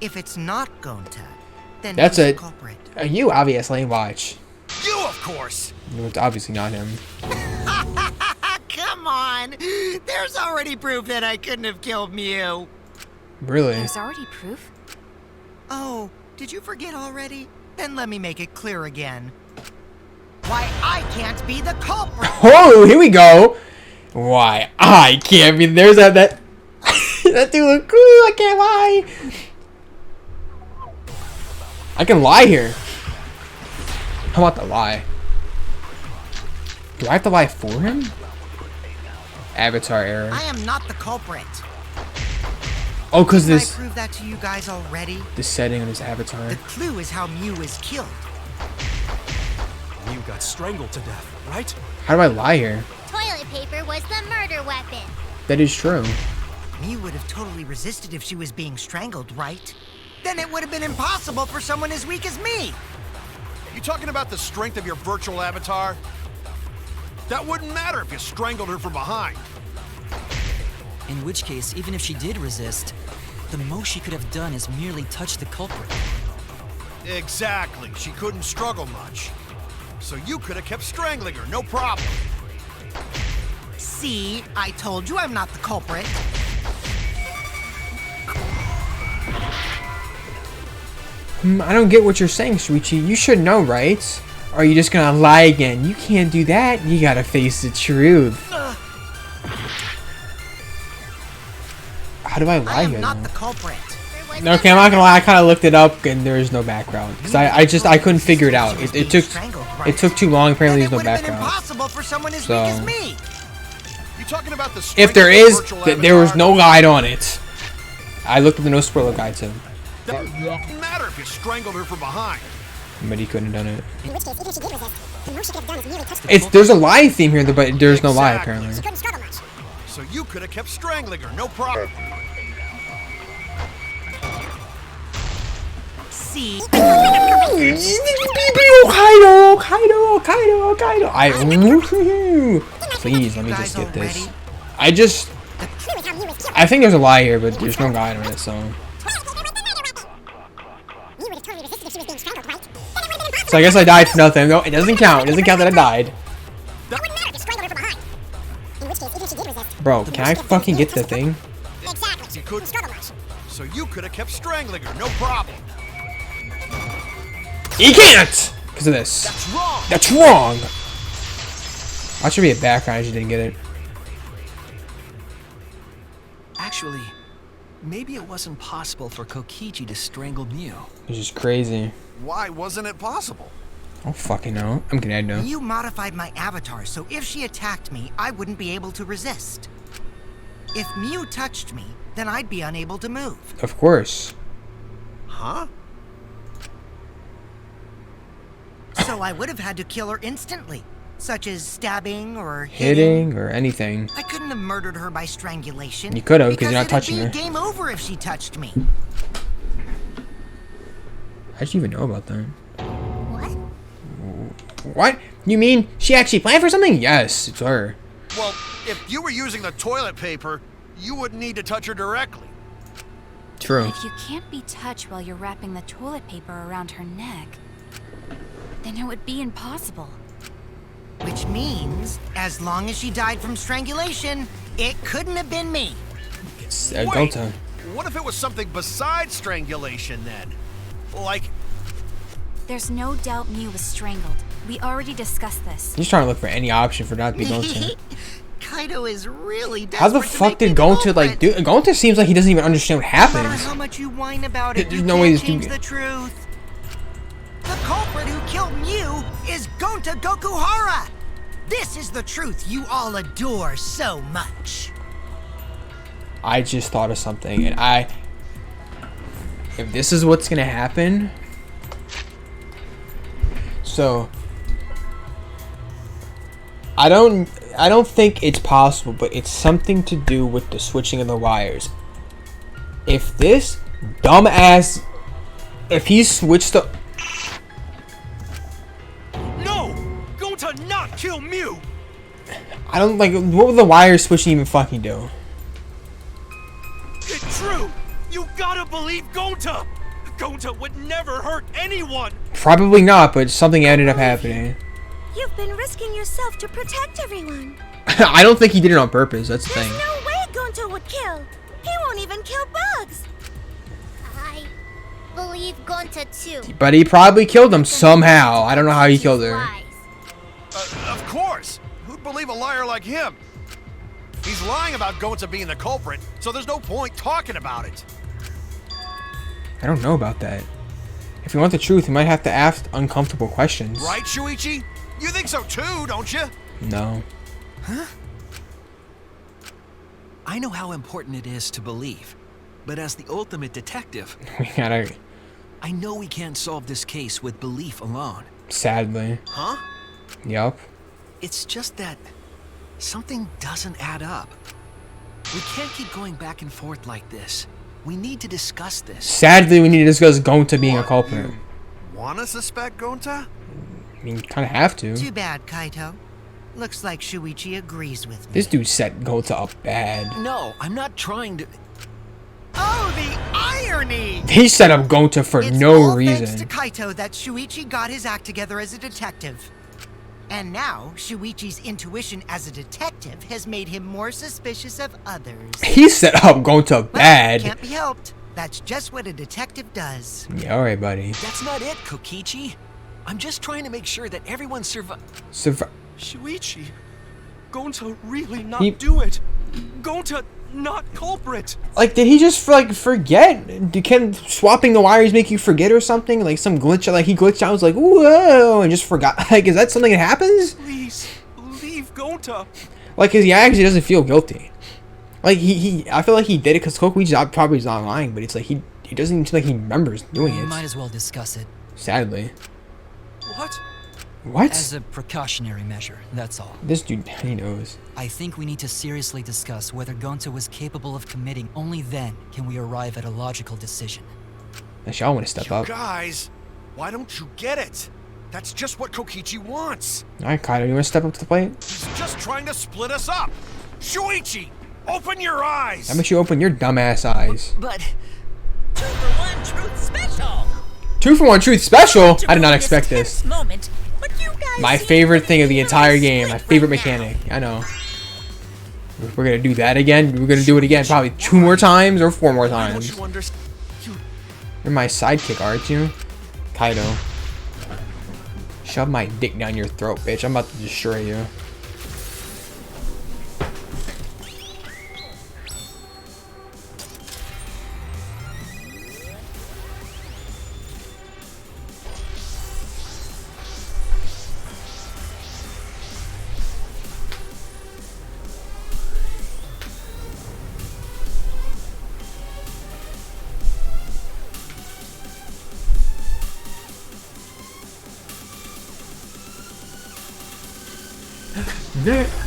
If it's not Gonta, then That's who's a the culprit? You obviously watch. You, of course. It's obviously not him. Come on! There's already proof that I couldn't have killed Mew. Really? There's already proof? Oh, did you forget already? Then let me make it clear again. Why I can't be the culprit! Oh, here we go. Why I can't be? There's that that dude look cool. I can't lie. I can lie here. How about the lie? Do I have to lie for him? Avatar error. I am not the culprit. Oh, cause Didn't this I prove that to you guys already? the setting on his avatar. The clue is how Mew is killed. Mew got strangled to death, right? How do I lie here? Toilet paper was the murder weapon. That is true. Miu would have totally resisted if she was being strangled, right? Then it would have been impossible for someone as weak as me. You talking about the strength of your virtual avatar? That wouldn't matter if you strangled her from behind. In which case, even if she did resist, the most she could have done is merely touch the culprit. Exactly. She couldn't struggle much. So you could have kept strangling her, no problem. See, I told you I'm not the culprit. I don't get what you're saying, Shuichi. You should know, right? Or are you just gonna lie again? You can't do that. You gotta face the truth. How do I lie here? I am not the culprit. Okay, I'm not gonna lie. I kind of looked it up, and there is no background because I couldn't figure it out. It took too long. Apparently, there's no background. So if there is, there was no guide on it. I looked at the no spoiler guide too. That wouldn't matter if you strangled her from behind. But he couldn't have done it. There's a lie theme here, but there's no lie apparently. So you could have kept strangling her, no problem. See? Kaido. Please, let me just get this. I think there's a lie here, but there's no guide on it, so. So I guess I died for nothing. No, it doesn't count. It doesn't count that I died. Bro, can I fucking get the thing? You couldn't struggle much. So you could have kept strangling her, no problem. You can't! Because of this. That's wrong! That's wrong! That should be a background. You didn't get it. Actually, maybe it wasn't possible for Kokichi to strangle Miu. It's just crazy. Why wasn't it possible? I don't fucking know. I'm gonna know. You modified my avatar, so if she attacked me, I wouldn't be able to resist. If Miu touched me, then I'd be unable to move. Of course. Huh? So I would have had to kill her instantly, such as stabbing or hitting or anything. I couldn't have murdered her by strangulation. You could have, because you're not touching her. It'd be game over if she touched me. How'd you even know about that? What? What? You mean she actually planned for something? Yes, it's her. Well, if you were using the toilet paper, you wouldn't need to touch her directly. True. If you can't be touched while you're wrapping the toilet paper around her neck, then it would be impossible. Which means, as long as she died from strangulation, it couldn't have been me. It's Wait, Delta. what if it was something besides strangulation then? Like... There's no doubt Miu was strangled. We already discussed this. He's trying to look for any option for not to be Gonta. Kaido is really desperate. How the fuck did Gonta like do? Gonta seems like he doesn't even understand what No matter happens. how much you whine about it, There's you no way can't this change dude- the truth. The culprit who killed Miu is Gonta Gokuhara. This is the truth you all adore so much. I just thought of something, and if this is what's gonna happen, so I don't think it's possible, but it's something to do with the switching of the wires. If this dumbass, if he switched the, No! Gonta not kill Miu! I don't like, what would the wire switching even fucking do? It's true! You gotta believe Gonta! Gonta would never hurt anyone! Probably not, but something ended up happening. You've been risking yourself to protect everyone. I don't think he did it on purpose. That's the There's thing. no way Gonta would kill. He won't even kill bugs. I believe Gonta too. But he probably killed him somehow. I don't know how he killed her. Lies. Of course! Who'd believe a liar like him? He's lying about Gonta being the culprit, so there's no point talking about it. I don't know about that. If you want the truth, you might have to ask uncomfortable questions. Right, Shuichi? You think so too, don't you? No. Huh? I know how important it is to believe, but as the ultimate detective, We gotta, I know we can't solve this case with belief alone. sadly. Huh? Yup. It's just that something doesn't add up. We can't keep going back and forth like this. We need to discuss this. Sadly, we need to discuss Gonta being a culprit. Wanna suspect Gonta? I mean, kind of have to. Too bad, Kaito. Looks like Shuichi agrees with me. This dude set Gonta up bad. No, I'm not trying to. Oh, the irony! He set up Gonta for It's no all reason. thanks to Kaito that Shuichi got his act together as a detective. And now, Shuichi's intuition as a detective has made him more suspicious of others. He set up Gonta Well, bad. can't be helped. That's just what a detective does. Yeah, alright, buddy. That's not it, Kokichi. I'm just trying to make sure that everyone Shuichi, Gonta really not He- do it. Gonta not culprit. Like, did he just forget? Can swapping the wires make you forget or something? Like some glitch, like he glitched out, was like, whoa, and just forgot. Like, is that something that happens? Please, leave Gonta. Like, cause he actually doesn't feel guilty. Like I feel like he did it because Kokuichi probably is not lying, but it's like he doesn't even seem like he remembers doing We it. might as well discuss it. Sadly. What? What? As a precautionary measure, that's all. This dude, he knows. I think we need to seriously discuss whether Gonta was capable of committing. Only then can we arrive at a logical decision. Actually, I want to step You up. guys, why don't you get it? That's just what Kokichi wants. Alright, Kaido, you want to step up to the plate? He's just trying to split us up. Shuichi, open your eyes. How about you open your dumbass eyes? But 2 for 1 truth special. 2 for 1 truth special? To I did not ruin expect tense this. Moment, but you guys My seem favorite thing of the really entire game. My slick favorite right now. mechanic. I know. We're gonna do that again. We're gonna do it again. Probably 2 more times or 4 more Why don't times. you understand? You're my sidekick, aren't you? Kaido. Shove my dick down your throat, bitch. I'm about to destroy you.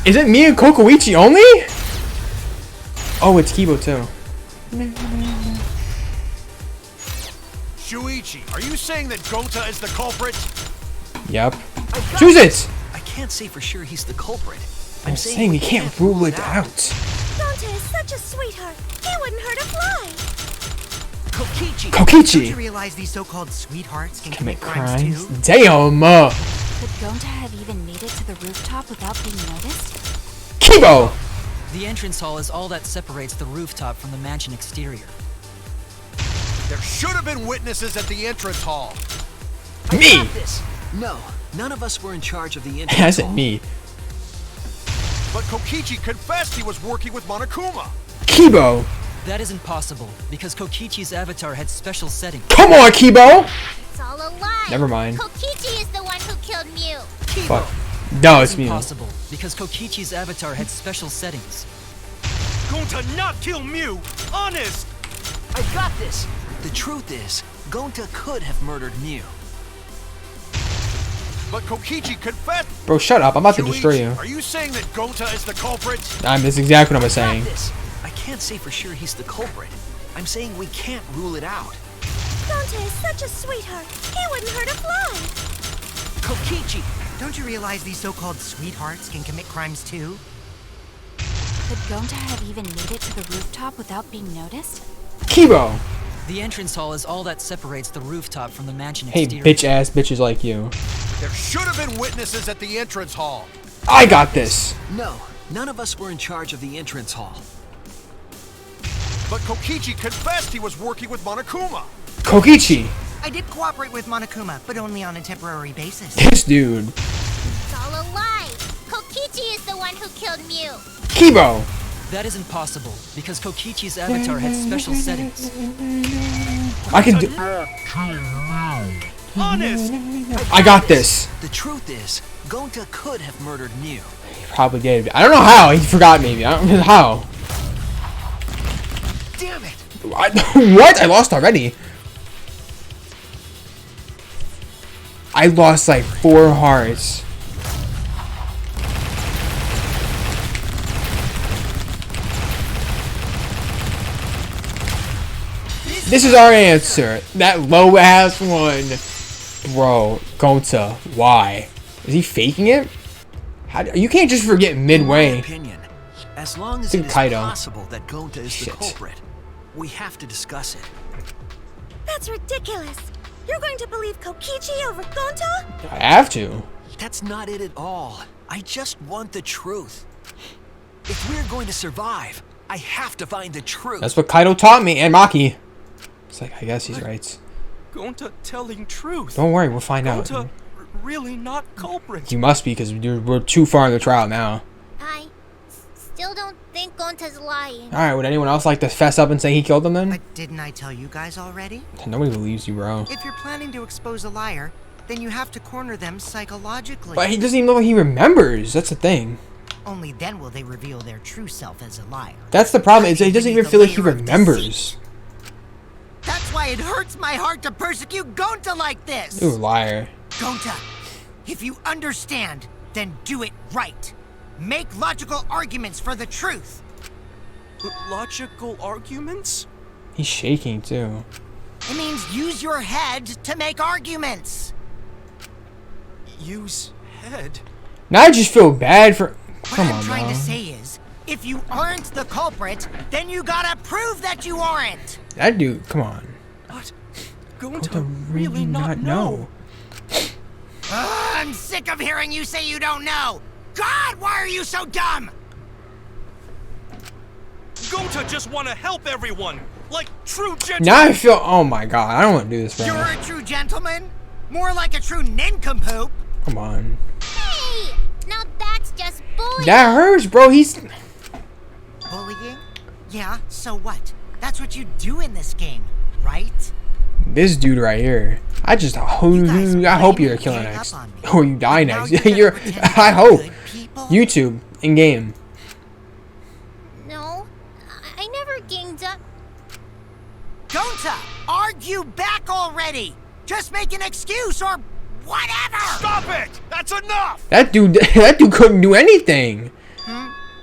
Is it me and Kokoichi only? Oh, it's Kibo too. Shuichi, are you saying that Gonta is the culprit? Yep. Choose it! I can't say for sure he's the culprit. I'm saying we can't rule it out. Gonta is such a sweetheart. He wouldn't hurt a fly. Kokichi! Don't you Kokichi! realize these so-called sweethearts can Commit commit crimes crimes? too? Damn! Could Gonta have even made it to the rooftop without being noticed? Kibo! The entrance hall is all that separates the rooftop from the mansion exterior. There should have been witnesses at the entrance hall. Me! Got this. No, none of us were in charge of the I entrance said hall. me. But Kokichi confessed he was working with Monokuma. Kibo! That isn't possible, because Kokichi's avatar had special settings. Come on, Kibo! It's all a lie. Never mind. Kokichi is the one who killed Mew. Fuck. No, it's It's me. impossible, because Kokichi's avatar had special settings. Gonta not kill Mew. Honest. I got this. The truth is, Gonta could have murdered Mew. But Kokichi confessed. Bro, shut up. I'm about to Shuichi, destroy you. Are you saying that Gonta is the culprit? That's exactly what I'm Got saying. this. I can't say for sure he's the culprit. I'm saying we can't rule it out. Gonta is such a sweetheart. He wouldn't hurt a fly. Kokichi! Don't you realize these so-called sweethearts can commit crimes too? Could Gonta have even made it to the rooftop without being noticed? Kibo! The entrance hall is all that separates the rooftop from the mansion Hey, exterior. bitch ass bitches like you. There should have been witnesses at the entrance hall. I got this! No, none of us were in charge of the entrance hall. But Kokichi confessed he was working with Monokuma. Kokichi! I did cooperate with Monokuma, but only on a temporary basis. This dude. It's all a lie. Kokichi is the one who killed Mew. Kibo! That isn't possible, because Kokichi's avatar had special settings. I can do. Honest. I got this. The truth is, Gonta could have murdered Mew. Probably did. I don't know how. He forgot maybe. I don't know how. Damn it! What? I lost already. I lost like 4 hearts. This is our answer. That low ass one. Bro, Gonta, why? Is he faking it? You can't just forget midway. In my opinion, as long as Dude, it is Kaido. possible that Gonta is Shit. the culprit, we have to discuss it. That's ridiculous. You're going to believe Kokichi over Gonta? I have to. That's not it at all. I just want the truth. If we're going to survive, I have to find the truth. That's what Kaido taught me, and Maki. It's like, I guess he's right. Gonta telling truth. Don't worry, we'll find out. Gonta really not culprit. You must be, because we're too far in the trial now. I still don't think Gonta's lying. Alright, would anyone else like to fess up and say he killed them then? But didn't I tell you guys already? Nobody believes you, bro. If you're planning to expose a liar, then you have to corner them psychologically. But he doesn't even look like he remembers. That's the thing. Only then will they reveal their true self as a liar. That's the problem. Is he doesn't even feel like he remembers. That's why it hurts my heart to persecute Gonta like this. Ooh, liar. Gonta, if you understand, then do it right. Make logical arguments for the truth. Logical arguments? He's shaking too. It means use your head to make arguments. Use head? Now I just feel bad for. What Come I'm on, trying bro. to say is, if you aren't the culprit, then you gotta prove that you aren't. That dude, come on. But Gonta Gonta really not know. I'm sick of hearing you say you don't know. God, why are you so dumb? Gonta just want to help everyone, like true gentlemen. Now I feel. Oh my god, I don't want to do this, You're bro. a true gentleman? More like a true nincompoop. Come on. Hey! Now that's just bullying. That hurts, bro. He's. Bullying? Yeah, so what? That's what you do in this game, right? This dude right here. I just hope you're killing gang next, up on me. or you die Now next. you're gonna You're. pretend I you're hope. good people? YouTube in game. No, I never ganged up. Gonta, argue back already. Just make an excuse or whatever. Stop it! That's enough! That dude. That dude couldn't do anything.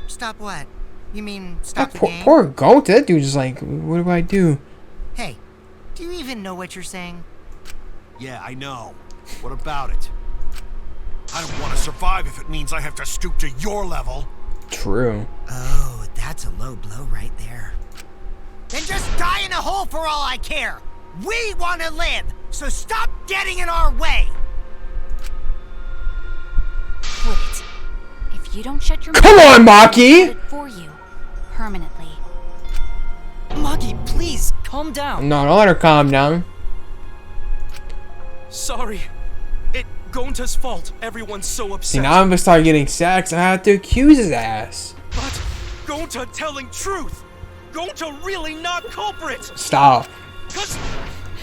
Stop what? You mean stop That the poor, game? poor Gonta. That dude's just like, what do I do? Hey, do you even know what you're saying? Yeah, I know. What about it? I don't want to survive if it means I have to stoop to your level. True. Oh, that's a low blow right there. Then just die in a hole for all I care. We want to live, so stop getting in our way. Wait. If you don't shut your Come mouth, on, I'll Maki! put it for you. Permanently. Maki, please, calm down. No, don't let her calm down. Sorry. It Gonta's fault. Everyone's so upset. See, now I'm gonna start getting sex. I have to accuse his ass. But Gonta telling truth. Gonta really not culprit. Stop. Cause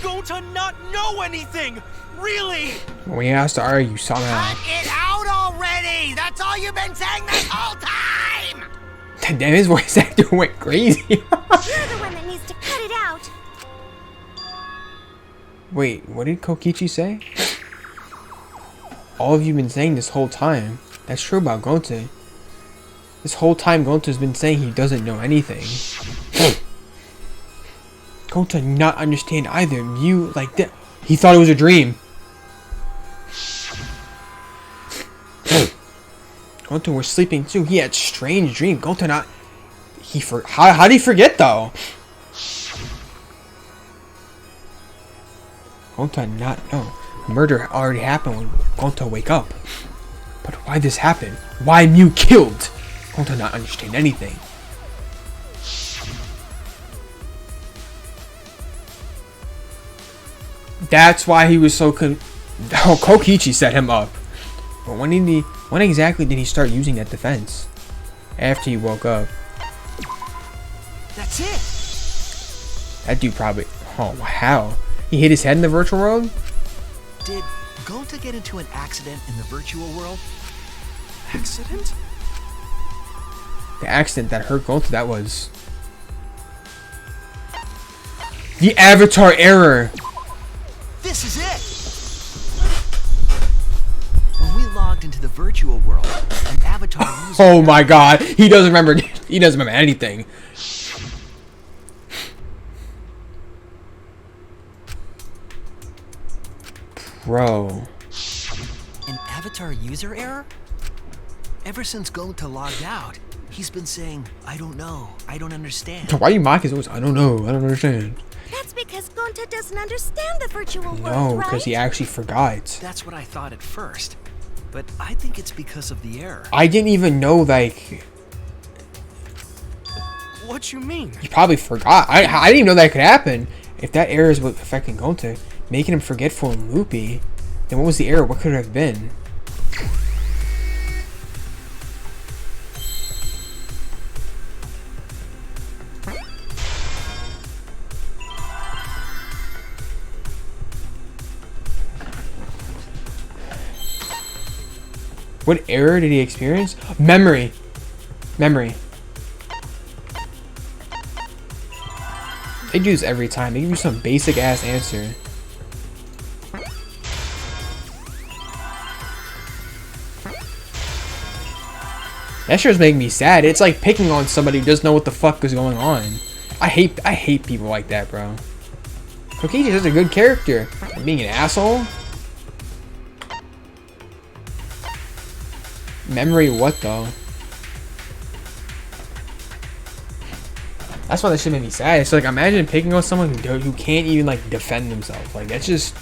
Gonta not know anything. Really. We have to argue somehow. Cut it out already. That's all you've been saying this whole time. Damn, his voice actor went crazy. You're the one that needs to cut it out. Wait, what did Kokichi say? All of you been saying this whole time. That's true about Gonta. This whole time Gonta's been saying he doesn't know anything. Gonta not understand either. You like that. He thought it was a dream. Gonta was sleeping too. He had strange dream. Gonta not. How did he forget though? Gonta not know. Murder already happened when Gonta wake up. But why this happened? Why Mew killed? Gonta not understand anything. That's why he was so Oh, Kokichi set him up. But when exactly did he start using that defense? After he woke up. That's it. That dude probably. Oh, how? He hit his head in the virtual world? Did Gonta get into an accident in the virtual world? Accident? The accident that hurt Gonta, that was. The avatar error! This is it! When we logged into the virtual world, an avatar user... Oh my god, he doesn't remember. He doesn't remember anything. Bro. An avatar user error? Ever since Gonta logged out, he's been saying, I don't know, I don't understand. Why you mock his voice? I don't know, I don't understand. That's because Gonta doesn't understand the virtual world, No, right? because he actually forgot. That's what I thought at first. But I think it's because of the error. I didn't even know, like... What you mean? He probably forgot. I didn't even know that could happen. If that error is what affecting Gonta, making him forgetful and loopy, then what was the error? What could it have been? What error did he experience? Memory. Memory. They do this every time. They give you some basic ass answer. That sure is making me sad. It's like picking on somebody who doesn't know what the fuck is going on. I hate people like that, bro. Kokichi is a good character. Being an asshole. Memory what though? That's why that shit made me sad. It's like, imagine picking on someone who can't even like defend themselves. Like, that's just,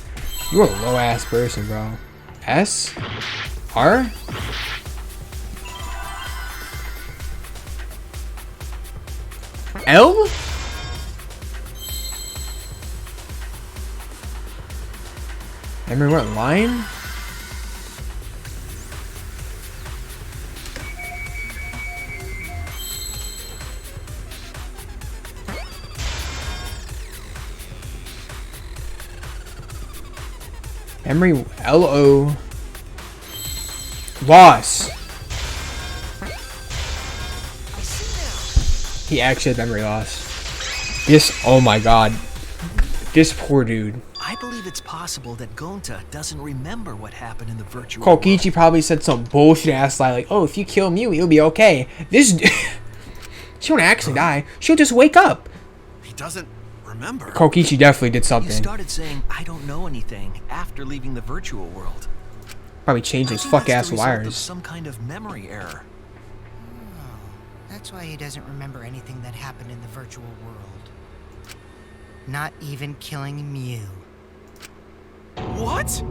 you're a low ass person, bro. S? R? L? Memory what line? Memory L-O loss. He actually had memory loss. This, oh my god. This poor dude. I believe it's possible that Gonta doesn't remember what happened in the virtual Kokichi world. probably said some bullshit ass lie like, oh, if you kill Mew, you'll be okay. This she won't actually die. She'll just wake up. He doesn't remember. Kokichi definitely did He something. started saying, I don't know anything after leaving the virtual world. Probably changed I those think fuck that's ass the result of wires. some kind of memory error. Oh, that's why he doesn't remember anything that happened in the virtual world. Not even killing Mew. What?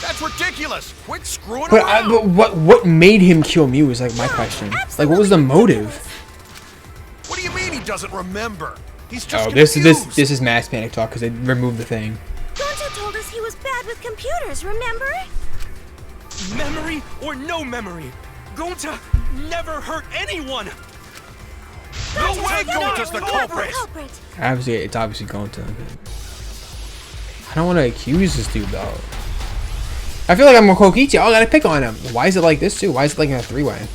That's ridiculous. Quit screwing But, around. but what made him kill Mew is like my question. Like, what was the motive? What do you mean he doesn't remember? He's just Oh, this confused. is mass panic talk because they removed the thing. Gonta told us he was bad with computers, remember? Memory or no memory, Gonta never hurt anyone. No way Gonta's the culprit. Obviously, it's obviously going to. I don't want to accuse this dude though. I feel like I'm a Kokichi. Oh, I gotta pick on him. Why is it like this too? Why is it like in a three-way?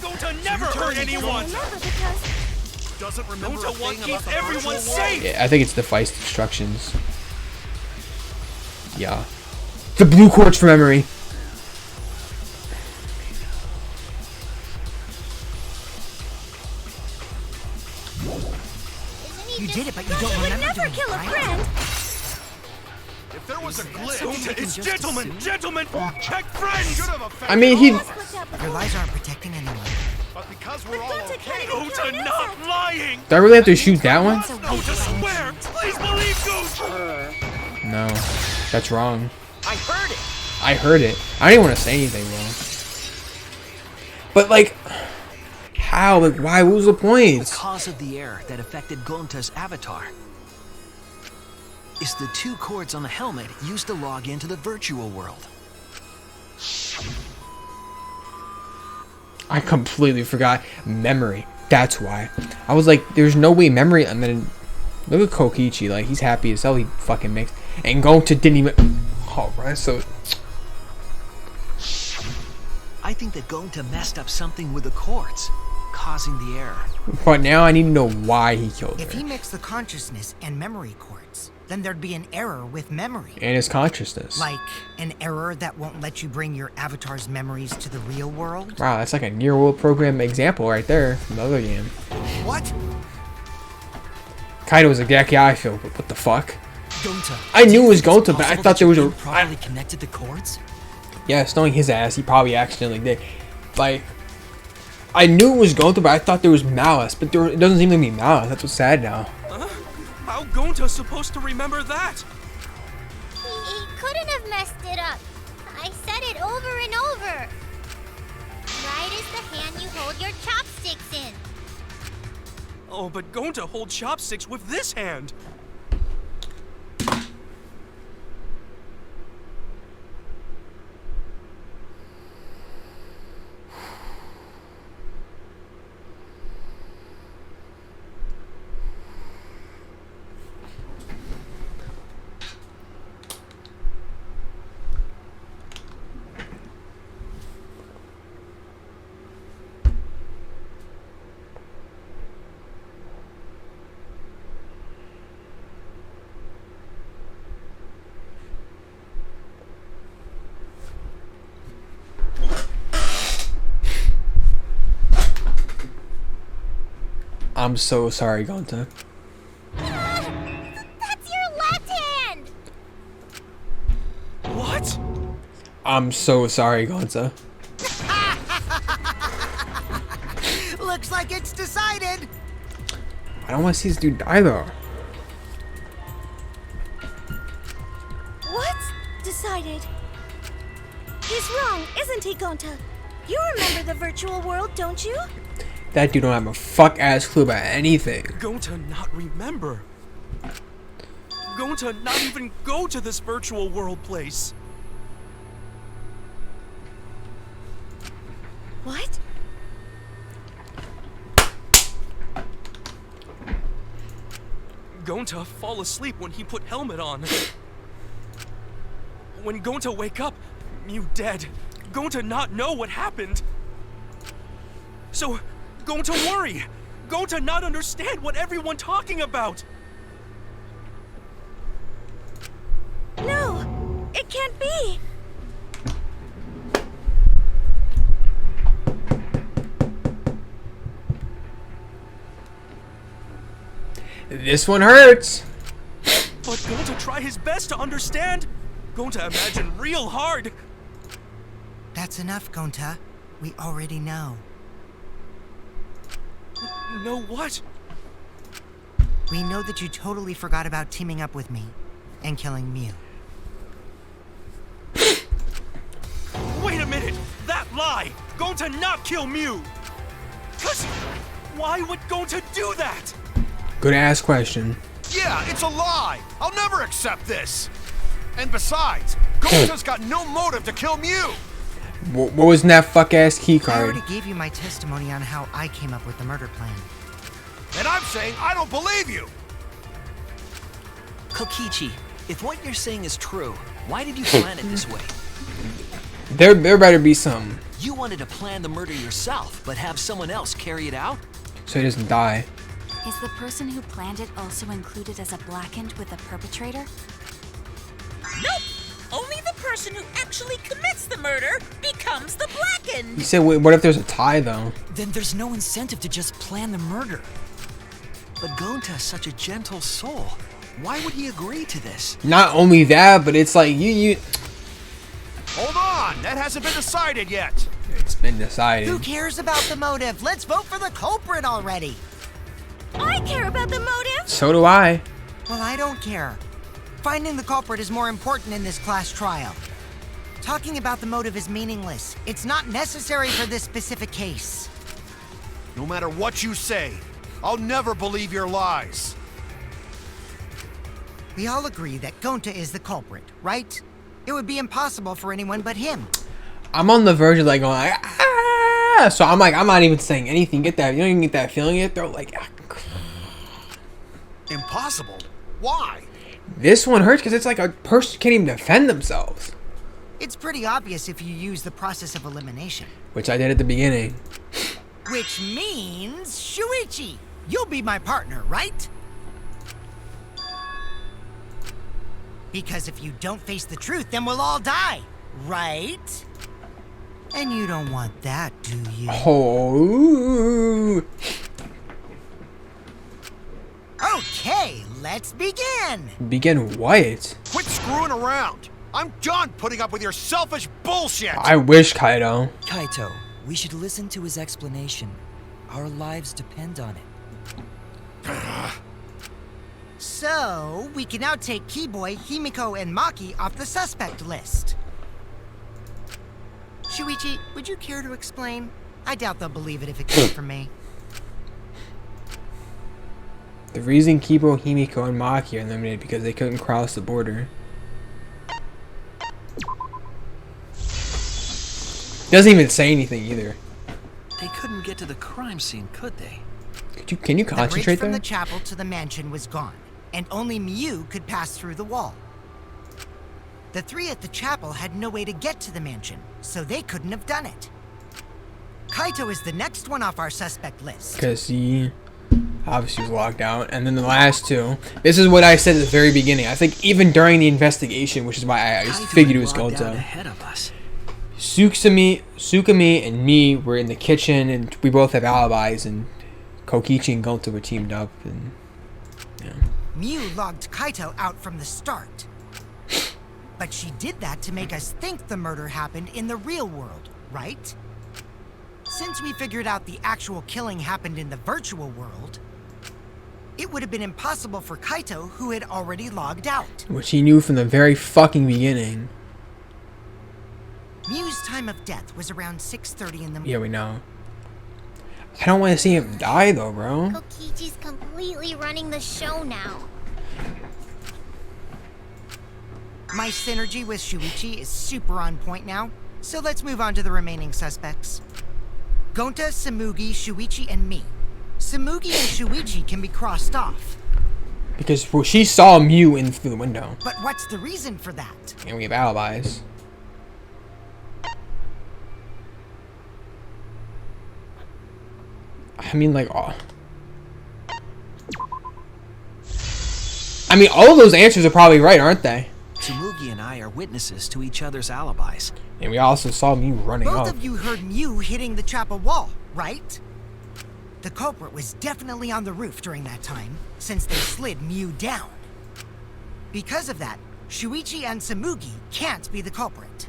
Gonta never hurt anyone. Remember because Doesn't remember a Gonta won't thing about keep the everyone virtual world. safe. Yeah, I think it's device instructions. Yeah. The blue quartz for memory. You did it, but you don't Gonta would remember never doing it, kill a right? friend. If there was a glitch, Gonta is gentlemen, gentlemen, check friends. should have affected I mean, he. all of us. Split up with Your the lies aren't protecting anyone. But because we're all Gonta okay. can't even kill Gonta an not insect. lying. Do I really have to shoot that one? Gonta swear, please believe Gonta. No, that's wrong. I heard it. I heard it. I didn't want to say anything, bro. But like, how? Like, why? What was the point? The cause of the error that affected Gonta's avatar is the two cords on the helmet used to log into the virtual world. I completely forgot memory. That's why. I was like, there's no way memory. And then look at Kokichi. Like, he's happy as hell. He fucking mixed. And Gonta didn't even. Oh, right. So. I think that Gonta messed up something with the cords, causing the error. But now I need to know why he killed If her. he mixed the consciousness and memory cords, then there'd be an error with memory. And his consciousness. Like an error that won't let you bring your avatar's memories to the real world? Wow, that's like a near world program example right there from the other game. What? Kaido was exactly how I feel, but what the fuck? Gonta. I knew it was Is it Gonta, but I possible thought that there was you a. improperly connected the cords? Yes, knowing his ass, he probably accidentally did. Like, I knew it was Gonta, but I thought there was malice. But it doesn't seem to be malice. That's what's sad now. How Gonta's supposed to remember that? He couldn't have messed it up. I said it over and over. Right is the hand you hold your chopsticks in. Oh, but Gonta holds chopsticks with this hand. I'm so sorry, Gonta. That's your left hand! What? I'm so sorry, Gonta. Looks like it's decided. I don't want to see this dude die though. What's decided? He's wrong, isn't he, Gonta? You remember the virtual world, don't you? That dude don't have a fuck ass clue about anything. Gonta not remember. Gonta not even go to this virtual world place. What? Gonta fall asleep when he put helmet on. When Gonta wake up, Mew dead. Gonta not know what happened. So, Gonta worry. Gonta not understand what everyone talking about. No! It can't be! This one hurts. But Gonta try his best to understand. Gonta imagine real hard. That's enough, Gonta. We already know. Know what? We know that you totally forgot about teaming up with me and killing Mew. Wait a minute! That lie! Gonta not kill Mew! Cause why would Gonta do that? Good ass question. Yeah, it's a lie. I'll never accept this. And besides, Gonta's got no motive to kill Mew. What was in that fuck ass key I card? already gave you my testimony on how I came up with the murder plan. And I'm saying I don't believe you. Kokichi, if what you're saying is true, why did you plan it this way? There better be some, You wanted to plan the murder yourself, but have someone else carry it out? so he doesn't die. Is the person who planned it also included as a blackened with the perpetrator? Nope! Only the person who actually commits the murder becomes the blackened! He said, wait, what if there's a tie though? Then there's no incentive to just plan the murder. But Gonta's such a gentle soul. Why would he agree to this? Not only that, but it's like you. Hold on, that hasn't been decided yet. It's been decided. Who cares about the motive? Let's vote for the culprit already. I care about the motive! So do I. Well, I don't care. Finding the culprit is more important in this class trial. Talking about the motive is meaningless. It's not necessary for this specific case. No matter what you say, I'll never believe your lies. We all agree that Gonta is the culprit, right? It would be impossible for anyone but him. I'm on the verge of like going, ah! So I'm like, I'm not even saying anything. Get that? You don't even get that feeling yet. They're like, ah. Impossible? Why? This one hurts because it's like a person can't even defend themselves, It's pretty obvious if you use the process of elimination. which I did at the beginning. Which means, Shuichi, you'll be my partner, right? Because if you don't face the truth, then we'll all die, right? And you don't want that, do you? Oh. Okay, let's begin. Begin what? Quit screwing around. I'm done putting up with your selfish bullshit. I wish, Kaido. Kaito, we should listen to his explanation. Our lives depend on it. So, we can now take Keyboy, Himiko, and Maki off the suspect list. Shuichi, would you care to explain? I doubt they'll believe it if it came from me. The reason Kibo, Himiko, and Maki are eliminated because they couldn't cross the border. Doesn't even say anything either. They couldn't get to the crime scene, could they? Can you concentrate the bridge from there? the chapel to the mansion was gone, and only Miu could pass through the wall. The three at the chapel had no way to get to the mansion, so they couldn't have done it. Kaito is the next one off our suspect list. Because he obviously was locked out. And then the last two. This is what I said at the very beginning. I think even during the investigation, which is why I just figured it was logged out Gonta. ahead of us. Sukami and me were in the kitchen, and we both have alibis, and Kokichi and Gonta were teamed up, and yeah. Miu logged Kaito out from the start. But she did that to make us think the murder happened in the real world, right? Since we figured out the actual killing happened in the virtual world, it would have been impossible for Kaito, who had already logged out. Which he knew from the very fucking beginning. Miu's time of death was around 6:30 in the morning. Yeah, we know. I don't want to see him die though, bro. Kokichi's completely running the show now. My synergy with Shuichi is super on point now, so let's move on to the remaining suspects. Gonta, Samugi, Shuichi, and me. Samugi and Shuichi can be crossed off. Because well, she saw Miu in through the window. But what's the reason for that? And we have alibis. I mean, like, oh. I mean, all of those answers are probably right, aren't they? Tsumugi and I are witnesses to each other's alibis. And we also saw Miu running Both up. of you heard Miu hitting the chapel wall, right? The culprit was definitely on the roof during that time, since they slid Miu down. Because of that, Shuichi and Samugi can't be the culprit.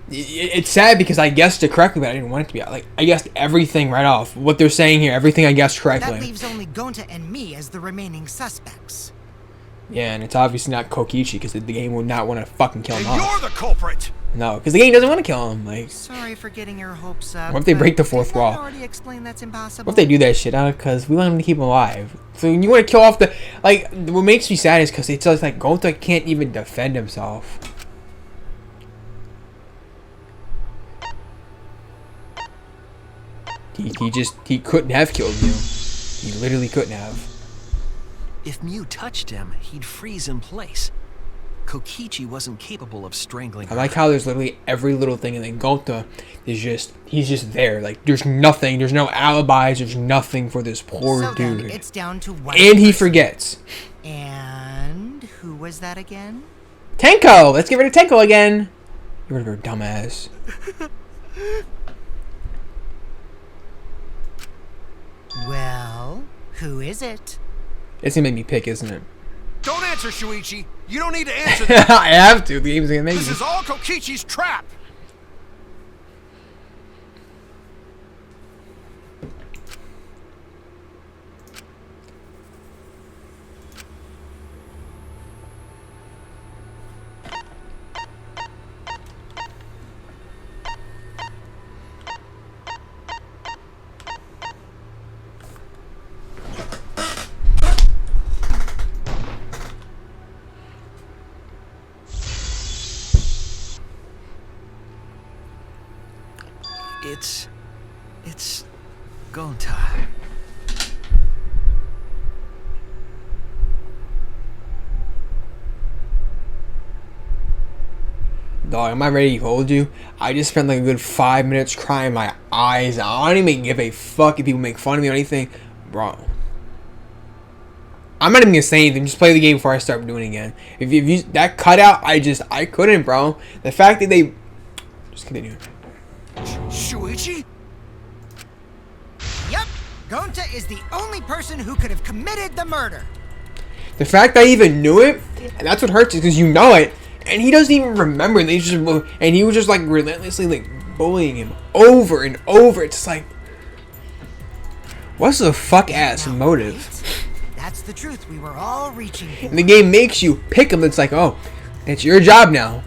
It's sad because I guessed it correctly, but I didn't want it to be. Like, I guessed everything right off. What they're saying here, everything I guessed correctly. That leaves only Gonta and me as the remaining suspects. Yeah, and it's obviously not Kokichi because the game would not want to fucking kill him And off. you're the culprit. No, because the game doesn't want to kill him. Like, Sorry for getting your hopes up. what if they break the but fourth didn't I wall? already explain that's impossible? What if they do that shit? Because we want him to keep him alive. So you want to kill off the like. What makes me sad is because it's just like Gonta can't even defend himself. He couldn't have killed you. He literally couldn't have. If Miu touched him, he'd freeze in place. Kokichi wasn't capable of strangling I her. like how there's literally every little thing, and then Gonta is he's just there. Like, there's nothing, there's no alibis, there's nothing for this poor So then dude. it's down to one And he person. forgets. And who was that again? Tenko! Let's get rid of Tenko again! Get rid of her dumbass. Well, who is it? It's gonna make me pick, isn't it? Don't answer, Shuichi. You don't need to answer that. I have to. The game's gonna make This me. is all Kokichi's trap. It's Gonta. Dog, am I ready to hold you? I just spent like a good 5 minutes crying my eyes out. I don't even give a fuck if people make fun of me or anything. Bro. I'm not even gonna say anything. Just play the game before I start doing it again. If you that cutout, I couldn't, bro. The fact that they just continue. Shuichi? Yep, Gonta is the only person who could have committed the murder. The fact that I even knew it, and that's what hurts, is because you know it, and he doesn't even remember. And he was just like relentlessly like bullying him over and over. It's like, what's the fuck ass motive? That's the truth we were all reaching for. And the game makes you pick him. It's like, oh, it's your job now.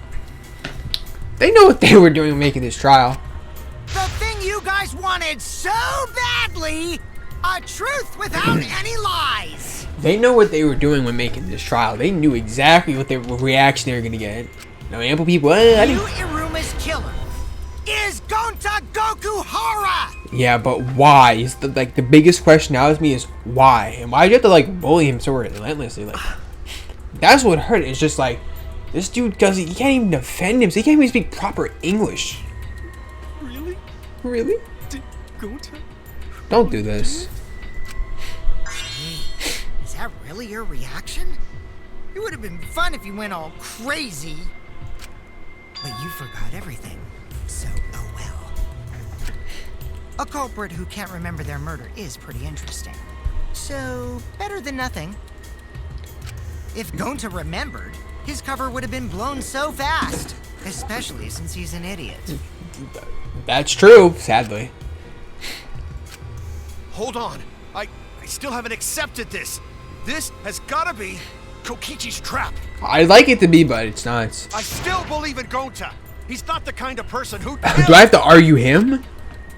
They know what they were doing making this trial. The thing you guys wanted so badly, a truth without any lies. They know what they were doing when making this trial. They knew exactly what reaction they were gonna get. Now, ample people. Iruma's killer is Gonta Gokuhara. Yeah, but why? Is the biggest question now with me is why? And why do you have to like bully him so relentlessly? Like, that's what hurt. It's just like this dude he can't even defend him. So he can't even speak proper English. Really? Really? Did Gonta? Don't do this. Is that really your reaction? It would have been fun if you went all crazy. But you forgot everything. So, oh well. A culprit who can't remember their murder is pretty interesting. So, better than nothing. If Gonta remembered, his cover would have been blown so fast. Especially since he's an idiot. That's true, sadly. Hold on. I still haven't accepted this. This has gotta be Kokichi's trap. I'd like it to be, but it's not. I still believe in Gonta. He's not the kind of person who... Do I have to argue him?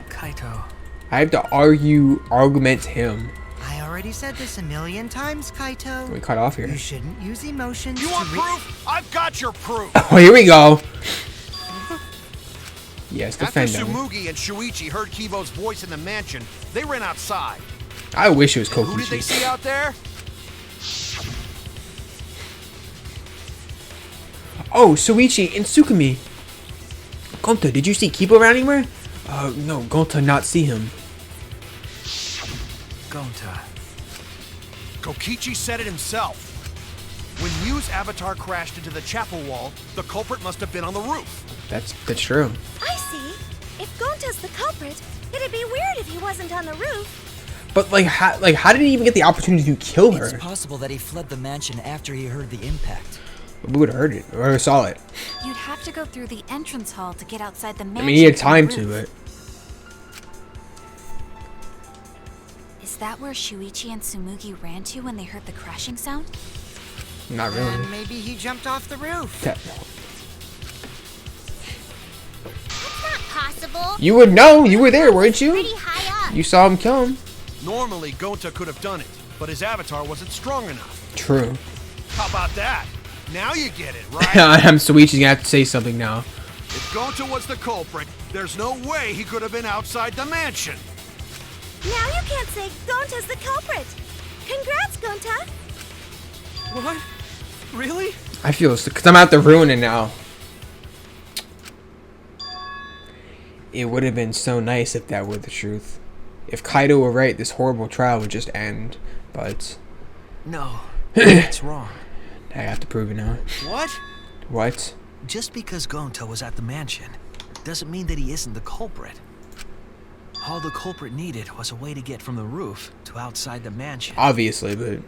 Kaito. I have to argument him. I already said this a million times, Kaito. We cut off here. You shouldn't use emotions. You want proof? I've got your proof. Oh, here we go. Yes, defend After him. Tsumugi and Shuichi heard Kivo's voice in the mansion, they ran outside. I wish it was Kokichi. Who did they see out there? Oh, Shuichi and Tsukumi. Gonta, did you see Kibo around anywhere? No, Gonta not see him. Gonta. Kokichi said it himself. When Miu's avatar crashed into the chapel wall, the culprit must have been on the roof. That's true. I see. If Gonta's the culprit, it'd be weird if he wasn't on the roof. But how did he even get the opportunity to kill her? It's possible that he fled the mansion after he heard the impact. We would have heard it or saw it. You'd have to go through the entrance hall to get outside the mansion. I mean, he had to time the to, roof. but Is that where Shuichi and Tsumugi ran to when they heard the crashing sound? not really. And maybe he jumped off the roof. That's not possible. You would know. You were there, weren't you? Pretty high up. You saw him kill him. Normally, Gonta could have done it, but his avatar wasn't strong enough. True. How about that? Now you get it, right? I'm Shuichi's gonna have to say something now. If Gonta was the culprit, there's no way he could have been outside the mansion. Now you can't say Gonta's the culprit. Congrats, Gonta. What? Really? I feel because I'm out to ruin it now. It would have been so nice if that were the truth. If Kaido were right, this horrible trial would just end. But No, that's wrong. I have to prove it now. What? What? Just because Gonta was at the mansion doesn't mean that he isn't the culprit. All the culprit needed was a way to get from the roof to outside the mansion. Obviously, but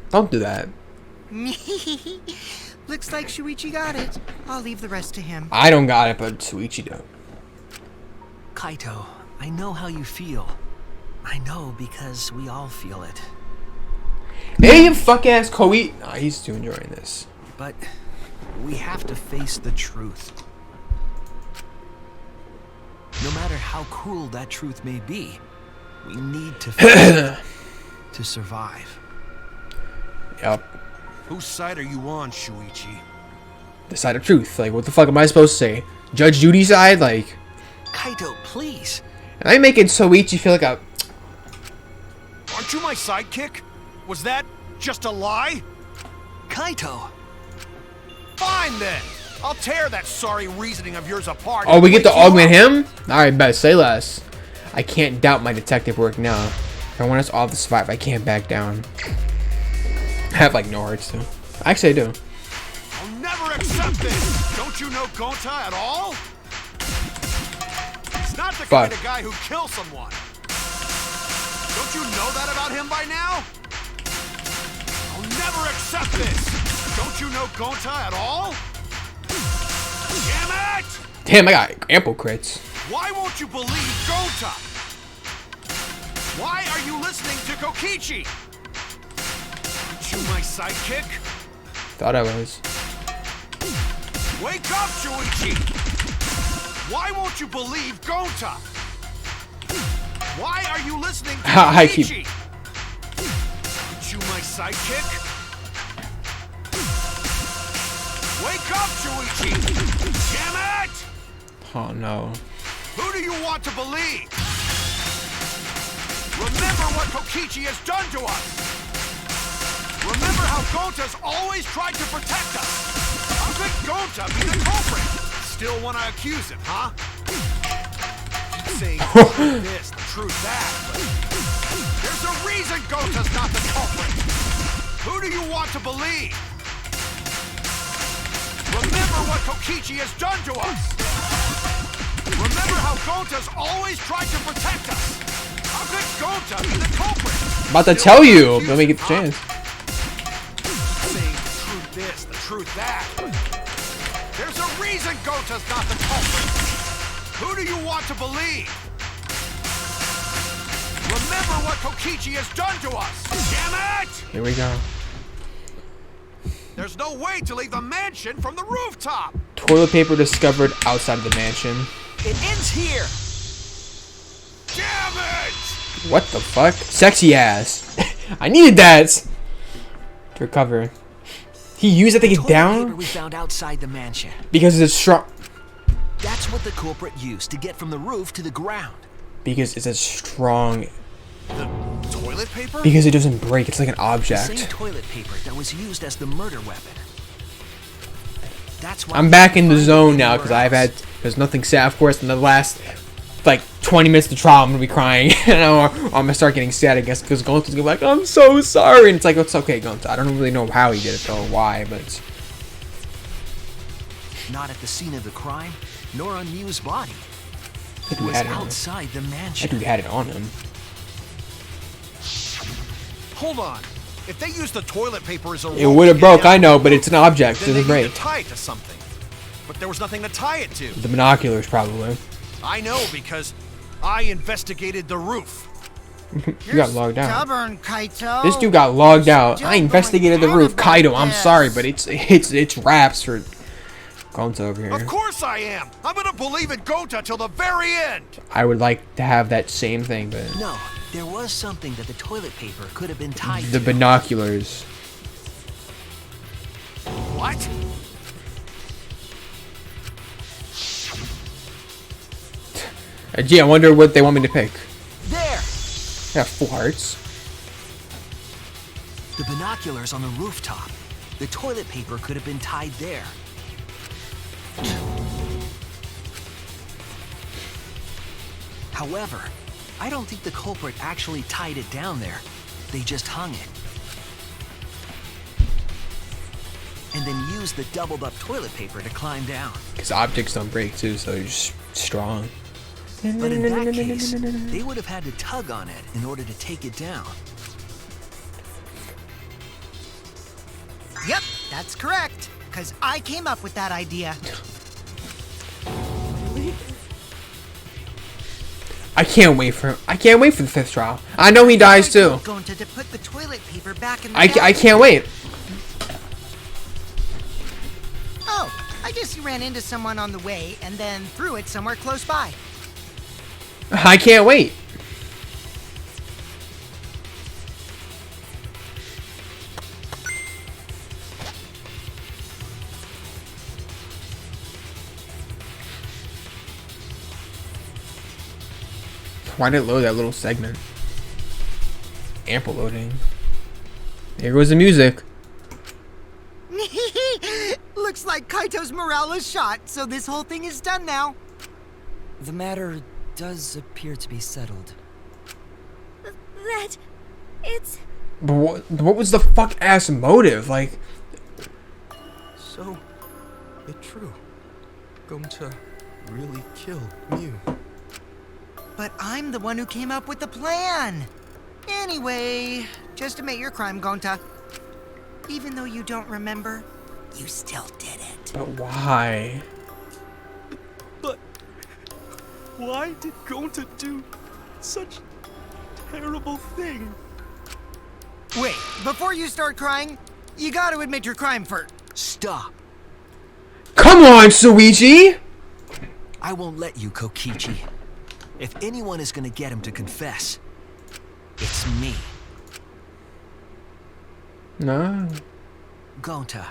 don't do that. Looks like Shuichi got it. I'll leave the rest to him. I don't got it, but Shuichi do. Kaito, I know how you feel. I know because we all feel it. Hey, you fuck ass Koi. Nah, he's too enjoying this. But we have to face the truth. No matter how cruel that truth may be, we need to face it to survive. Yep. Whose side are you on, Shuichi? The side of truth. Like, what the fuck am I supposed to say? Judge Judy's side? Like, Kaito, please. am I making Shuichi feel like a... Aren't you my sidekick? Was that just a lie? Kaito! Fine then. I'll tear that sorry reasoning of yours apart. Oh, and we get to wake you augment up. him? Alright, bet. Say less. I can't doubt my detective work now. If I want us all to survive, I can't back down. I have, like, no hearts, too. Actually, I do. I'll never accept this. Don't you know Gonta at all? He's not not the Fuck. kind of guy who kills someone. Don't you know that about him by now? I'll never accept this. Don't you know Gonta at all? Damn it! Damn, I got ample crits. Why won't you believe Gonta? Why are you listening to Kokichi? Aren't you my sidekick? Thought I was. Wake up, Shuichi! Why won't you believe Gonta? Why are you listening to I keep- Kokichi? Aren't you my sidekick? Wake up, Shuichi! Damn it! Oh no. Who do you want to believe? Remember what Kokichi has done to us! Remember how Gonta's always tried to protect us! How could Gonta be the culprit? Still want to accuse him, huh? Keep saying the truth this, the truth that, but there's a reason Gonta's not the culprit! Who do you want to believe? Remember what Kokichi has done to us! Remember how Gonta's always tried to protect us! How could Gonta be the culprit? About to tell you. Let me get the chance. Saying the truth this, the truth that. There's a reason Gonta's not the culprit. Who do you want to believe? Remember what Kokichi has done to us. Damn it! Here we go. There's no way to leave the mansion from the rooftop. Toilet paper discovered outside of the mansion. It ends here. Damn it! What the fuck? Sexy ass. I needed that to recover. He used it to get Toilet paper down we found outside the mansion. because it's strong. That's what the culprit used to get from the roof to the ground. Because it's a strong. The toilet paper? Because it doesn't break. It's like an The object. same toilet paper that was used as the murder weapon. That's why I'm back in the zone now because I've had. There's nothing sad, of course. In the last like 20 minutes of the trial, I'm gonna be crying. And I'm gonna start getting sad, I guess, because Gonta's gonna be like, "I'm so sorry," and it's like, "It's okay, Gonta." I don't really know how he did it though, why, but it's... not at the scene of the crime, nor on Miu's body. That It dude was had it on him. outside the That mansion. dude had it on him. Hold on. If they used the toilet paper as a It rope would to have get broke, down I know, the but roof, it's an object. It then they doesn't need break. to tie it to something. But there was nothing to tie it to. The binoculars, probably. I know because I investigated the roof. You got logged out. Stubborn, Kaito. This dude got logged out. Still I investigated the going on roof. about Kaido, I'm this. sorry, but it's raps for Gonta over here. Of course I am. I'm gonna believe in Gonta till the very end. I would like to have that same thing, but No, there was something that the toilet paper could have been tied the to. binoculars. What? Gee, I wonder what they want me to pick. There! I got 4 hearts. The binoculars on the rooftop. The toilet paper could have been tied there. However, I don't think the culprit actually tied it down there. They just hung it. And then used the doubled up toilet paper to climb down. Because objects don't break too, so they're just strong. But in that case, they would have had to tug on it in order to take it down. Yep, that's correct. Because I came up with that idea. I can't wait for the 5th trial. I know he dies too. Going to put the toilet paper back in the I bag. can't wait. Oh, I guess you ran into someone on the way and then threw it somewhere close by. I can't wait. Why did it load that little segment? Ample loading. There goes the music. Looks like Kaito's morale is shot, so this whole thing is done now. The matter does appear to be settled. That... it's... But what was the fuck ass motive? Like, So, it's true. Gonta really killed Miu. But I'm the one who came up with the plan. Anyway, just admit your crime, Gonta. Even though you don't remember, you still did it. But why? But why did Gonta do such a terrible thing? Wait, before you start crying, you gotta admit your crime first. Stop. Come on, Suichi! I won't let you, Kokichi. If anyone is gonna get him to confess, it's me. No. Gonta,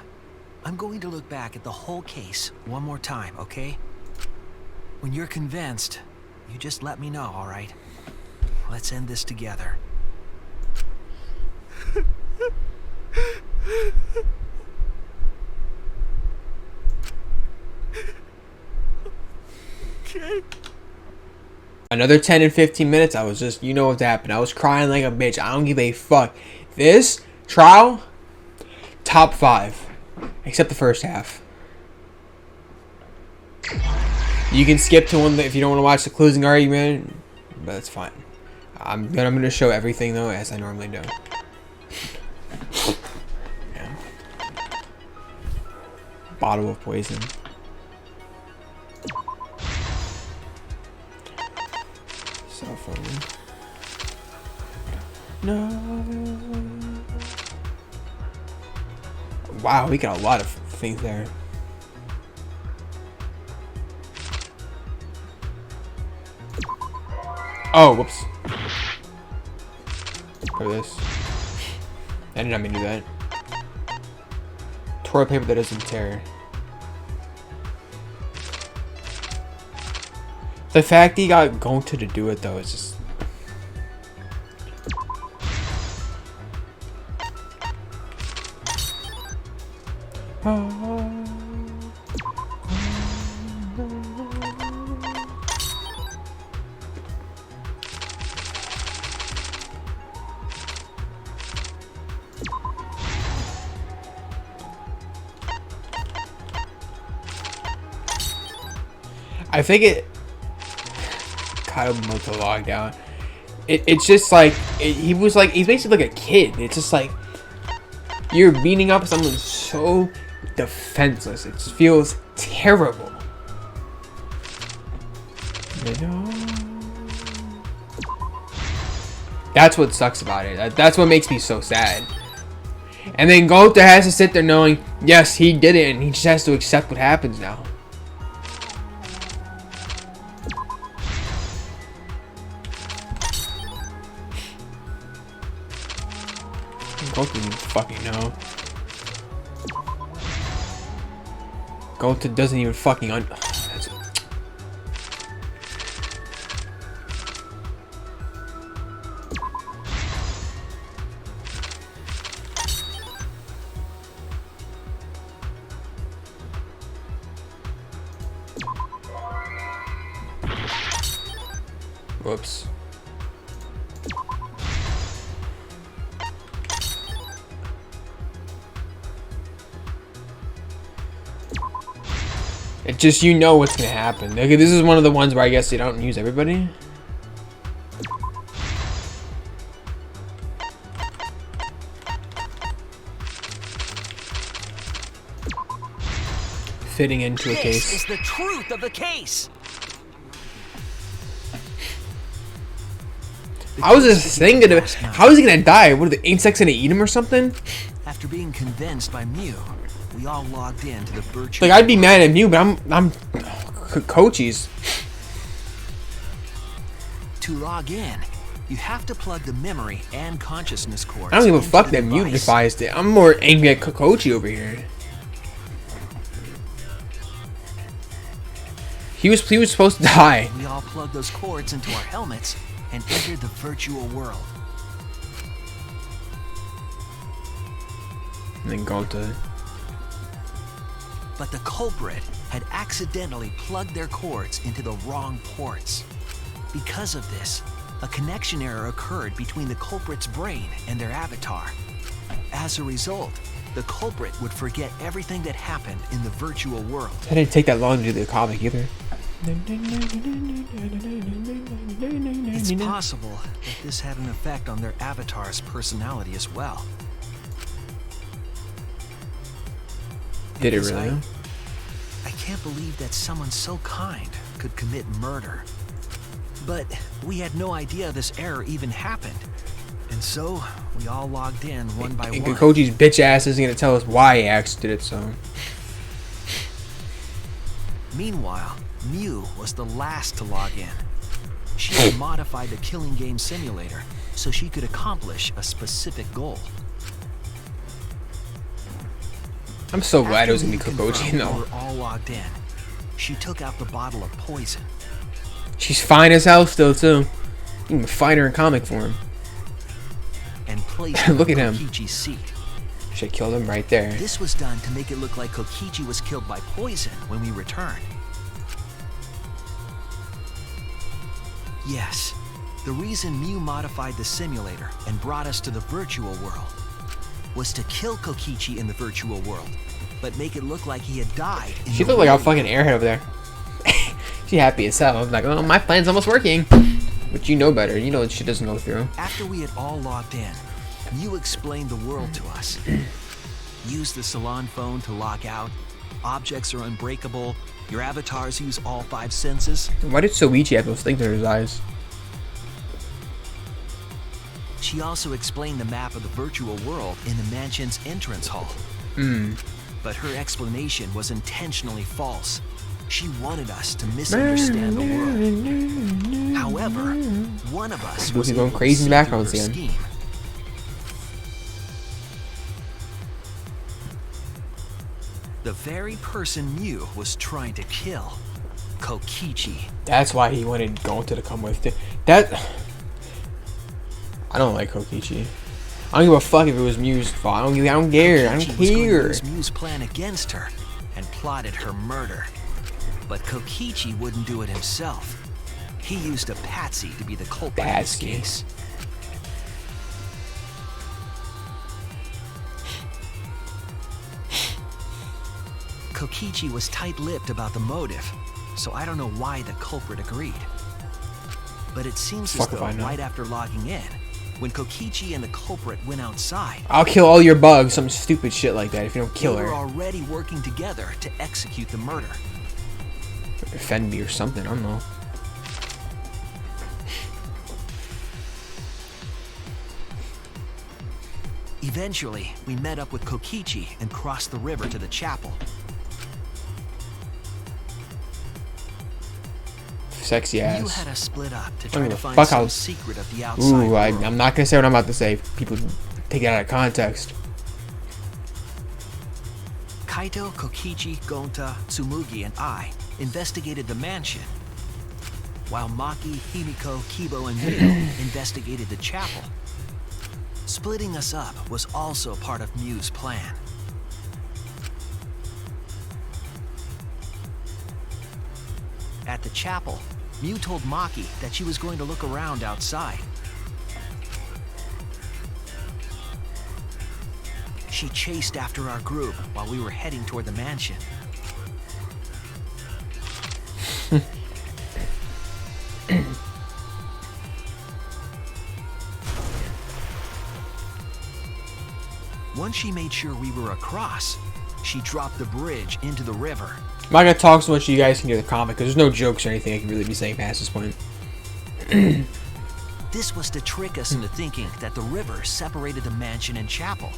I'm going to look back at the whole case one more time, okay? When you're convinced, you just let me know, all right? Let's end this together. Okay. Another 10 and 15 minutes, I was just, you know what happened. I was crying like a bitch. I don't give a fuck. This trial, top 5. Except the first half. You can skip to one if you don't want to watch the closing argument, but that's fine. I'm gonna show everything though, as I normally do. Yeah. Bottle of poison. Cell phone. No. Wow, we got a lot of things there. Oh, whoops. Look at this. I did not mean to do that. Toilet paper that doesn't tear. The fact he got Gonta to do it though is just... I think it kind of went to lockdown. It's just like he's basically like a kid. It's just like you're beating up someone so defenseless. It just feels terrible. That's what sucks about it. That's what makes me so sad. And then Gonta has to sit there knowing, yes, he did it, and he just has to accept what happens now. Gonta doesn't even fucking know. Gonta doesn't even fucking that's... Whoops. It just, you know what's gonna happen. Okay, this is one of the ones where I guess they don't use everybody. Fitting into a case. This is the truth of the case. How is this thing gonna? How is he gonna die? What are the insects gonna eat him or something? After being convinced by Mew, we all logged in to the virtual. Like, I'd be mad at Mew, but I'm Kochi's. To log in, you have to plug the memory and consciousness cords. I don't give a fuck into the that Mew device. devised it. I'm more angry at Kochi over here. He was supposed to die. We all plugged those cords into our helmets and entered the virtual world. And then Gonta. But the culprit had accidentally plugged their cords into the wrong ports. Because of this, a connection error occurred between the culprit's brain and their avatar. As a result, the culprit would forget everything that happened in the virtual world. That didn't take that long to do the comic either. It's possible that this had an effect on their avatar's personality as well. Did it Because really? I can't believe that someone so kind could commit murder. But we had no idea this error even happened. And so, we all logged in one by And one. Koji's bitch ass isn't gonna tell us why Axe did it, so. Meanwhile, Mew was the last to log in. She had modified the killing game simulator so she could accomplish a specific goal. I'm so glad it was gonna be After Mew Kokoji, confirmed we though. were all logged in, she took out the bottle of poison. She's fine as hell still, too. Even finer in comic form. And placed Look it at on him. Kokichi's seat. Should've killed him right there. This was done to make it look like Kokichi was killed by poison when we returned. Yes, the reason Mew modified the simulator and brought us to the virtual world was to kill Kokichi in the virtual world, but make it look like he had died in She the looked like a real fucking world. airhead over there. She happy as hell. I'm like, oh, my plan's almost working. But you know better. You know that shit doesn't go through. After we had all logged in, Mew explained the world to us. Use the salon phone to log out. Objects are unbreakable. Your avatars use all 5 senses. Why did Soichi have those things in his eyes? She also explained the map of the virtual world in the mansion's entrance hall. But her explanation was intentionally false. She wanted us to misunderstand the world. However, one of us was Lucy going able to crazy in see the through her background again. scheme. The very person Mew was trying to kill, Kokichi. That's why he wanted Gonta to come with it. That... I don't like Kokichi. I don't give a fuck if it was Mew's fault. I don't care. I don't Kokichi was going to care. use Mew's plan against her and plotted her murder. But Kokichi wouldn't do it himself. He used a patsy to be the culprit in this Patsy. case. Kokichi was tight-lipped about the motive, so I don't know why the culprit agreed. But it seems as Fuck if though I know. right after logging in, when Kokichi and the culprit went outside, I'll kill all your bugs. Some stupid shit like that if you don't kill they were her. already working together to execute the murder. Defend me or something. I don't know. Eventually, we met up with Kokichi and crossed the river to the chapel. Sexy You ass. had us split up to I try don't to give a find fuck some how- secret of the outside Ooh, world. I'm not gonna say what I'm about to say. People take it out of context. Kaito, Kokichi, Gonta, Tsumugi, and I investigated the mansion, while Maki, Himiko, Kibo, and Ryo investigated the chapel. Splitting us up was also part of Mew's plan. At the chapel, Mew told Maki that she was going to look around outside. She chased after our group while we were heading toward the mansion. Once she made sure we were across, she dropped the bridge into the river. I'm not gonna talk so much. You guys can hear the comic because there's no jokes or anything I can really be saying past this point. This was to trick us into thinking that the river separated the mansion and chapel.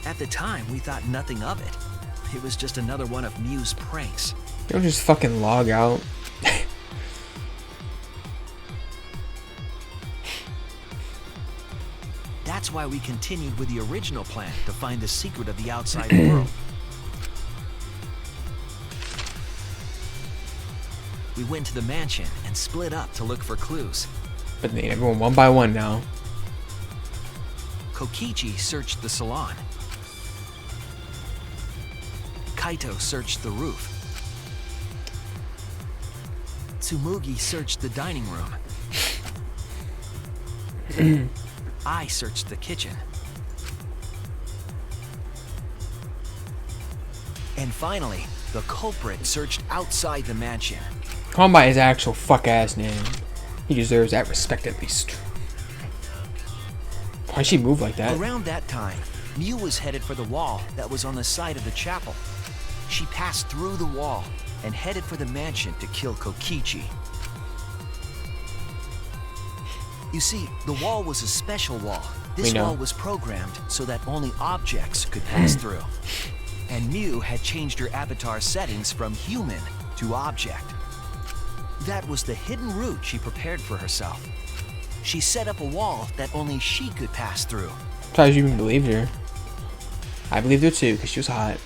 At the time, we thought nothing of it. It was just another one of Mew's pranks. You don't just fucking log out. That's why we continued with the original plan to find the secret of the outside world. We went to the mansion and split up to look for clues. But they everyone one by one now. Kokichi searched the salon. Kaito searched the roof. Tsumugi searched the dining room. I searched the kitchen. And finally, the culprit searched outside the mansion. Call him by his actual fuck ass name. He deserves that respect at least. Why'd she move like that? Around that time, Mew was headed for the wall that was on the side of the chapel. She passed through the wall and headed for the mansion to kill Kokichi. You see, the wall was a special wall. This wall was programmed so that only objects could pass through. And Mew had changed her avatar settings from human to object. That was the hidden route she prepared for herself. She set up a wall that only she could pass through. I'm surprised you even believed her. I believed her too, because she was hot.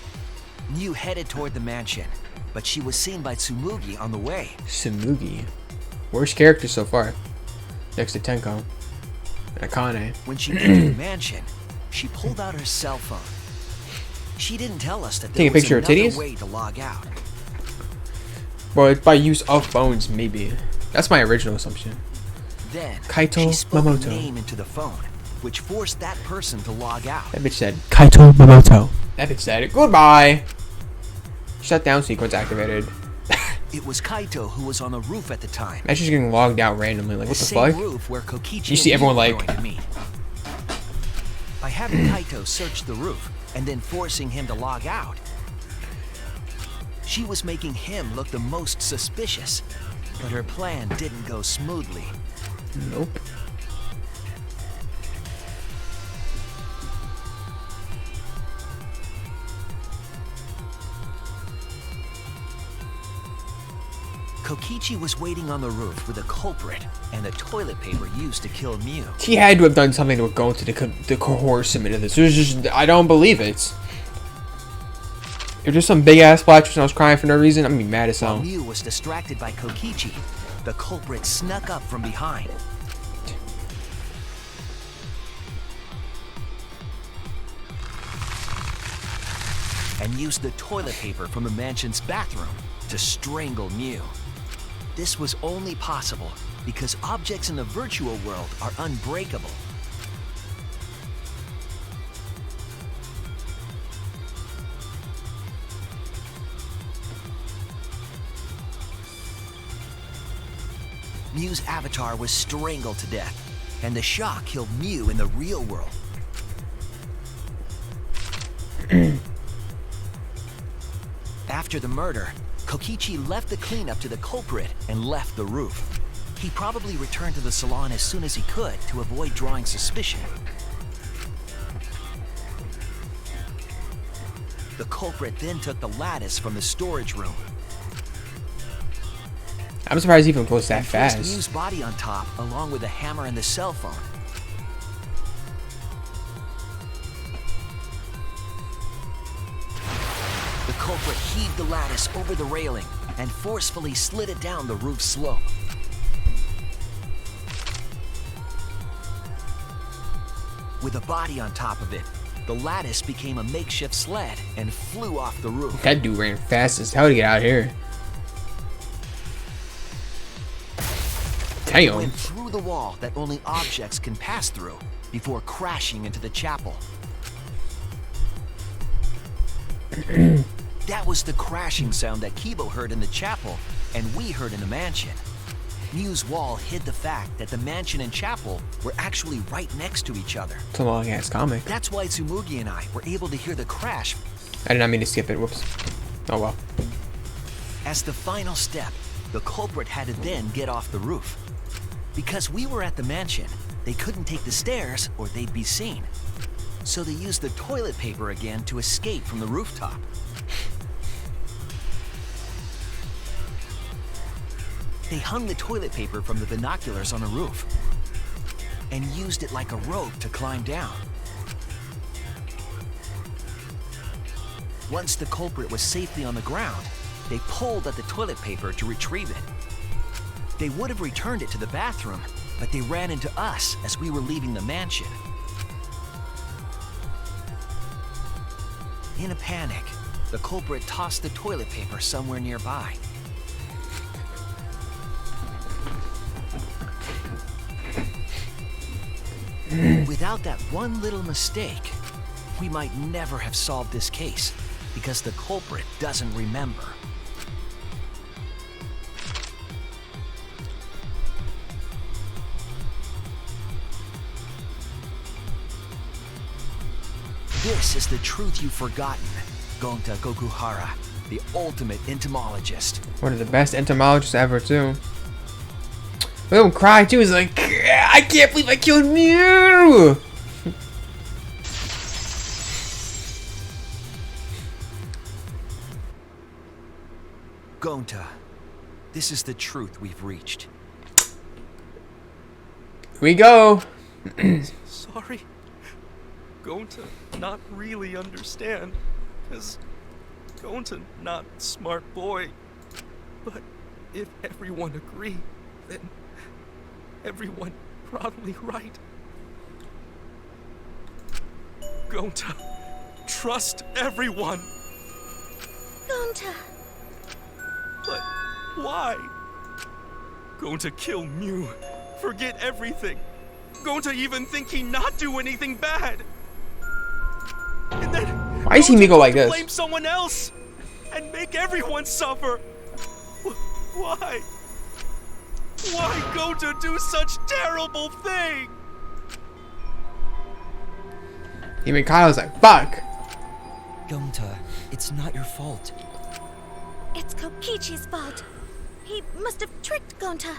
Mew headed toward the mansion, but she was seen by Tsumugi on the way. Tsumugi. Worst character so far. Next to Tenko. And Akane. When she entered the mansion, she pulled out her cell phone. She didn't tell us that there was another way to log out. Well, it's by use of phones, maybe. That's my original assumption. Then, Kaito she spoke Momoto. a name into the phone, which forced that person to log out. That bitch said, Kaito Momoto. That bitch said, goodbye. Shutdown sequence activated. It was Kaito who was on the roof at the time. That's just getting logged out randomly. Like, what the fuck? Roof where Kokichi You see everyone like... By having Kaito search the roof and then forcing him to log out, she was making him look the most suspicious. But her plan didn't go smoothly. Nope. Kokichi was waiting on the roof with a culprit and the toilet paper used to kill Mew. He had to have done something to go into the coercion of this. It was just, I don't believe it. If there's some big ass splashers and I was crying for no reason, I'm gonna be mad as hell. While Mew was distracted by Kokichi, the culprit snuck up from behind. And used the toilet paper from the mansion's bathroom to strangle Mew. This was only possible because objects in the virtual world are unbreakable. Mew's avatar was strangled to death, and the shock killed Mew in the real world. After the murder, Kokichi left the cleanup to the culprit and left the roof. He probably returned to the salon as soon as he could to avoid drawing suspicion. The culprit then took the lattice from the storage room. I'm surprised he even goes that fast. Mew's body on top, along with the hammer and the cell phone. The culprit heaved the lattice over the railing and forcefully slid it down the roof slope. With a body on top of it, the lattice became a makeshift sled and flew off the roof. That dude ran fast as hell to get out of here. It went through the wall that only objects can pass through before crashing into the chapel. That was the crashing sound that Kibo heard in the chapel and we heard in the mansion. Mew's wall hid the fact that the mansion and chapel were actually right next to each other. It's a long ass comic. That's why Tsumugi and I were able to hear the crash. I did not mean to skip it. Whoops. Oh well. As the final step, the culprit had to then get off the roof. Because we were at the mansion, they couldn't take the stairs or they'd be seen. So they used the toilet paper again to escape from the rooftop. They hung the toilet paper from the binoculars on the roof and used it like a rope to climb down. Once the culprit was safely on the ground, they pulled at the toilet paper to retrieve it. They would have returned it to the bathroom, but they ran into us as we were leaving the mansion. In a panic, the culprit tossed the toilet paper somewhere nearby. Mm. Without that one little mistake, we might never have solved this case. because the culprit doesn't remember. This is the truth you've forgotten, Gonta Gokuhara, the ultimate entomologist. One of the best entomologists ever, too. Let him cry, too. He's like, I can't believe I killed Mew! Gonta, this is the truth we've reached. Here we go. Sorry. Going to not really understand, because going to not smart boy. But if everyone agree, then everyone probably right. Going to trust everyone. Gonta. But why? Going to kill Mew, forget everything. Going to even think he not do anything bad. And then why is he Miko like this? Blame someone else and make everyone suffer. Why? Why go to do such terrible thing? Even Kyle's like, fuck. Gonta, it's not your fault. It's Kokichi's fault. He must have tricked Gonta.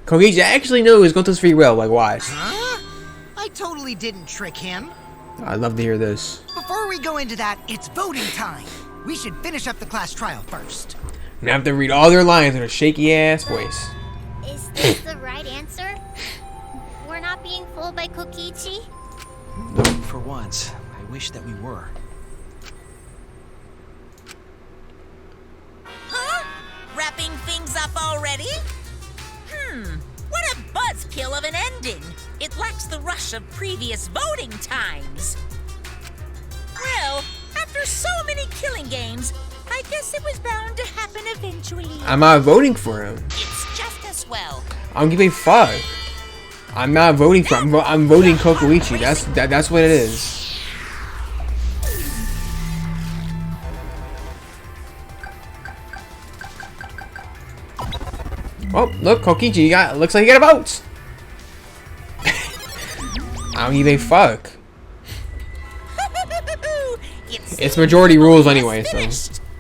Kokichi actually knows Gonta's free will. Like, watch. Huh? I totally didn't trick him. I'd love to hear this. Before we go into that, it's voting time. We should finish up the class trial first. I'm gonna have to read all their lines in a shaky ass voice. Is this the right answer? We're not being fooled by Kokichi? For once, I wish that we were. Huh? Wrapping things up already? What a buzzkill of an ending. It lacks the rush of previous voting times. Well, after so many killing games, I guess it was bound to happen eventually. I'm not voting for him. It's just as well. I don't give a fuck. I'm not voting for him. I'm voting Kokoichi. That's what it is. Oh, look, Kokichi, looks like you got a vote. I don't give a fuck. It's majority rules anyway, so.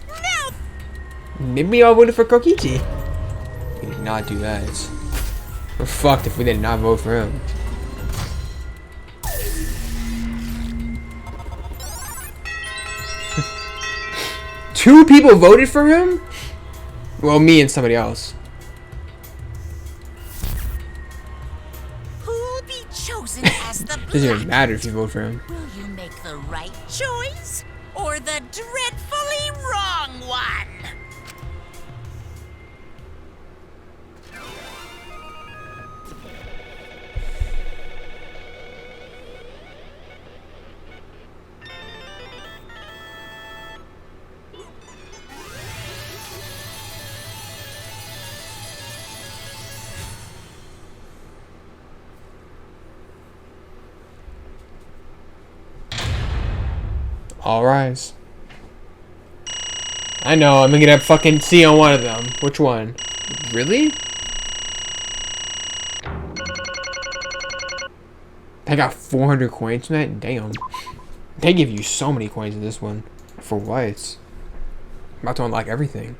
No. Maybe I'll vote for Kokichi. We did not do that. We're fucked if we did not vote for him. Two people voted for him? Well, me and somebody else. Who'll be chosen as the Doesn't even black? matter if you vote for him. Will you make the right choice or the dreadfully wrong one? All rise. I know, I'm gonna get a fucking C on one of them. Which one? Really? I got 400 coins from that? Damn. They give you so many coins in this one. For what? I'm about to unlock everything.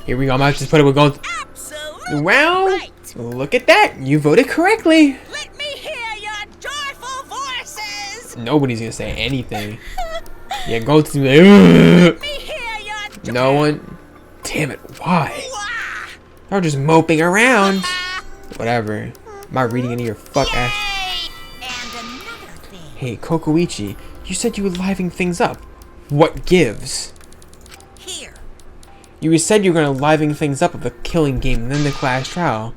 Here we go, I'm about to just put it with going. Absolutely Well, right. look at that. You voted correctly. Let me hear your joyful voices. Nobody's gonna say anything. Yeah, go to me. Let me hear your No one. Damn it, why? Wah! They're just moping around. Whatever. I'm not reading any of your fuck ass. Yay! And another thing. Hey, Kokoichi, you said you were livening things up. What gives? Here. You said you were gonna liven things up of the killing game and then the class trial.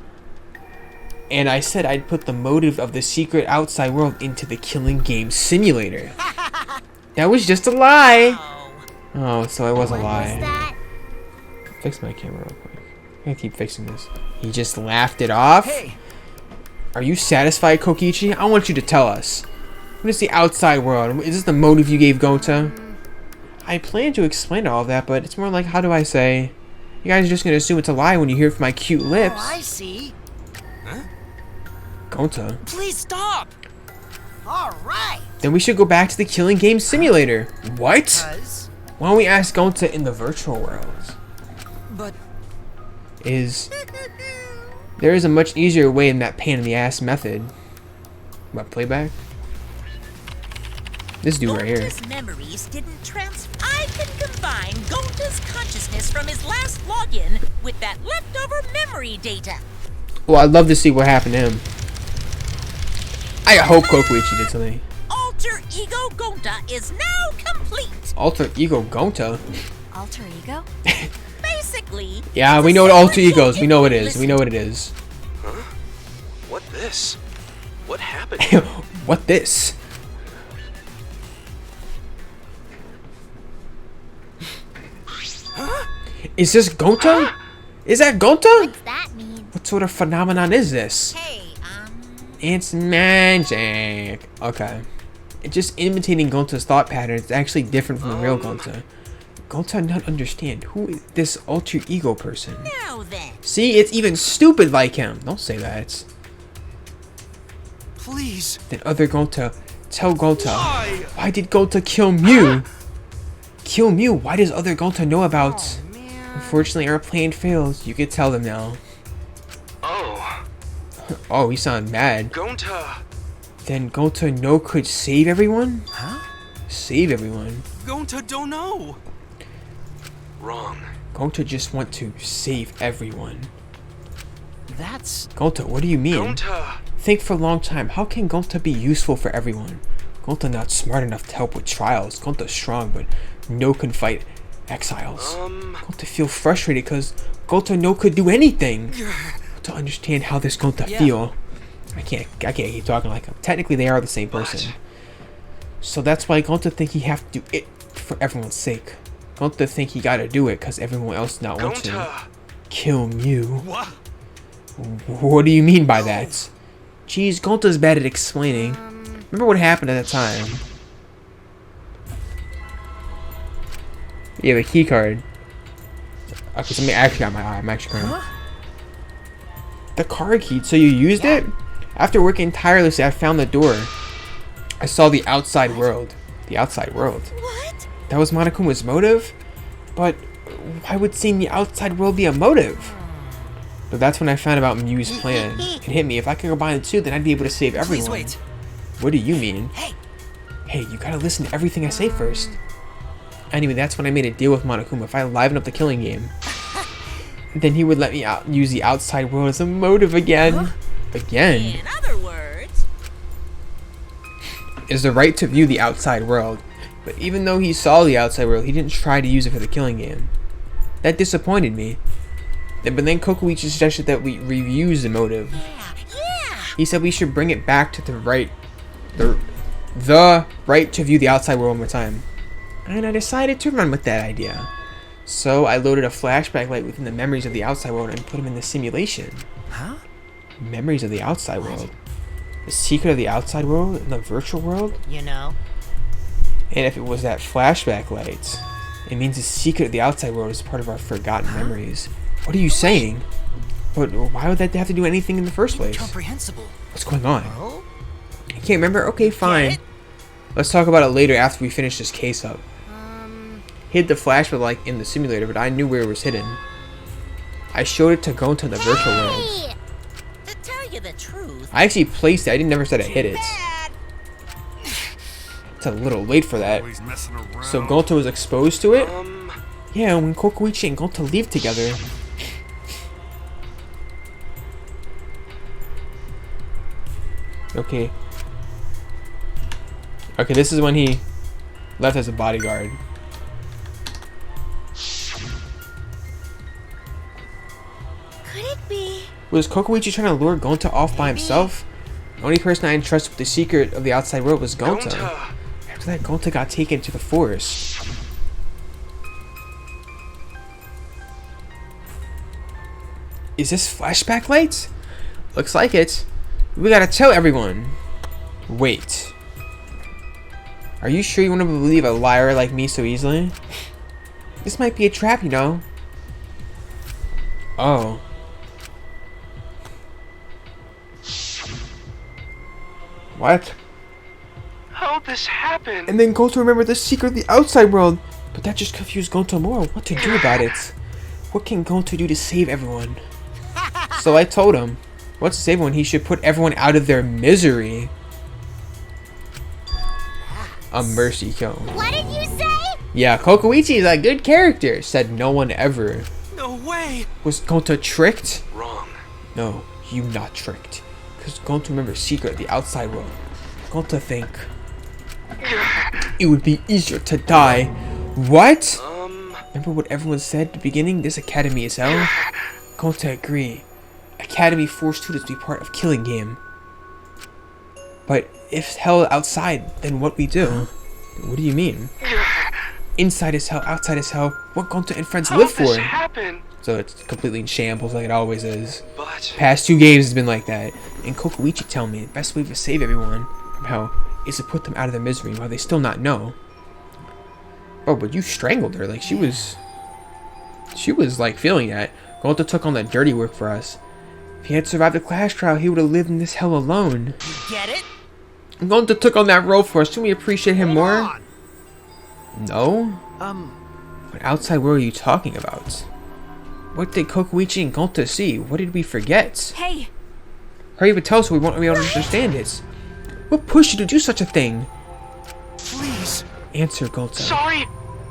And I said I'd put the motive of the secret outside world into the killing game simulator. That was just a lie. Oh, so it was a What lie. was that? Fix my camera real quick. I'm gonna keep fixing this. He just laughed it off? Hey, Are you satisfied, Kokichi? I want you to tell us. What is the outside world? Is this the motive you gave Gonta? I plan to explain all of that, but it's more like, how do I say? You guys are just gonna assume it's a lie when you hear it from my cute lips. Oh, I see. Gonta. Please stop! All right. Then we should go back to the killing game simulator. What? Cuz Why don't we ask Gonta in the virtual world? But There is a much easier way than that pain in the ass method. What, playback? This dude right here. Gonta's memories didn't transfer. I can combine Gonta's consciousness from his last login with that leftover memory data. Well, I'd love to see what happened to him. I hope Kokuichi did something. Alter Ego Gonta is now complete. Alter Ego Gonta? Alter ego? Basically. Yeah, it's we a know what alter separate ego is. We know what it is. listen- We know what it is. What this? What happened? What this? Is this Gonta? Is that Gonta? What's that mean? What sort of phenomenon is this? Hey, It's magic. Okay. It's just imitating Gonta's thought patterns. It's actually different from the real Gonta. Gonta not understand who is this alter ego person. now then. See, it's even stupid like him. Don't say that. Please. Then other Gonta, tell Gonta. Why? Why did Gonta kill Mew? Kill Mew? Why does other Gonta know about? Unfortunately, our plan fails. You could tell them now. Oh, Oh, he sounded mad. Gonta. Then Gonta no could save everyone? Huh? Save everyone. Gonta don't know. Wrong. Gonta just want to save everyone. That's Gonta, what do you mean? Gonta. Think for a long time. How can Gonta be useful for everyone? Gonta not smart enough to help with trials. Gonta strong, but no can fight exiles. Gonta feel frustrated because Gonta no could do anything. To understand how this Gonta feel. I can't keep talking like him. Technically, they are the same person. So that's why Gonta think he have to do it for everyone's sake. Gonta think he gotta do it because everyone else not want to. Gonta. Kill Mew. What? What do you mean by that? Jeez, Gonta's bad at explaining. Remember what happened at that time. Yeah, the key card. Okay, so actually got my eye. I'm actually current. The card key. So you used it? After working tirelessly, I found the door. I saw the outside world. The outside world. What? That was Monokuma's motive? But why would seeing the outside world be a motive? But that's when I found about Mew's plan. It hit me. If I could combine the two, then I'd be able to save everyone. Please wait. What do you mean? Hey, Hey, you gotta listen to everything I say first. Anyway, that's when I made a deal with Monokuma. If I liven up the killing game, then he would let me use the outside world as a motive again. Again. In other words, Is the right to view the outside world. But even though he saw the outside world, he didn't try to use it for the killing game. That disappointed me. But then Kokuichi suggested that we reuse the motive. yeah. He said we should bring it back to the right to view the outside world one more time. And I decided to run with that idea. So I loaded a flashback light within the memories of the outside world and put them in the simulation. huh? Memories of the outside world. The secret of the outside world in the virtual world? You know. And if it was that flashback light, it means the secret of the outside world is part of our forgotten memories. What are you saying? But why would that have to do anything in the first place? incomprehensible. What's going on? Oh? You can't remember? Okay, fine. it? Let's talk about it later after we finish this case up. Hid the flashback light in the simulator, but I knew where it was hidden. I showed it to Gonta in the virtual world. Hey! To tell you the truth, I actually placed it. I didn't never said I hid it. bad. It's a little late for that. Always messing around. So Gonta was exposed to it? Yeah, when Kokuichi and Gonta leave together. Okay. Okay, this is when he left as a bodyguard. Could it be? Was Kokuichi trying to lure Gonta off by himself? The only person I entrusted with the secret of the outside world was Gonta. After that, Gonta got taken to the forest. Is this flashback lights? Looks like it. We gotta tell everyone. Wait. Are you sure you want to believe a liar like me so easily? This might be a trap, you know. Oh. What? How'd this happen? And then Gonta remembered the secret of the outside world. But that just confused Gonta more. What to do about it? What can Gonta do to save everyone? So I told him, what to save everyone? He should put everyone out of their misery. A mercy kill. What did you say? Yeah, Kokoichi is a good character, said no one ever. No way! Was Gonta tricked? Wrong. No, you not tricked. Because Gonta remembers secret of the outside world. Gonta think it would be easier to die. What? Remember what everyone said at the beginning? This academy is hell? Gonta agree. Academy forced students to be part of killing game. But if hell outside, then what we do? What do you mean? Inside is hell, outside is hell. What Gonta and friends live for? Happen? So it's completely in shambles like it always is. But Past 2 games has been like that. And Kokoichi tell me the best way to save everyone from hell is to put them out of their misery while they still not know. Oh, but you strangled her. Like she was like feeling that. Gonta took on that dirty work for us. If he had survived the class trial, he would have lived in this hell alone. You get it? Gonta took on that role for us. Shouldn't we appreciate him more? On. No? What outside world are you talking about? What did Kokoichi and Gonta see? What did we forget? Hey! Hurry up and tell us, we won't be able to understand it. What pushed you to do such a thing? please. Answer, Gonta. Sorry.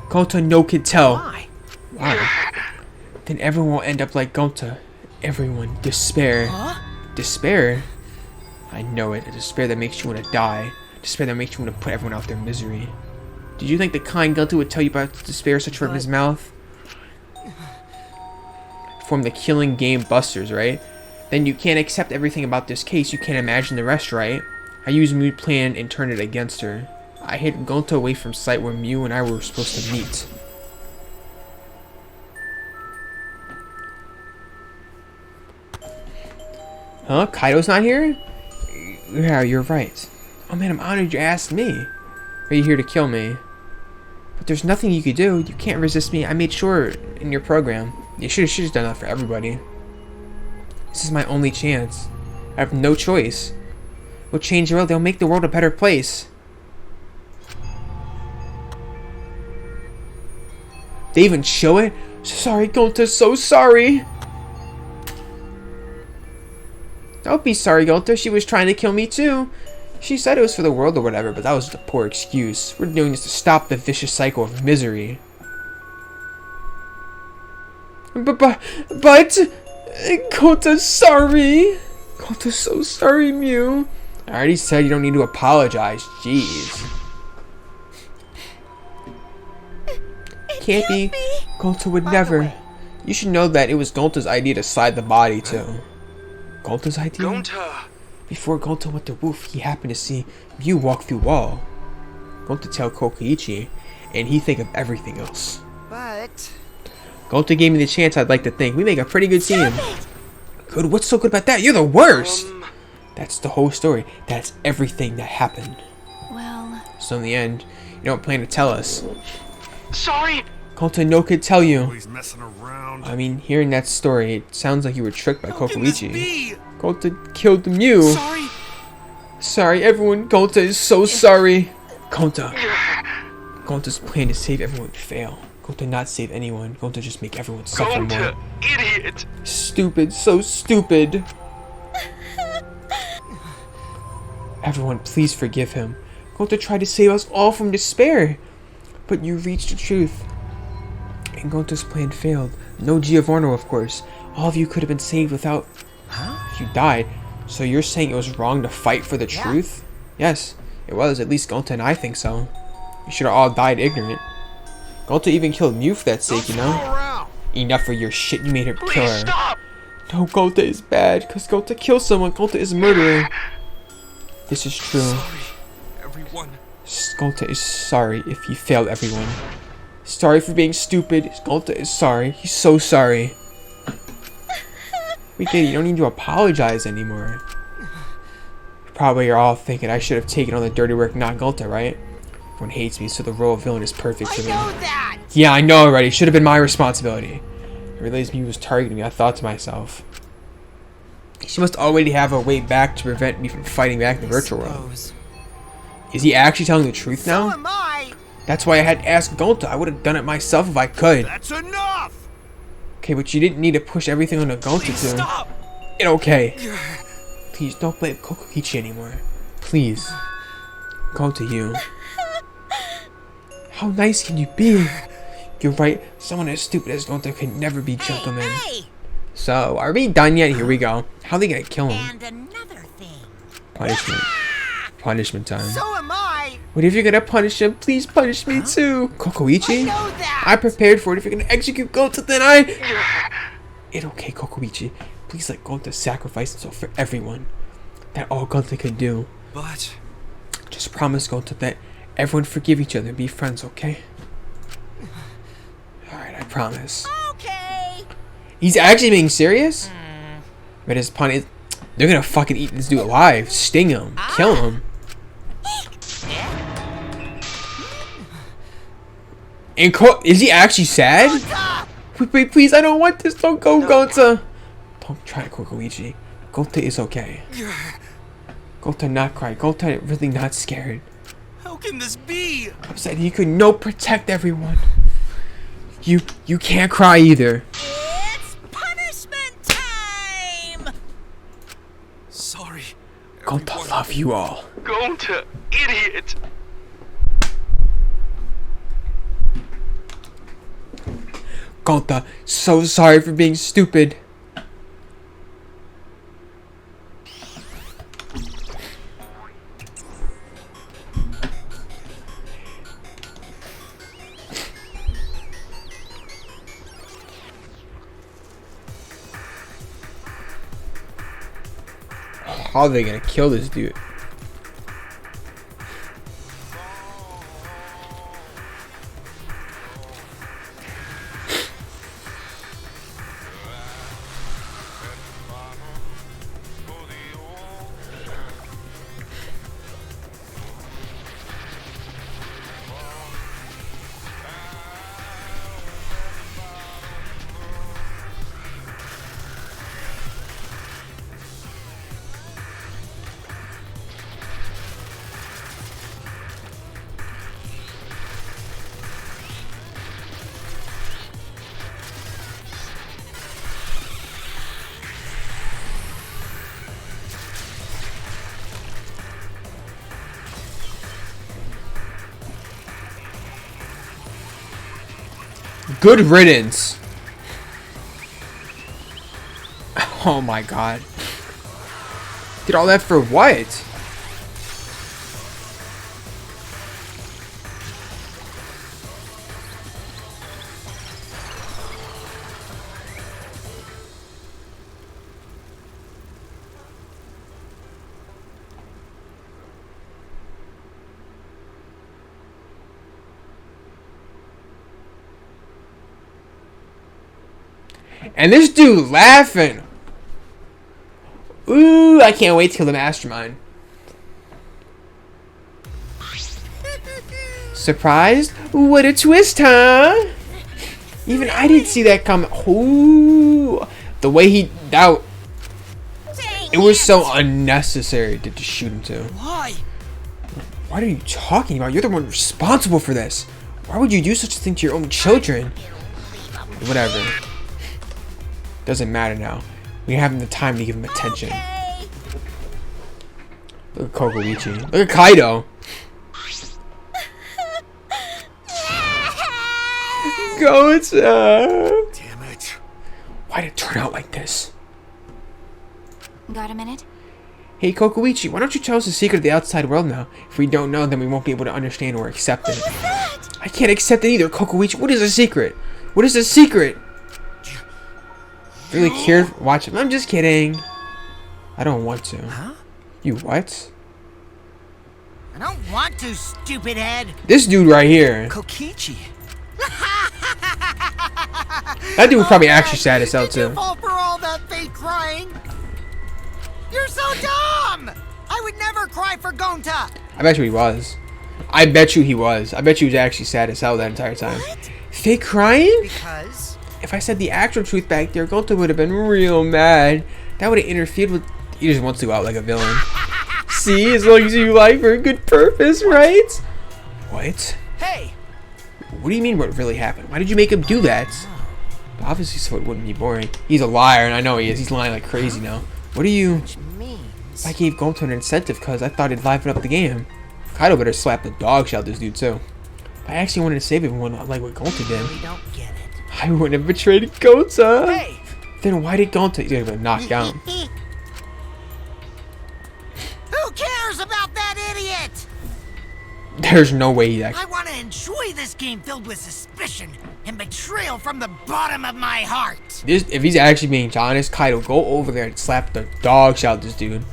Gonta no can tell. Why? Why? Then everyone will end up like Gonta. Everyone. Despair. Huh? Despair? I know it. A despair that makes you want to die. Despair that makes you want to put everyone out their misery. Did you think the kind Gonta would tell you about despair such from his mouth? From the killing game busters, right? Then you can't accept everything about this case. You can't imagine the rest, right? I used Mew plan and turned it against her. I hid Gonta away from sight where Mew and I were supposed to meet. Huh? Kaido's not here? Yeah, you're right. Oh man, I'm honored you asked me. Are you here to kill me? But there's nothing you could do. You can't resist me. I made sure in your program. You should have done that for everybody. This is my only chance. I have no choice. We'll change the world. They'll make the world a better place. They even show it? Sorry, Gonta. So sorry. Don't be sorry, Gonta. She was trying to kill me too. She said it was for the world or whatever, but that was just a poor excuse. We're doing this to stop the vicious cycle of misery. But Gonta's sorry. Gonta's so sorry, Mew. I already said you don't need to apologize. Jeez. Can't be. Gonta would never. You should know that it was Gonta's idea to slide the body too. Gonta's idea? Gonta. Before Gonta went to Woof, he happened to see Mew walk through wall. Gonta tell Kokoichi, and he think of everything else. But Gonta gave me the chance. I'd like to think we make a pretty good team. Good? What's so good about that? You're the worst. That's the whole story. That's everything that happened. Well, So in the end, you don't plan to tell us. Sorry. Gonta no could tell you. He's messing around. I mean, hearing that story, it sounds like you were tricked by How can this Kokoichi. be? Gonta killed Mew. Sorry. Sorry, everyone. Gonta is so sorry. Gonta's plan to save everyone would fail. Gonta not save anyone. Gonta just make everyone suffer Gonta, more. idiot. Stupid, so stupid. Everyone, please forgive him. Gonta tried to save us all from despair. But you reached the truth. And Gonta's plan failed. No Giovanni, of course. All of you could have been saved without... If you died. So you're saying it was wrong to fight for the truth? Yes, it was. At least Gonta and I think so. You should have all died ignorant. Gonta even killed Mew for that sake, you know? Around. Enough for your shit. You made her kill Please her. stop. No, Gonta is bad. Because Gonta kills someone. Gonta is a murderer. This is true. Sorry, everyone. Gonta is sorry if he failed everyone. Sorry for being stupid. Gonta is sorry. He's so sorry. We get it. You don't need to apologize anymore. Probably you're all thinking I should have taken on the dirty work, not Gonta, right? Everyone hates me, so the role of villain is perfect for me. I know that! Yeah, I know already. Should have been my responsibility. I realized Mew was targeting me. I thought to myself, she must already have a way back to prevent me from fighting back in the virtual world. Is he actually telling the truth now? So am I! That's why I had to ask Gonta. I would have done it myself if I could. That's enough! Okay, but you didn't need to push everything on Gonta to. Stop! Okay. Please don't blame Kokoichi anymore. Please. Gonta, you. How nice can you be? You're right. Someone as stupid as Gonta can never be gentleman. Hey! So, are we done yet? Here we go. How are they gonna kill him? And another thing. Punishment. Punishment time. So am I! What if you're gonna punish him? Please punish me too. Kokoichi? I know that! I prepared for it. If you're gonna execute Gonta, then It's okay, Kokoichi. Please let Gonta sacrifice himself for everyone. That's all Gonta can do. But... Just promise, Gonta, that everyone forgive each other and be friends, okay? Alright, I promise. Okay. He's actually being serious? But his pun is... They're gonna fucking eat this dude alive. Sting him. Kill him. And is he actually sad? Wait, please, I don't want this. Don't go, Gonta. Don't try it, Kokoichi. Gonta is okay. Gonta not cry. Gonta really not scared. How can this be? Upset he could protect everyone. You can't cry either. It's punishment time. Sorry. Gonta love you all. Gonta, idiot! Gonta, so sorry for being stupid. How are they gonna kill this dude? Good riddance. Oh my god. Did all that for what? And this dude laughing. Ooh, I can't wait to kill the mastermind. Surprised? What a twist, huh? Even I didn't see that coming. Ooh, the way he out. It was so unnecessary to just shoot him too. Why? What are you talking about? You're the one responsible for this. Why would you do such a thing to your own children? Whatever. Doesn't matter now. We have him the time to give him attention. Look at Kokoichi. Look at Kaido. Gonta. Damn it. Why did it turn out like this? Got a minute? Hey Kokoichi, why don't you tell us the secret of the outside world now? If we don't know, then we won't be able to understand or accept it. I can't accept it either, Kokoichi. What is the secret? What is the secret? Really cared? Watch him. I'm just kidding. I don't want to. Huh? You what? I don't want to, stupid head. This dude right here. Kokichi. That dude was probably actually sad as hell Did you too. fall for all that fake crying? You're so dumb! I would never cry for Gonta! I bet you he was. I bet you he was. I bet you he was actually sad as hell that entire time. What? Fake crying? Because If I said the actual truth back there, Gonta would have been real mad. That would have interfered with... He just wants to go out like a villain. See, as long as you lie for a good purpose, right? What? hey, What do you mean what really happened? Why did you make him do that? Obviously so it wouldn't be boring. He's a liar, and I know he is. He's lying like crazy now. What do you... which means I gave Gonta an incentive because I thought it'd liven up the game. Kaido better slap the dog shit out this dude too. I actually wanted to save everyone like what Gonta did. we don't get it. I wouldn't have betrayed Gonta. Hey, Then why did Gonta... He's gonna knock down. who cares about that idiot? There's no way he I actually... want to enjoy this game filled with suspicion and betrayal from the bottom of my heart. If he's actually being honest, Kaido, go over there and slap the dog shit out this dude.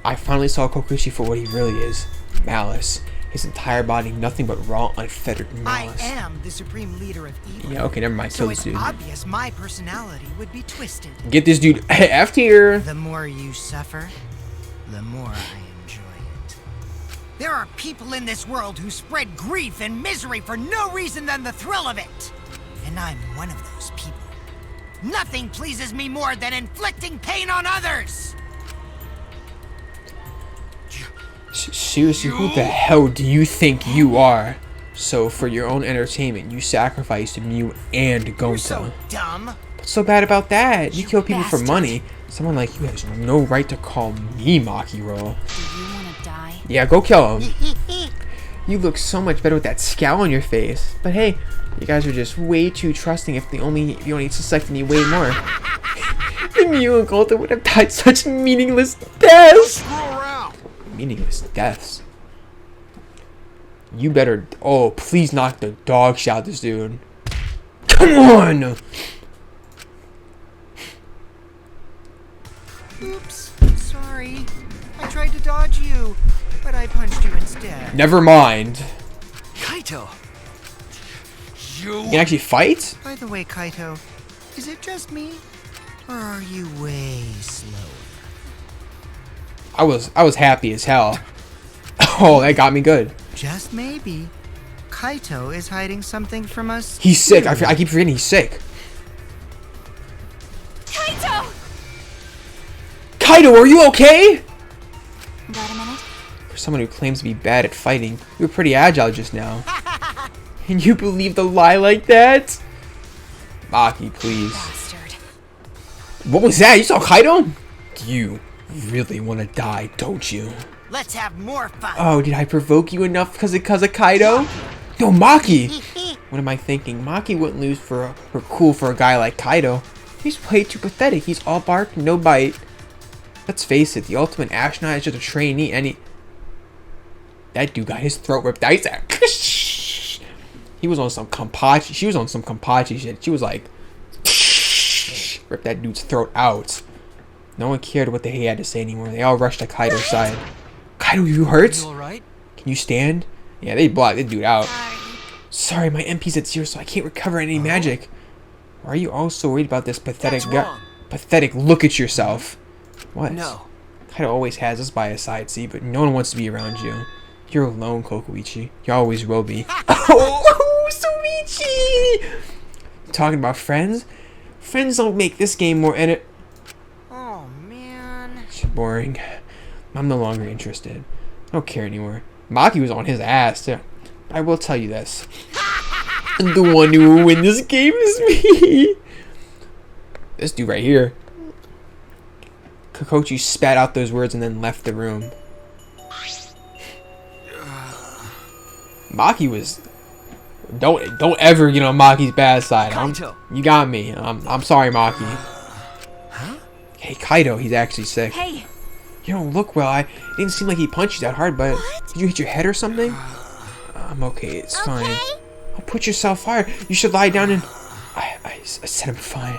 I finally saw Kokushi for what he really is. Malice. His entire body, nothing but raw, unfettered malice. I am the supreme leader of evil. Yeah, okay, never mind. So Kill this it's dude. obvious my personality would be twisted. Get this dude F tier. The more you suffer, the more I enjoy it. There are people in this world who spread grief and misery for no reason than the thrill of it. And I'm one of those people. Nothing pleases me more than inflicting pain on others. Seriously, who the hell do you think you are? So, for your own entertainment, you sacrificed Mew and You're so Gonta. dumb. What's so bad about that? You You kill people for bastard. money. Someone like you has no right to call me Makiro. Do you want to die? Yeah, go kill him. You look so much better with that scowl on your face. But hey, you guys are just way too trusting if you only suspect me way more. Mew and Gonta would have died such meaningless deaths. Screw around. Meaningless deaths. You better... Oh, please knock the dog shit out this dude. Come on! Oops, sorry. I tried to dodge you, but I punched you instead. Never mind. Kaito! You can actually fight? By the way, Kaito, is it just me? Or are you way slower? I was happy as hell. Oh, that got me good. Just maybe, Kaito is hiding something from us. He's sick. I keep forgetting he's sick. Kaito! Kaido, are you okay? Wait a minute. For someone who claims to be bad at fighting, you were pretty agile just now. And you believed a lie like that? Maki, please. Bastard. What was that? You saw Kaido? You really want to die, don't you? Let's have more fun. Oh, did I provoke you enough because of Kaido? Yo, Maki! What am I thinking? Maki wouldn't lose for cool for a guy like Kaido. He's way too pathetic. He's all bark, no bite. Let's face it, the ultimate astronaut is just a trainee, and that dude got his throat ripped out. He was on some Kampachi. She was on some Kampachi shit. She was like, rip that dude's throat out. No one cared what he had to say anymore. They all rushed to Kaido's side. Kaido, you hurt? You alright? Can you stand? Yeah, they blocked the dude out. Sorry, my MP's at 0, so I can't recover any magic. Why are you all so worried about this pathetic That's guy? wrong. Pathetic, look at yourself. What? No. Kaido always has us by his side, see, but no one wants to be around you. You're alone, Kokoichi. You always will be. Oh, Soichi! Talking about friends? Friends don't make this game more Oh, man. boring. I'm no longer interested. I don't care anymore. Maki was on his ass, too. I will tell you this. The one who will win this game is me. This dude right here. Kokochi spat out those words and then left the room. Maki was... Don't ever get on Maki's bad side. Kaito. You got me. I'm sorry, Maki. Hey, Kaido, he's actually sick. Hey, You don't look well. It didn't seem like he punched you that hard, but... Did you hit your head or something? I'm okay. It's fine. Okay? Oh, put yourself fire. You should lie down and... I said I'm fine.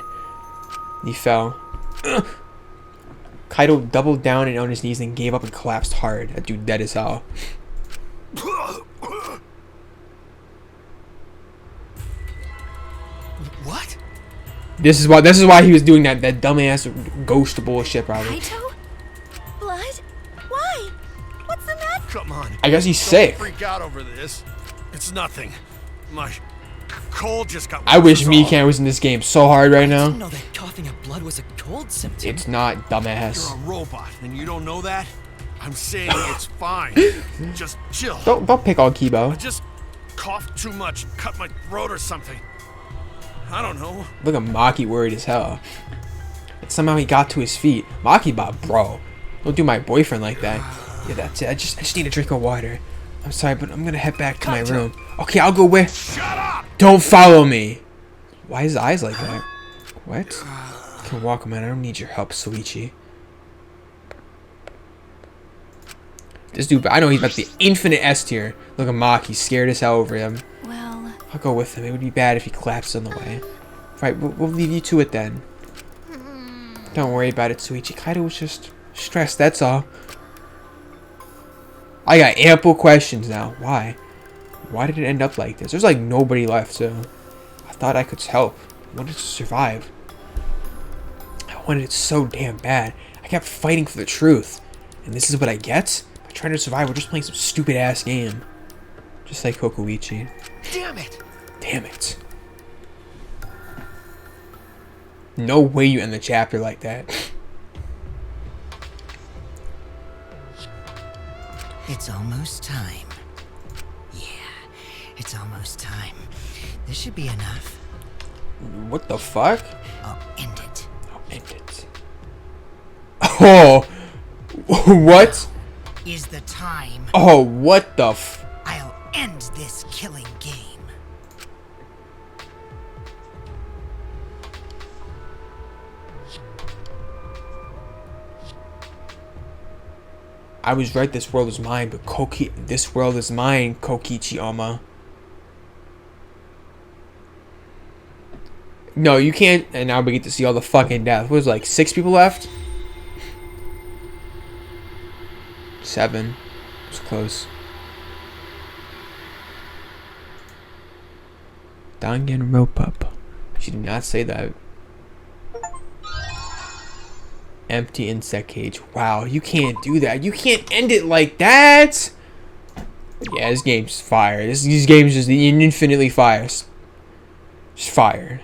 He fell. Kaido doubled down and on his knees and gave up and collapsed hard. That dude dead as hell. What? This is why he was doing that dumbass ghost bullshit probably. Kaito? Blood? Why? What's the matter? Come on. I guess he's Don't sick. freak out over this. It's nothing. My cold just got. I wish worse is all. Mikan was in this game so hard right I now. didn't know that coughing up blood was a cold symptom. It's not, dumbass. You're a robot, and you don't know that? I'm saying it's fine. Just chill. Don't pick on I Kibo. just coughed too much, cut my throat or something. I don't know. Look at Maki worried as hell. And somehow he got to his feet. Maki bot, bro. Don't do my boyfriend like that. Yeah, that's it. I just need a drink of water. I'm sorry, but I'm gonna head back to my room. Okay, I'll go with. Shut up! Don't follow me. Why his eyes like that? What? I can walk, man. I don't need your help, Soichi. This dude, I know he's about the infinite S tier. Look at Maki, scared as hell over him. Well, I'll go with him. It would be bad if he collapsed on the way. Right, we'll leave you to it then. Don't worry about it, Soichi. Kaido was just stressed, that's all. I got ample questions now. Why? Why did it end up like this? There's like nobody left, so I thought I could help. I wanted to survive. I wanted it so damn bad. I kept fighting for the truth. And this is what I get? By trying to survive, we're just playing some stupid ass game. Just like Kokoichi. Damn it! Damn it. No way you end the chapter like that. It's almost time. Yeah, it's almost time. This should be enough. What the fuck? I'll end it. I'll end it. Oh! What? Is the time. Oh, what the f... I'll end this killing game. I was right, this world is mine, but this world is mine, Kokichi Oma. No, you can't. And now we get to see all the fucking death. What was like 6 people left? 7. It was close. Danganronpa. She did not say that. Empty insect cage. Wow, you can't do that. You can't end it like that. Yeah, this game's fire. These games just infinitely fires. Just fire.